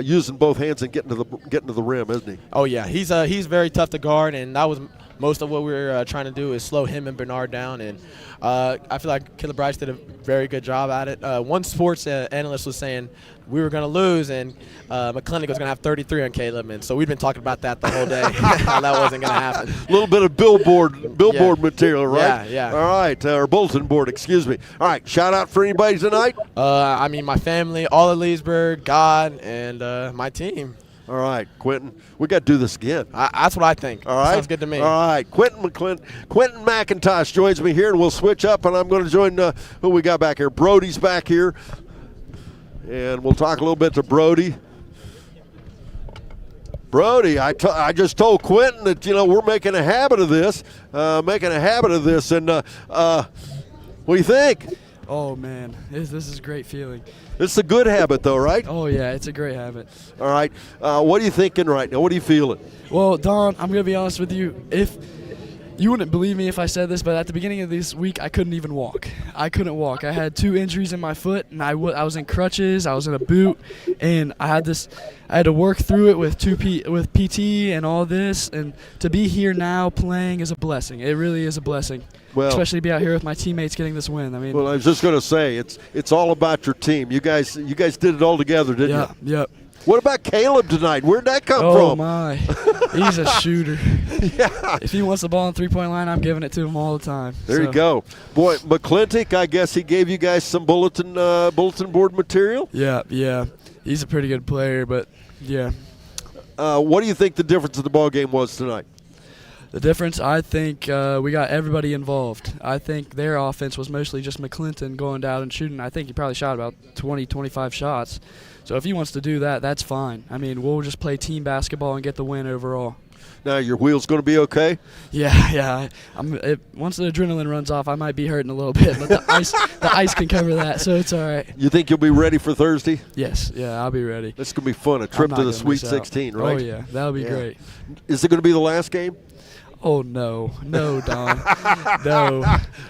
using both hands and getting to the rim, isn't he? Oh, yeah. He's very tough to guard, and that was most of what we were trying to do is slow him and Bernard down. And I feel like Caleb Bryce did a very good job at it. One sports analyst was saying we were going to lose, and McClintock was going to have 33 on Caleb. And so we've been talking about that the whole day, how that wasn't going to happen. A little bit of billboard material, right? Yeah. All right, or bulletin board, excuse me. All right, shout out for anybody tonight? I mean, my family, all of Leesburg, God, and my team. All right, Quentin, we got to do this again. That's what I think. All right. Sounds good to me. All right, Quentin McIntosh joins me here, and we'll switch up, and I'm going to join who we got back here. Brody's back here, and we'll talk a little bit to Brody. Brody, I just told Quentin that, you know, we're making a habit of this, and what do you think? Oh, man, this is a great feeling. It's a good habit, though, right? Oh, yeah, it's a great habit. All right. What are you thinking right now? What are you feeling? Well, Don, I'm going to be honest with you. If you wouldn't believe me if I said this, but at the beginning of this week, I couldn't even walk. I couldn't walk. I had 2 injuries in my foot, and I was in crutches. I was in a boot, and I had to work through it with PT and all this. And to be here now playing is a blessing. It really is a blessing. Well, especially to be out here with my teammates getting this win. I mean, well, I was just going to say it's all about your team. You guys did it all together, didn't you? Yep. What about Caleb tonight? Where'd that come from? Oh my, he's a shooter. Yeah. If he wants the ball on 3-point line, I'm giving it to him all the time. There you go, boy. McClintock, I guess he gave you guys some bulletin board material. Yeah. He's a pretty good player, but yeah. What do you think the difference in the ball game was tonight? The difference, I think we got everybody involved. I think their offense was mostly just McClinton going down and shooting. I think he probably shot about 20, 25 shots. So if he wants to do that, that's fine. I mean, we'll just play team basketball and get the win overall. Now, your wheel's going to be okay? Yeah. Once the adrenaline runs off, I might be hurting a little bit, but the ice can cover that, so it's all right. You think you'll be ready for Thursday? Yes, yeah, I'll be ready. This is going to be fun, a trip to the Sweet 16, right? Oh, yeah, that'll be great. Is it going to be the last game? Oh, no, Don. No.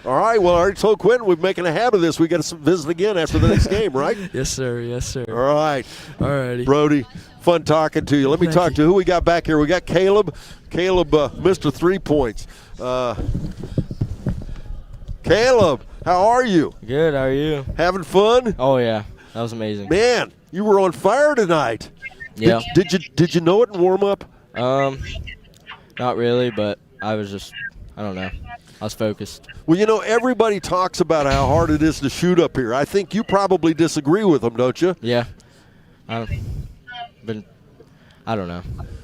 All right, well, I already told Quentin we're making a habit of this. We got to visit again after the next game, right? Yes, sir. All right. All righty. Brody, fun talking to you. Let me talk to who we got back here. We got Caleb. Caleb, Mr. 3 points. Caleb, how are you? Good, how are you? Having fun? Oh, yeah. That was amazing. Man, you were on fire tonight. Yeah. Did you know it in warm-up? Not really, but I don't know. I was focused. Well, you know, everybody talks about how hard it is to shoot up here. I think you probably disagree with them, don't you? Yeah. I don't know.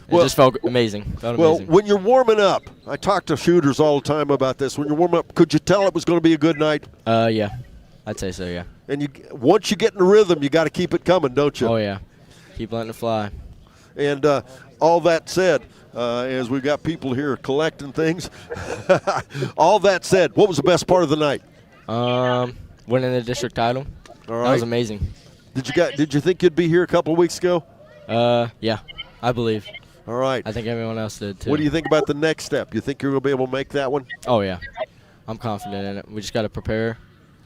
It just felt amazing. When you're warming up, I talk to shooters all the time about this. When you're warming up, could you tell it was going to be a good night? Yeah. I'd say so, yeah. And once you get in the rhythm, you got to keep it coming, don't you? Oh, yeah. Keep letting it fly. And all that said, as we've got people here collecting things, all that said, what was the best part of the night? Winning the district title. All right. That was amazing. Did you think you'd be here a couple of weeks ago? Yeah, I believe. All right. I think everyone else did too. What do you think about the next step? You think you're going to be able to make that one? Oh, yeah. I'm confident in it. We just got to prepare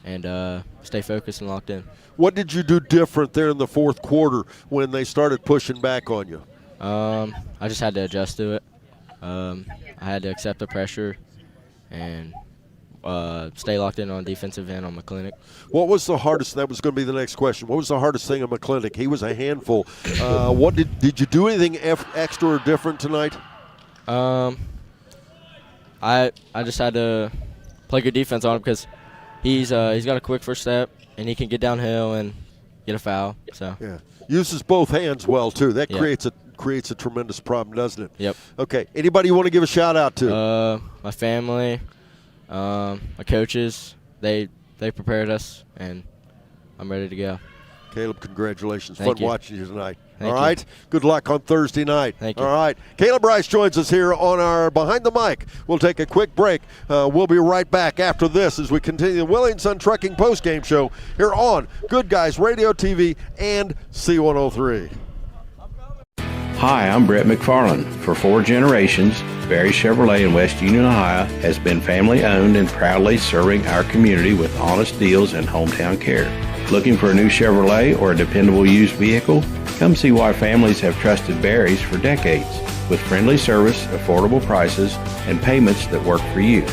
and stay focused and locked in. What did you do different there in the fourth quarter when they started pushing back on you? I just had to adjust to it. I had to accept the pressure and stay locked in on defensive end on McClintock. What was the hardest? That was going to be the next question. What was the hardest thing on McClintock? He was a handful. What did you do anything extra or different tonight? I just had to play good defense on him because he's got a quick first step and he can get downhill and get a foul. So yeah, uses both hands well too. That creates creates a tremendous problem, doesn't it? Yep. Okay. Anybody you want to give a shout out to? My family, my coaches. They prepared us, and I'm ready to go. Caleb, congratulations. Thank Fun you. watching you tonight. Thank All you. right. Good luck on Thursday night. Thank you. All right. Caleb Rice joins us here on our Behind the Mic. We'll take a quick break. We'll be right back after this as we continue the Willie & Son Trucking postgame show here on Good Guys Radio TV and C103. Hi, I'm Brett McFarland. For 4 generations, Barry Chevrolet in West Union, Ohio has been family owned and proudly serving our community with honest deals and hometown care. Looking for a new Chevrolet or a dependable used vehicle? Come see why families have trusted Barry's for decades, with friendly service, affordable prices, and payments that work for you.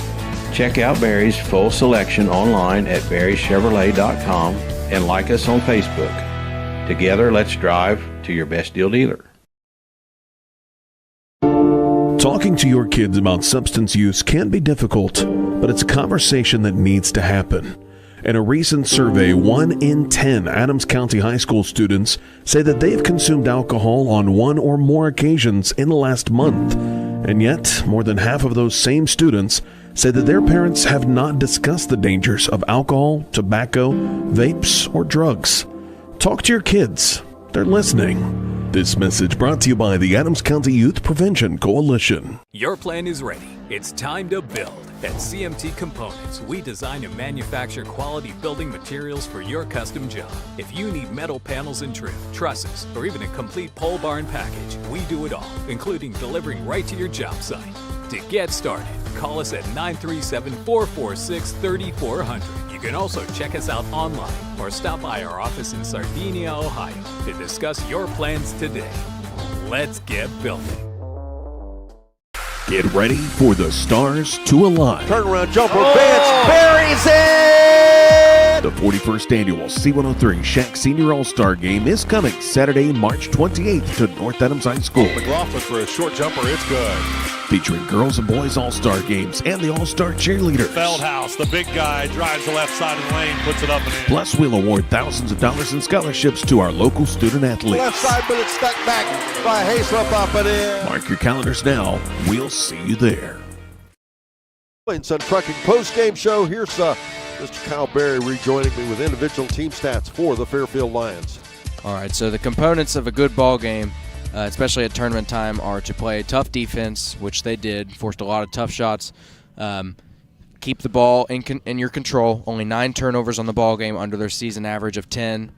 Check out Barry's full selection online at barrychevrolet.com and like us on Facebook. Together, let's drive to your best deal dealer. Talking to your kids about substance use can be difficult, but it's a conversation that needs to happen. In a recent survey, 1 in 10 Adams County high school students say that they have consumed alcohol on 1 or more occasions in the last month. And yet, more than half of those same students say that their parents have not discussed the dangers of alcohol, tobacco, vapes, or drugs. Talk to your kids. They're listening. This message brought to you by the Adams County Youth Prevention Coalition. Your plan is ready. It's time to build. At CMT Components, we design and manufacture quality building materials for your custom job. If you need metal panels and trim, trusses, or even a complete pole barn package, we do it all, including delivering right to your job site. To get started, call us at 937-446-3400. You can also check us out online or stop by our office in Sardinia, Ohio to discuss your plans today. Let's get building. Get ready for the stars to align. Turnaround jumper, Vance buries it! The 41st annual C103 Shack Senior All-Star Game is coming Saturday, March 28th to North Adams High School. McLaughlin for a short jumper, it's good. Featuring girls and boys All-Star games and the All-Star cheerleaders. Feldhouse, the big guy, drives the left side of the lane, puts it up and in. Plus, we'll award thousands of dollars in scholarships to our local student athletes. Left side, but it's stuck back by Haysrup up and in. Mark your calendars now. We'll see you there. Willie & Son Trucking post-game show. Here's Mr. Kyle Berry rejoining me with individual team stats for the Fairfield Lions. All right, so the components of a good ball game, especially at tournament time, are to play tough defense, which they did, forced a lot of tough shots, keep the ball in your control, only 9 turnovers on the ball game under their season average of 10,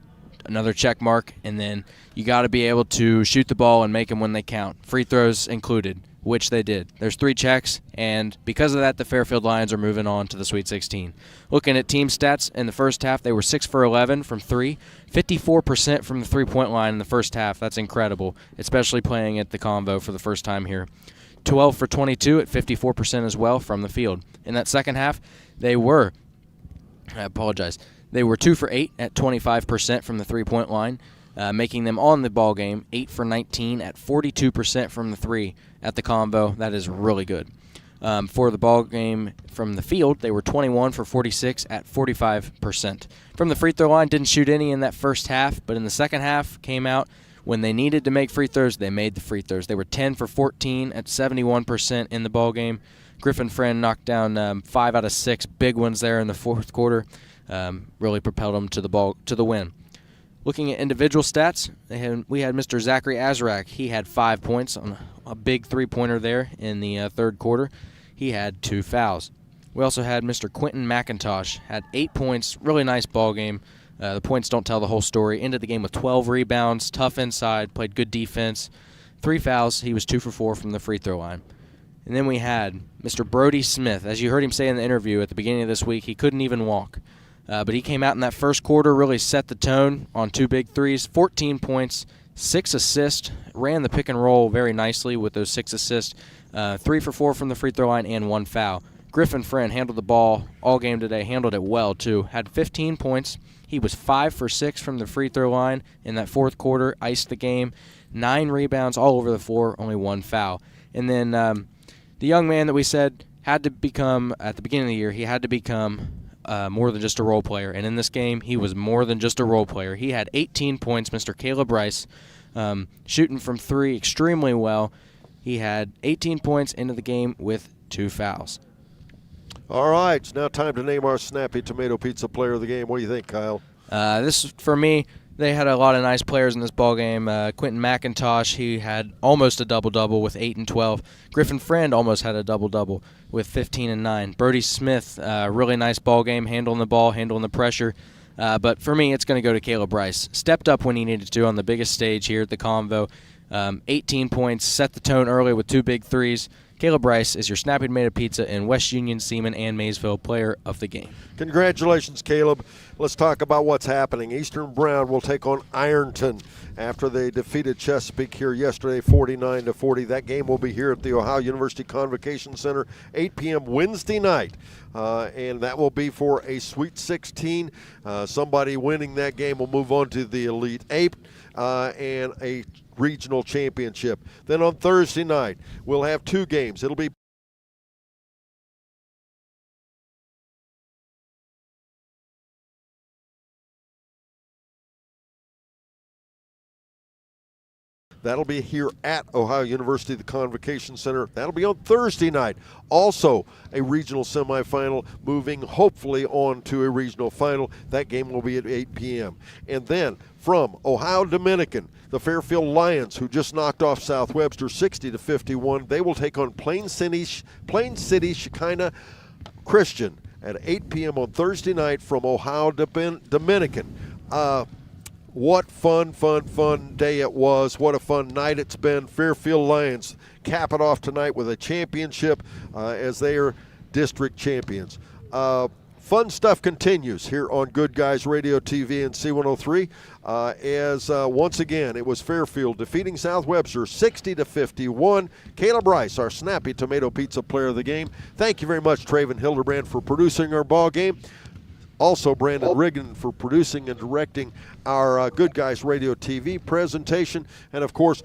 another check mark, and then you got to be able to shoot the ball and make them when they count, free throws included, which they did. There's 3 checks, and because of that, the Fairfield Lions are moving on to the Sweet 16. Looking at team stats, in the first half, they were 6 for 11 from 3, 54% from the three-point line in the first half. That's incredible, especially playing at the Convo for the first time here. 12 for 22 at 54% as well from the field. In that second half, they were 2 for 8 at 25% from the three-point line, making them on the ball game 8 for 19 at 42% from the 3 at the Convo. That is really good. For the ball game from the field, they were 21 for 46 at 45%. From the free throw line, didn't shoot any in that first half, but in the second half came out when they needed to make free throws, they made the free throws. They were 10 for 14 at 71% in the ball game. Griffin Friend knocked down 5 out of 6 big ones there in the fourth quarter. Really propelled them to the win. Looking at individual stats, we had Mr. Zachary Azrak. He had 5 points on a big three-pointer there in the third quarter. He had 2 fouls. We also had Mr. Quentin McIntosh, had 8 points, really nice ball game. The points don't tell the whole story. Ended the game with 12 rebounds, tough inside, played good defense. 3 fouls. He was 2 for 4 from the free throw line. And then we had Mr. Brody Smith. As you heard him say in the interview at the beginning of this week, he couldn't even walk. But he came out in that first quarter, really set the tone on 2 big threes, 14 points, 6 assists, ran the pick and roll very nicely with those 6 assists, 3 for 4 from the free throw line, and 1 foul. Griffin Friend handled the ball all game today, handled it well too, had 15 points. He was 5 for 6 from the free throw line in that fourth quarter, iced the game, 9 rebounds all over the floor, only 1 foul. And then the young man that we said had to become, at the beginning of the year, he had to become more than just a role player. And in this game, he was more than just a role player. He had 18 points, Mr. Caleb Rice, shooting from three extremely well. He had 18 points into the game with 2 fouls. All right, it's now time to name our Snappy Tomato Pizza player of the game. What do you think, Kyle? This, for me, they had a lot of nice players in this ballgame. Quentin McIntosh, he had almost a double-double with 8 and 12. Griffin Friend almost had a double-double with 15 and 9. Brody Smith, really nice ballgame, handling the ball, handling the pressure. But for me, it's going to go to Caleb Bryce. Stepped up when he needed to on the biggest stage here at the Convo. 18 points, set the tone early with 2 big threes. Caleb Bryce is your Snappy Tomato Pizza and West Union, Seaman, and Maysville player of the game. Congratulations, Caleb. Let's talk about what's happening. Eastern Brown will take on Ironton after they defeated Chesapeake here yesterday, 49-40. That game will be here at the Ohio University Convocation Center, 8 p.m. Wednesday night. And that will be for a Sweet 16. Somebody winning that game will move on to the Elite 8 and a regional championship. Then on Thursday night, we'll have 2 games. It'll be that'll be here at Ohio University, the Convocation Center. That'll be on Thursday night. Also, a regional semifinal moving hopefully on to a regional final. That game will be at 8 p.m. And then from Ohio Dominican, the Fairfield Lions, who just knocked off South Webster 60-51, they will take on Plain City Shekinah Christian at 8 p.m. on Thursday night from Ohio Dominican. What fun day it was. What a fun night it's been. Fairfield Lions cap it off tonight with a championship as they are district champions. Fun stuff continues here on Good Guys Radio TV and C103 as once again it was Fairfield defeating South Webster 60-51. Caleb Rice, our Snappy Tomato Pizza player of the game. Thank you very much, Traven Hildebrand, for producing our ball game. Also, Brandon Riggin for producing and directing our Good Guys Radio TV presentation. And, of course,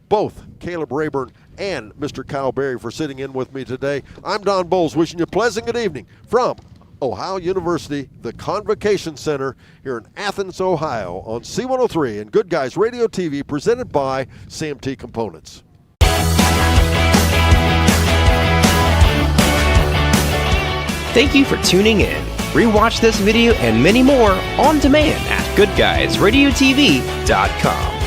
both Caleb Rayburn and Mr. Kyle Berry for sitting in with me today. I'm Don Bowles wishing you a pleasant good evening from Ohio University, the Convocation Center here in Athens, Ohio on C103 and Good Guys Radio TV presented by CMT Components. Thank you for tuning in. Rewatch this video and many more on demand at goodguysradiotv.com.